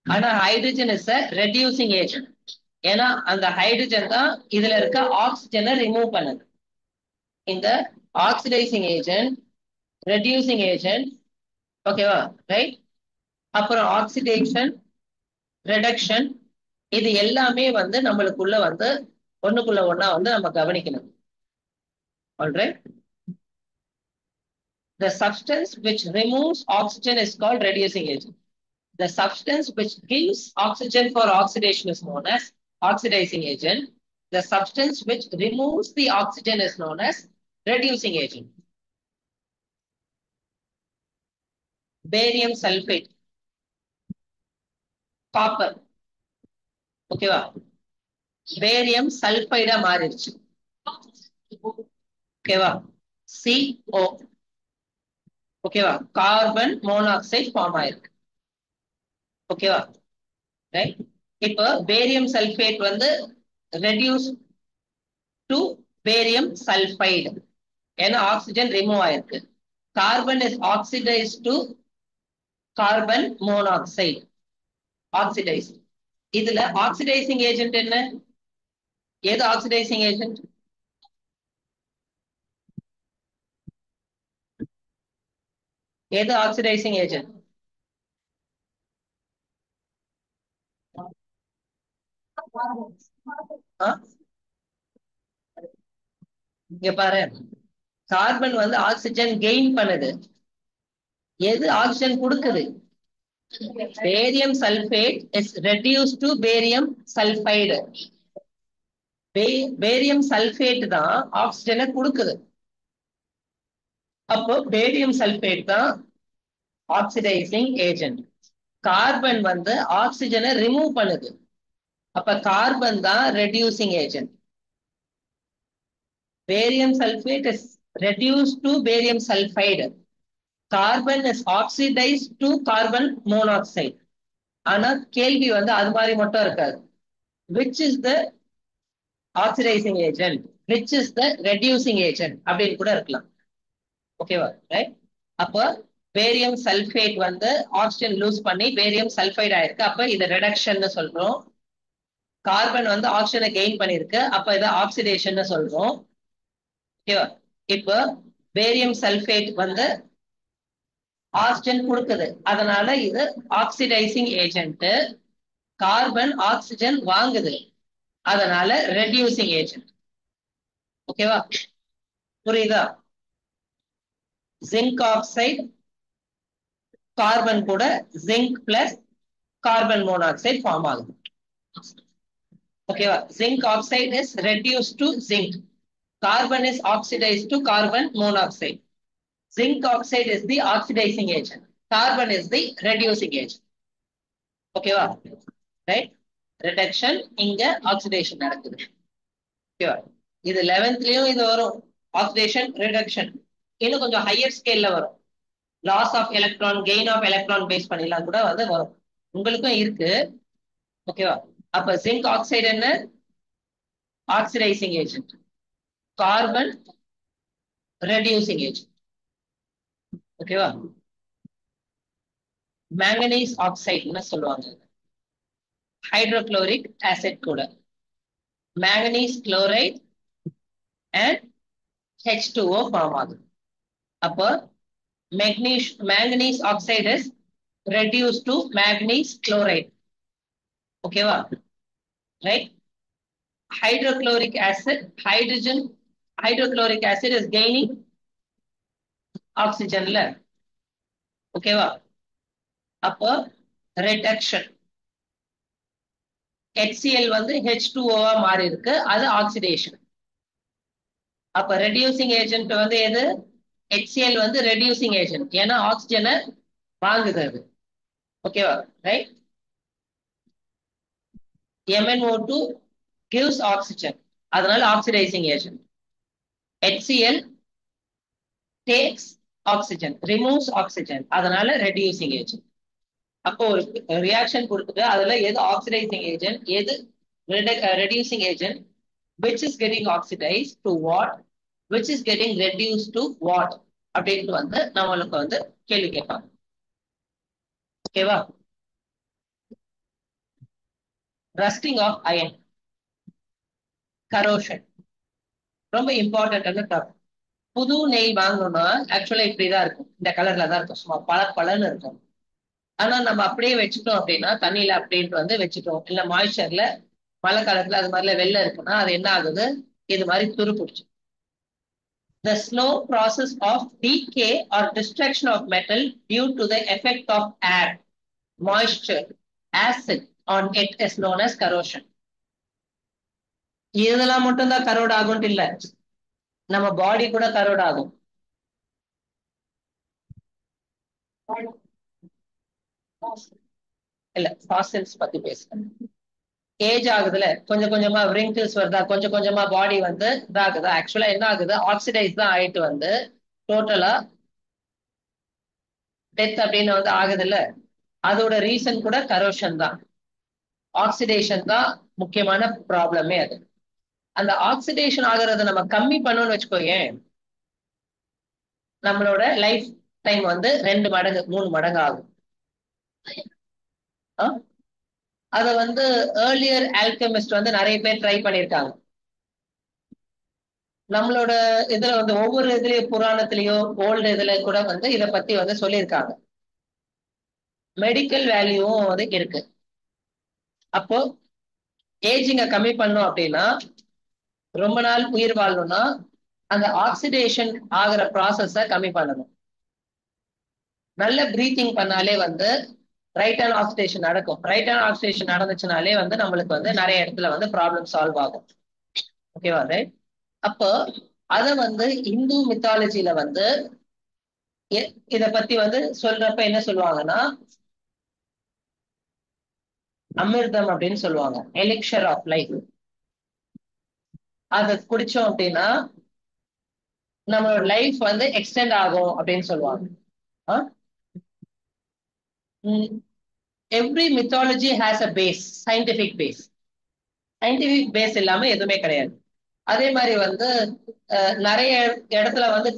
ஆனா hydrogen is a reducing agent. ஏன்னா அந்த ஹைட்ரஜன் தான் இதுல இருக்க ஆக்சிஜனை ரிமூவ் பண்ணுது. இந்த ஆக்சிடைசிங் ஏஜென்ட், ரெடியூசிங் ஏஜென்ட், ஓகேவா? ரைட். அப்புறம் ஆக்சிடேஷன், ரிடக்ஷன், இது எல்லாமே வந்து நம்மளுக்குள்ள வந்து ஒண்ணுக்குள்ள ஒண்ணா வந்து நம்ம கவனிக்கணும். Alright. The substance which removes oxygen is called reducing agent. The substance which gives oxygen for oxidation is known as oxidizing agent. The substance which removes the oxygen is known as reducing agent. Barium sulfate, copper. ஓகேவா? Barium சல்பைடா மாறிடுச்சு. ஓகேவா? CO. ஓகேவா? Carbon monoxide form ஆயிருக்கு. ஓகேவா? Right. இப்போ barium sulphate வந்து reduce to barium sulphide. ஏன்னா oxygen remove ஆயிருக்கு. Carbon is oxidise to carbon monoxide. Oxidise. இதுல ஆக்சிடைசிங் ஏஜென்ட் என்ன? எது ஆக்சிடைசிங் ஏஜென்ட்? எது ஆக்சிடைசிங் ஏஜென்ட்? இங்க பாரு, கார்பன் வந்து ஆக்சிஜன் கெயின் பண்ணுது. எது ஆக்சிஜன் கொடுக்குது? Barium sulphate is reduce to barium sulphide. Barium sulphate தான் ஆக்சிஜனை கொடுக்குது. அப்போ பேரியம் சல்பேட் தான் ஆக்சிடைசிங் ஏஜென்ட். கார்பன் வந்து ஆக்சிஜனை ரிமூவ் பண்ணுது. அப்ப கார்பன் தான் reducing agent. Barium sulfate is reduced to barium sulfide. Carbon is oxidized to carbon monoxide. ஆனா கேள்வி வந்து அது மாதிரி மட்டும் இருக்காது. Which is the oxidizing agent? Which is the reducing agent? அப்படின்னு கூட இருக்கலாம். ஓகேவா? ரைட்? அப்போ பேரியம் சல்ஃபேட் வந்து ஆக்சிஜன் லூஸ் பண்ணி பேரியம் சல்ஃபைட் ஆயிருக்கு. அப்ப இதை ரிடக்ஷன் சொல்றோம். கார்பன் வந்து ஆக்சிஜனை கெயின் பண்ணிருக்கு. அப்ப இதை ஆக்சிடேஷன் சொல்றோம். ஓகேவா? இப்போ பேரியம் சல்ஃபேட் வந்து ஆக்சிஜன் கொடுக்குது. அதனால இது ஆக்சிடைசிங் ஏஜென்ட். கார்பன் ஆக்சிஜன் வாங்குது. அதனால ரெடியூசிங் ஏஜென்ட். ஓகேவா? புரியுதா? ஜிங்க் ஆக்சைடு கார்பன் கூட zinc plus carbon monoxide form ஆகுது. ஓகேவா? Zinc oxide is reduced to zinc. Carbon is oxidized to carbon monoxide. Zinc oxide is the oxidizing agent. Carbon is the reducing agent. Okay va? Right? Reduction இங்க oxidation நடக்குது. Okay va? இது 11th லயும் இது வரும். Oxidation, reduction. இன்னும் கொஞ்சம் higher scale ல வரும். Loss of electron, gain of electron base பண்ணிலாம் கூட வந்து வரும். உங்களுக்கும் இருக்கு. Okay va? அப்ப zinc oxide என்ன? Oxidizing agent. Carbon reducing agent. ஓகேவா? மேங்கனீஸ் ஆக்சைடுன்னு சொல்லுவாங்க. ஹைட்ரோகுளோரிக் ஆசிட் கூட manganese chloride and H2O form ஆகுது. அப்போ manganese oxide is reduce to manganese chloride. ஓகேவா? Right? hydrochloric acid, hydrochloric acid is gaining oxygen ல. ஓகேவா? அப்போ reduction. HCl வந்து H2O மாறி இருக்கு. அது oxidation. அப்ப reducing agent வந்து எது? HCl வந்து reducing agent. ஏன்னா ஆக்சிஜனை வாங்குது அது. ஓகேவா? ரைட்? MnO2 gives oxygen. அதனால oxidizing agent. HCl takes oxygen, removes oxygen. அதனால reducing agent. அப்போ ஒரு ரியாக்ஷன் கொடுத்துட்டு அதுல எது ஆக்சிடைசிங் ஏஜென்ட், எது reducing agent, which is getting oxidized to what, which is getting reduced to what அப்படின்ட்டு வந்து நம்மளுக்கு வந்து கேள்வி கேட்பாங்க. ஓகேவா? ரஸ்டிங் ஆஃப் அயன், கரோஷன் ரொம்ப இம்பார்ட்டன்டான டாபிக். புது நெய் வாங்கணும்னா ஆக்சுவலா இப்படிதான் இருக்கும். இந்த கலர்ல தான் இருக்கும். சும்மா பலன்னு இருக்கும். ஆனா நம்ம அப்படியே வச்சுட்டோம் அப்படின்னா தண்ணியில அப்படின்ட்டு வந்து வச்சுட்டோம். இல்ல மாய்ச்சர்ல மழை காலத்துல அது மாதிரில வெள்ளம் இருக்குன்னா அது என்ன ஆகுது? இது மாதிரி துரு பிடிச்சு. The slow process of decay or destruction of metal due to the effect of air, moisture, acid on it is known as corrosion. இதெல்லாம் மட்டும் தான் கரோட் ஆகும் இல்ல, நம்ம பாடி கூட கரோட் ஆகும். இல்ல ஃபாசில்ஸ் பத்தி பேசுறேன். ஏஜ் ஆகுதுல கொஞ்சம் கொஞ்சமா wrinkles வருதா, கொஞ்சம் கொஞ்சமா பாடி வந்து இதாகுதா. ஆக்சுவலா என்ன ஆகுது? ஆக்சிடைஸ் தான் ஆயிட்டு வந்து டோட்டலா டெத் அப்படின்னு வந்து ஆகுது இல்ல. அதோட ரீசன் கூட கரோஷன் தான். ஆக்சிடேஷன் தான் முக்கியமான ப்ராப்ளமே. அது அந்த ஆக்சிடேஷன் ஆகுறத நம்ம கம்மி பண்ணோம்னு வச்சுக்கோயேன், நம்மளோட லைஃப் டைம் வந்து 2 மடங்கு 3 மடங்கு ஆகும். அத வந்து ஏர்லியர் ஆல்கெமிஸ்ட் வந்து நிறைய பேர் ட்ரை பண்ணியிருக்காங்க. நம்மளோட இதுல வந்து ஒவ்வொரு இதுலயும் புராணத்திலயோ ஓல்டு இதுல கூட வந்து இத பத்தி வந்து சொல்லியிருக்காங்க. மெடிக்கல் வேல்யூவும் வந்து இருக்கு. அப்போ ஏஜிங்க கம்மி பண்ணோம் அப்படின்னா, ரொம்ப நாள் உயிர் வாழணும்னா அந்த ஆக்சிடேஷன் ஆகிற ப்ராசஸ கம்மி பண்ணணும். நல்ல பிரீத்திங் பண்ணாலே வந்து ரைட் ஹேண்ட் ஆக்சிடேஷன் நடக்கும். ரைட் ஹேண்ட் ஆக்சிடேஷன் நடந்துச்சுனாலே வந்து நம்மளுக்கு வந்து நிறைய இடத்துல வந்து ப்ராப்ளம் சால்வ் ஆகும். ஓகேவா? ரைட்? அப்போ அத வந்து இந்து மித்தாலஜில வந்து இத பத்தி வந்து சொல்றப்ப என்ன சொல்லுவாங்கன்னா, அமிர்தம் அப்படின்னு சொல்லுவாங்க. எலிக்ஷர் ஆஃப் லைஃப். அத குடிச்சோம் அப்படின்னா நம்மளோட லைஃப் வந்து எக்ஸ்டெண்ட் ஆகும் அப்படின்னு சொல்லுவாங்க. Every mythology has a base, scientific base. Scientific base இல்லாம எதுவுமே கிடையாது. அதே மாதிரி வந்து நிறைய இடத்துல வந்து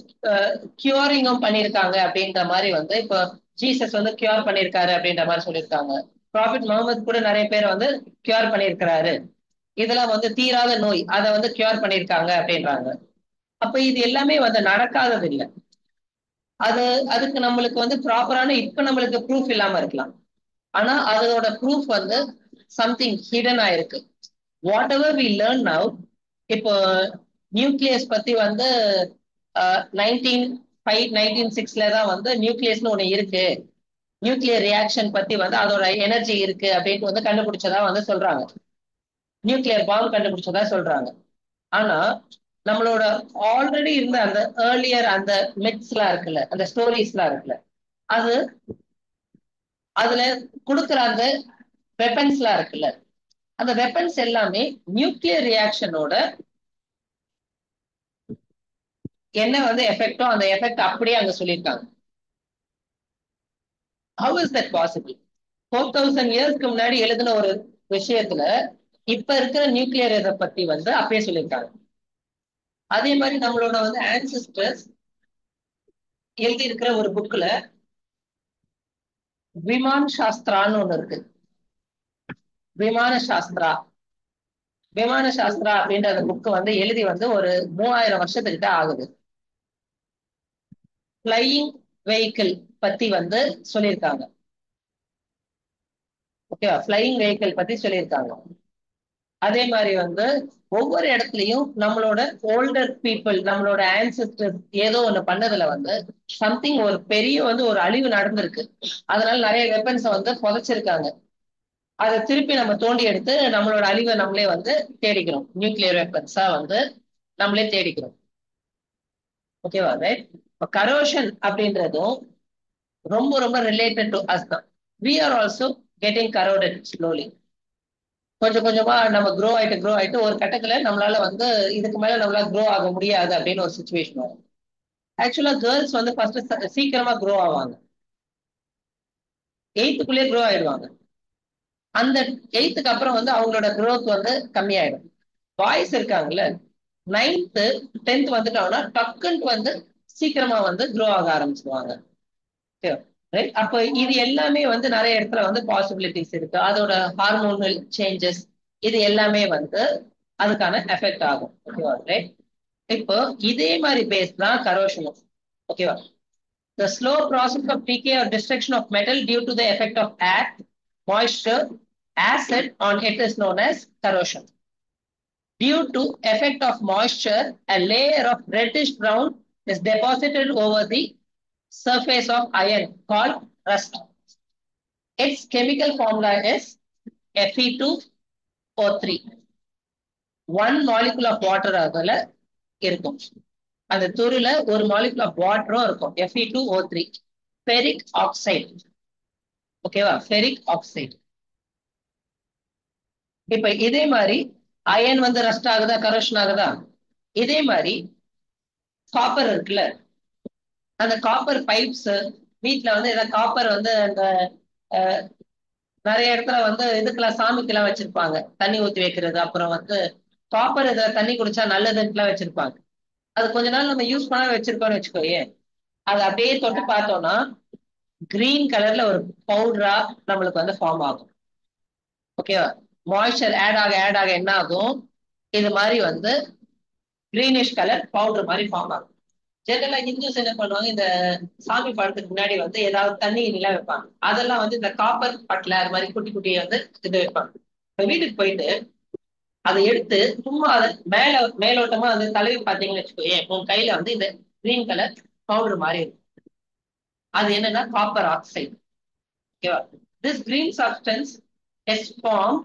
கியூரிங்கும் பண்ணியிருக்காங்க அப்படின்ற மாதிரி வந்து இப்போ ஜீசஸ் வந்து கியூர் பண்ணியிருக்காரு அப்படின்ற மாதிரி சொல்லியிருக்காங்க. ப்ராஃபிட் முகமது கூட நிறைய பேர் வந்து கியூர் பண்ணியிருக்கிறாரு. இதெல்லாம் வந்து தீராத நோய், அதை வந்து கியூர் பண்ணியிருக்காங்க அப்படின்றாங்க. அப்ப இது எல்லாமே வந்து நடக்காதது இல்லை. அது அதுக்கு நம்மளுக்கு வந்து ப்ராப்பரான இப்ப நம்மளுக்கு ப்ரூஃப் இல்லாம இருக்கலாம். ஆனா அதோட ப்ரூஃப் வந்து சம்திங் ஹிடன் ஆயிருக்கு. Whatever we learn now, இப்போ நியூக்ளியஸ் பத்தி வந்து 1906 தான் வந்து நியூக்ளியஸ்னு ஒண்ணு இருக்கு, நியூக்ளியர் ரியாக்ஷன் பத்தி வந்து அதோட எனர்ஜி இருக்கு அப்படின்னு வந்து கண்டுபிடிச்சதா வந்து சொல்றாங்க. நியூக்ளியர் பாம்பு கண்டுபிடிச்சதா சொல்றாங்க. ஆனா நம்மளோட ஆல்ரெடி இருந்த அந்த ஏர்லியர் அந்த மித்ஸ் எல்லாம் இருக்குல்ல, அந்த ஸ்டோரிஸ் எல்லாம் இருக்குல்ல, அது அதுல கொடுக்குற அந்த வெப்பன்ஸ் எல்லாம் இருக்குல்ல, அந்த வெப்பன்ஸ் எல்லாமே நியூக்ளியர் ரியாக்ஷனோட என்ன வந்து எஃபெக்டோ அந்த எஃபெக்ட் அப்படியே அங்க சொல்லியிருக்காங்க. How is that possible? 4000 இயர்ஸ்க்கு முன்னாடி எழுதின ஒரு விஷயத்துல இப்ப இருக்கிற நியூக்ளியர் இதை பத்தி வந்து அப்படியே சொல்லியிருக்காங்க. அதே மாதிரி நம்மளோட வந்து ஆன்சிஸ்டர்ஸ் எழுதி இருக்கிற ஒரு புக்ல விமான சாஸ்திரான்னு ஒண்ணு இருக்கு. விமான சாஸ்திரா அப்படின்ற அந்த புக்கு வந்து எழுதி வந்து ஒரு 3000 வருஷத்துக்கிட்ட ஆகுது. ஃபிளையிங் வெஹிக்கிள் பத்தி வந்து சொல்லியிருக்காங்க. ஓகேவா? ஃபிளையிங் வெஹிக்கிள் பத்தி சொல்லியிருக்காங்க. அதே மாதிரி வந்து ஒவ்வொரு இடத்துலயும் நம்மளோட ஓல்டர் பீப்புள், நம்மளோட ஆன்சிஸ்டர் ஏதோ ஒண்ணு பண்ணதுல வந்து சம்திங் ஒரு பெரிய வந்து ஒரு அழிவு நடந்திருக்கு. அதனால நிறைய வெப்பன்ஸை வந்து புதைச்சிருக்காங்க. அதை திருப்பி நம்ம தோண்டி எடுத்து நம்மளோட அழிவை நம்மளே வந்து தேடிக்கிறோம். நியூக்ளியர் வெப்பன்ஸா வந்து நம்மளே தேடிக்கிறோம். ஓகேவா? ரைட். இப்போ கரோஷன் அப்படின்றதும் ரொம்ப ரொம்ப ரிலேட்டட் டு அஸ் தான். We are also getting corroded slowly. கொஞ்சம் கொஞ்சமா நம்ம க்ரோ ஆயிட்டு ஒரு கட்டத்துல நம்மளால வந்து இதுக்கு மேல நம்மளால க்ரோ ஆக முடியாது அப்படின்னு ஒரு சுச்சுவேஷன் வரும். ஆக்சுவலா கேர்ள்ஸ் வந்து ஃபர்ஸ்ட் சீக்கிரமா க்ரோ ஆவாங்க. 8th க்ரோ ஆயிடுவாங்க. அந்த 8th அப்புறம் வந்து அவங்களோட க்ரோத் வந்து கம்மியாயிடும். பாய்ஸ் இருக்காங்கல்ல, 9th 10th வந்துட்டாங்கன்னா டக்குன்னு வந்து சீக்கிரமா வந்து க்ரோ ஆக ஆரம்பிச்சிருவாங்க. அப்ப இது எல்லாமே வந்து நிறைய இடத்துல வந்து பாசிபிலிட்டிஸ் இருக்கு. அதோட ஹார்மோனல் சேஞ்சஸ் இது எல்லாமே வந்து அதுக்கான எஃபெக்ட் ஆகும். ஓகேவா? ரைட். இப்போ இதே மாதிரி பேஸ் தான் கரோஷனும். ஓகேவா? The slow process of decay or destruction of metal due to the effect of air, moisture, acid on it is known as corrosion. Due to effect of moisture, a layer of reddish brown is deposited over the surface of iron called rust. Its chemical formula is Fe2O3. One molecule of water அதுல இருக்கும். அந்த துருல ஒரு molecule of வாட்டரும் இருக்கும். Fe2O3, ferric oxide. ஓகேவா? Ferric oxide. இப்ப இதே மாதிரி அயன் வந்து ரஸ்ட் ஆகுதா, கரோஷன் ஆகுதா? இதே மாதிரி காப்பர் இருக்குல்ல, அந்த காப்பர் பைப்ஸ் வீட்டுல வந்து ஏதாவது காப்பர் வந்து அந்த நிறைய இடத்துல வந்து இதுக்கெல்லாம் சாமிக்கெல்லாம் வச்சிருப்பாங்க, தண்ணி ஊத்தி வைக்கிறது. அப்புறம் வந்து காப்பர் இதுல தண்ணி குடிச்சா நல்லதுன்னு வச்சிருப்பாங்க. அது கொஞ்ச நாள் நம்ம யூஸ் பண்ண வச்சிருக்கோம்னு வச்சுக்கோயே, அது அப்படியே தொட்டு பார்த்தோம்னா கிரீன் கலர்ல ஒரு பவுடரா நம்மளுக்கு வந்து ஃபார்ம் ஆகும். ஓகேவா? மாய்ஸ்சர் ஆட் ஆக என்ன ஆகும், இது மாதிரி வந்து கிரீனிஷ் கலர் பவுடர் மாதிரி ஃபார்ம் ஆகும். ஜெனரலா ஹிந்துஸ் என்ன பண்ணுவாங்க, இந்த சாமி படத்துக்கு முன்னாடி வந்து ஏதாவது தண்ணி நிலா வைப்பாங்க. அதெல்லாம் வந்து இந்த காப்பர் பட்ல அது மாதிரி குட்டி குட்டியை வந்து இது வைப்பாங்க. இப்ப வீட்டுக்கு போயிட்டு அதை எடுத்து சும்மா அதை மேலோட்டமா வந்து தடவி பார்த்தீங்கன்னு வச்சுக்கோயே, உன் கையில வந்து இந்த கிரீன் கலர் பவுடர் மாதிரி இருக்கும். அது என்னன்னா காப்பர் ஆக்சைடு. ஓகேவா? This green substance is formed.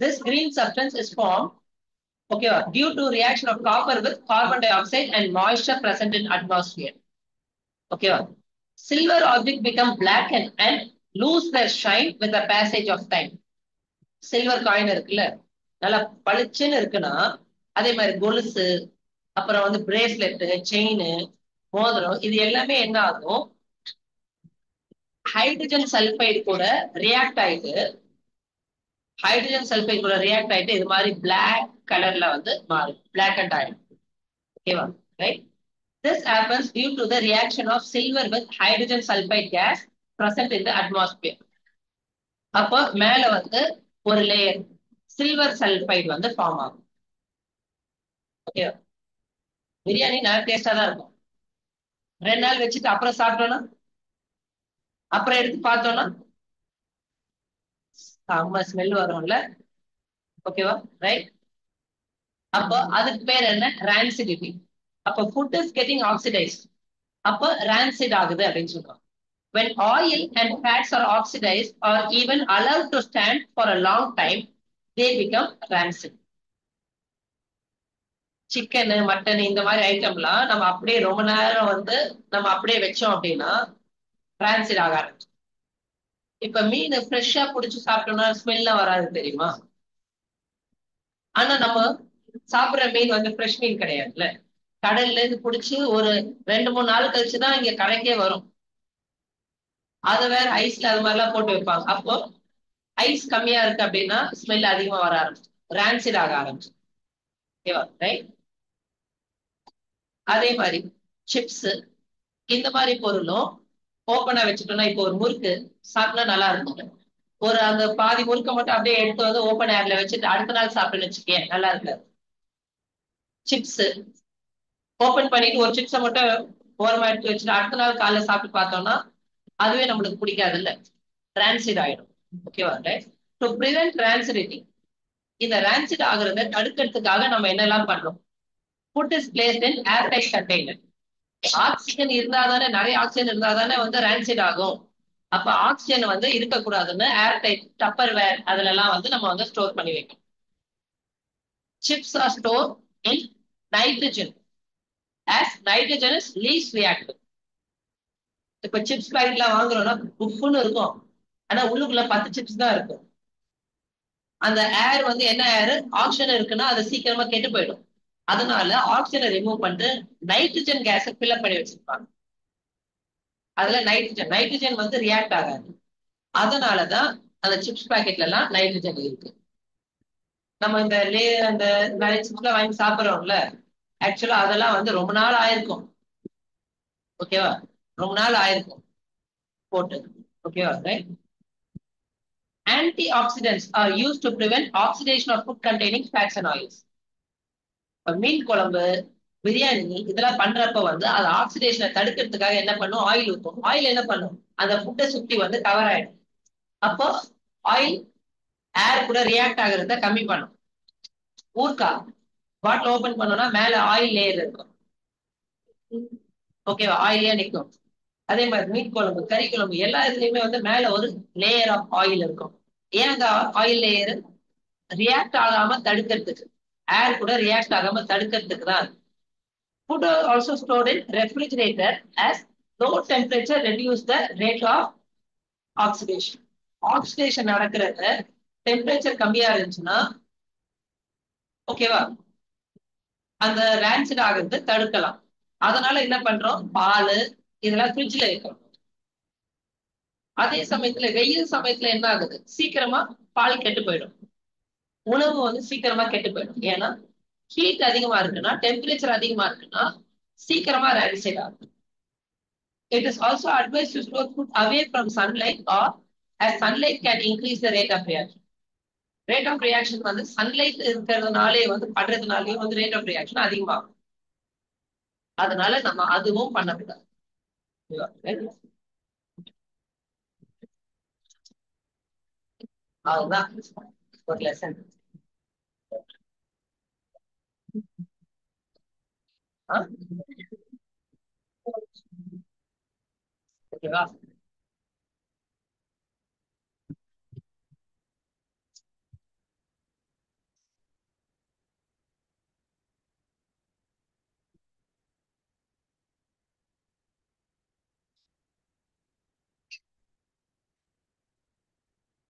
This green substance is formed, okay, due to reaction of copper with carbon dioxide and moisture present in atmosphere. Okay, silver object become blackened and lose their shine with the passage of time. Silver coin இருக்குல்ல, நல்லா பளிச்சுன்னு இருக்குன்னா அதே மாதிரி கொலுசு, அப்புறம் வந்து bracelet, chain, மோதிரம், இது எல்லாமே என்ன ஆகும், ஹைட்ரஜன் சல்பைடு கூட ரியாக்ட் ஆயிட்டு இது மாதிரி பிளாக் கலர்ல வந்து மாறும், பிளாக் அண்ட் ஆயிடும். ஓகேவா, right? This happens due to the reaction of silver with hydrogen sulfide gas present in the atmosphere. அப்போ மேல வந்து ஒரு லேயர் சில்வர் சல்பைடு வந்து ஃபார்ம் ஆகும். ஓகேவா, பிரியாணி நல்ல டேஸ்டா தான் இருக்கும். 2 நாள் வச்சுட்டு அப்புறம் சாப்பிட்டோம்னா, அப்புறம் எடுத்து பார்த்தோம்னா செம்ம ஸ்மெல் வரும்ல. ஓகேவா, ரைட்? அப்போ அதுக்கு பேர் என்ன, ரான்சிடிட்டி. அப்போ ஃபுட் இஸ் கெட்டிங் ஆக்சிடைஸ்ட், அப்போ ரான்சிட் ஆகுது அப்படின்னு சொல்றோம். When oil and fats are oxidized or even allowed to stand for a long time, they become rancid. Chicken, mutton இந்த மாதிரி ஐட்டம்லாம் நம்ம அப்படியே ரொம்ப நேரம் வந்து நம்ம அப்படியே வச்சோம் அப்படின்னா ரான்சிட் ஆக ஆரம்பிச்சு. இப்ப மீன் ஃப்ரெஷ்ஷா புடிச்சு சாப்பிட்டோம்னா ஸ்மெல்லாம் வராது தெரியுமா? ஆனா நம்ம சாப்பிடுற மீன் வந்து ஃப்ரெஷ் மீன் கிடையாதுல்ல. கடல்ல இருந்து புடிச்சு ஒரு 2-3 நாள் கழிச்சுதான் இங்க கடைக்கே வரும். அது வேற ஐஸ்ல அது மாதிரிலாம் போட்டு வைப்பாங்க. அப்போ ஐஸ் கம்மியா இருக்கு அப்படின்னா ஸ்மெல் அதிகமா வர ஆரம்பிச்சு, ரான்சிட் ஆக ஆரம்பிச்சு. ஓகேவா, ரைட்? அதே மாதிரி சிப்ஸ் இந்த மாதிரி பொருளும் ஓப்பனா வச்சுட்டோம்னா, இப்போ ஒரு முறுக்கு சாப்பிட்டா நல்லா இருக்கும். ஒரு அந்த பாதி முறுக்க மட்டும் அப்படியே எடுத்து வந்து ஓப்பன் ஏர்ல வச்சுட்டு அடுத்த நாள் சாப்பிட்டுன்னு வச்சுக்கேன், நல்லா இருக்காது. சிப்ஸ் ஓப்பன் பண்ணிட்டு ஒரு சிப்ஸை மட்டும் ஓரமா எடுத்து வச்சுட்டு அடுத்த நாள் காலைல சாப்பிட்டு பார்த்தோம்னா அதுவே நம்மளுக்கு பிடிக்காது இல்ல, ரான்சிட் ஆயிடும். ஓகேவா, ரைட்? டு பிரிவென்ட் ரான்சிடிட்டி, இந்த ரான்சிட் ஆகுறத தடுக்கிறதுக்காக நம்ம என்னெல்லாம் பண்றோம்? Food is placed in airtight container. Oxygen இருந்தாதானே, நிறைய ஆக்சிஜன் இருந்தாதானே வந்து ரான்சிட் ஆகும். அப்ப ஆக்சிஜன் வந்து இருக்கக்கூடாதுன்னு ஏர்டைட் டப்பர் வேர் அதுல எல்லாம் வந்து நம்ம வந்து ஸ்டோர் பண்ணி வைக்கணும். Chips are store in nitrogen, as nitrogen is least reactive. இப்ப சிப்ஸ் பாக்கெட்ல வாங்குறோம்னா உப்புன்னு இருக்கும், ஆனா உள்ளுக்குள்ள 10 சிப்ஸ் தான் இருக்கும். அந்த ஏர் வந்து என்ன ஏர், ஆக்சிஜன் இருக்குன்னா அது சீக்கிரமா கெட்டு போயிடும். அதனால ஆக்சிஜனை ரிமூவ் பண்ணிட்டு நைட்ரஜன் கேஸை ஃபில்அப் பண்ணி வச்சிருப்பாங்க. அதுல நைட்ரஜன் வந்து ரியாக்ட் ஆகாது. அதனாலதான் அந்த சிப்ஸ் பாக்கெட்ல எல்லாம் நைட்ரஜன் இருக்கு. நம்ம அந்த நிறைய சிப்ஸ்ல வாங்கி சாப்பிடுறோம்ல, ஆக்சுவலா அதெல்லாம் வந்து ரொம்ப நாள் ஆயிருக்கும். ஓகேவா, ரொம்ப நாள் ஆயிருக்கும் போட்டு. ஓகேவா, right? Antioxidants are used to prevent oxidation of food containing fats and oils. மீன் குழம்பு, பிரியாணி இதெல்லாம் பண்றப்ப வந்து அது ஆக்சிடேஷனை தடுக்கிறதுக்காக என்ன பண்ணும், ஆயில் ஊற்றும். ஆயில் என்ன பண்ணும், அந்த ஃபுட்டை சுத்தி வந்து கவர் ஆயிடும். அப்போ ஆயில் ஏர் கூட ரியாக்ட் ஆகுறத கம்மி பண்ணும். ஊர்க்கா பாட்டில் ஓபன் பண்ணோம்னா மேல ஆயில் லேயர் இருக்கும். ஓகேவா, ஆயிலே நிற்கும். அதே மாதிரி மீன் குழம்பு, கறி குழம்பு எல்லா இதுலயுமே வந்து மேல ஒரு லேயர் ஆஃப் ஆயில் இருக்கும். ஏன் அந்த ஆயில் லேயர், ரியாக்ட் ஆகாம தடுக்கிறதுக்கு, ஏர் கூட ரியாக்ட் ஆகாம தடுக்கிறதுக்கு தான். Food are also stored in refrigerator as low temperature reduce the rate of oxidation. Oxidation நடக்கிறத டெம்பரேச்சர் கம்மியா இருந்துச்சுன்னா ஓகேவா, அந்த ரான்சிட் ஆகிறது தடுக்கலாம். அதனால என்ன பண்றோம், பால் இதெல்லாம் ஃப்ரிட்ஜ்ல வைக்கிறோம். அதே சமயத்துல வெயில் சமயத்துல என்ன ஆகுது, சீக்கிரமா பால் கெட்டு போயிடும், உணவு வந்து சீக்கிரமா கெட்டு போயிடும். ஏன்னா ஹீட் அதிகமா இருக்குன்னா, டெம்பரேச்சர் அதிகமா இருக்குன்னா சீக்கிரமா ரான்சிட் ஆகும். It is also advised to store food away from sunlight or as sunlight can increase the rate of reaction. Rate of reaction வந்து சன்லைட் இருக்கிறதுனாலே வந்து படுறதுனாலே வந்து ரேட் ஆஃப் ரியாக்ஷன் அதிகமாகும். அதனால நம்ம அதுவும் பண்ணக்கூடாது. அதுதான் ஒரு லெசன். ஓகேவா?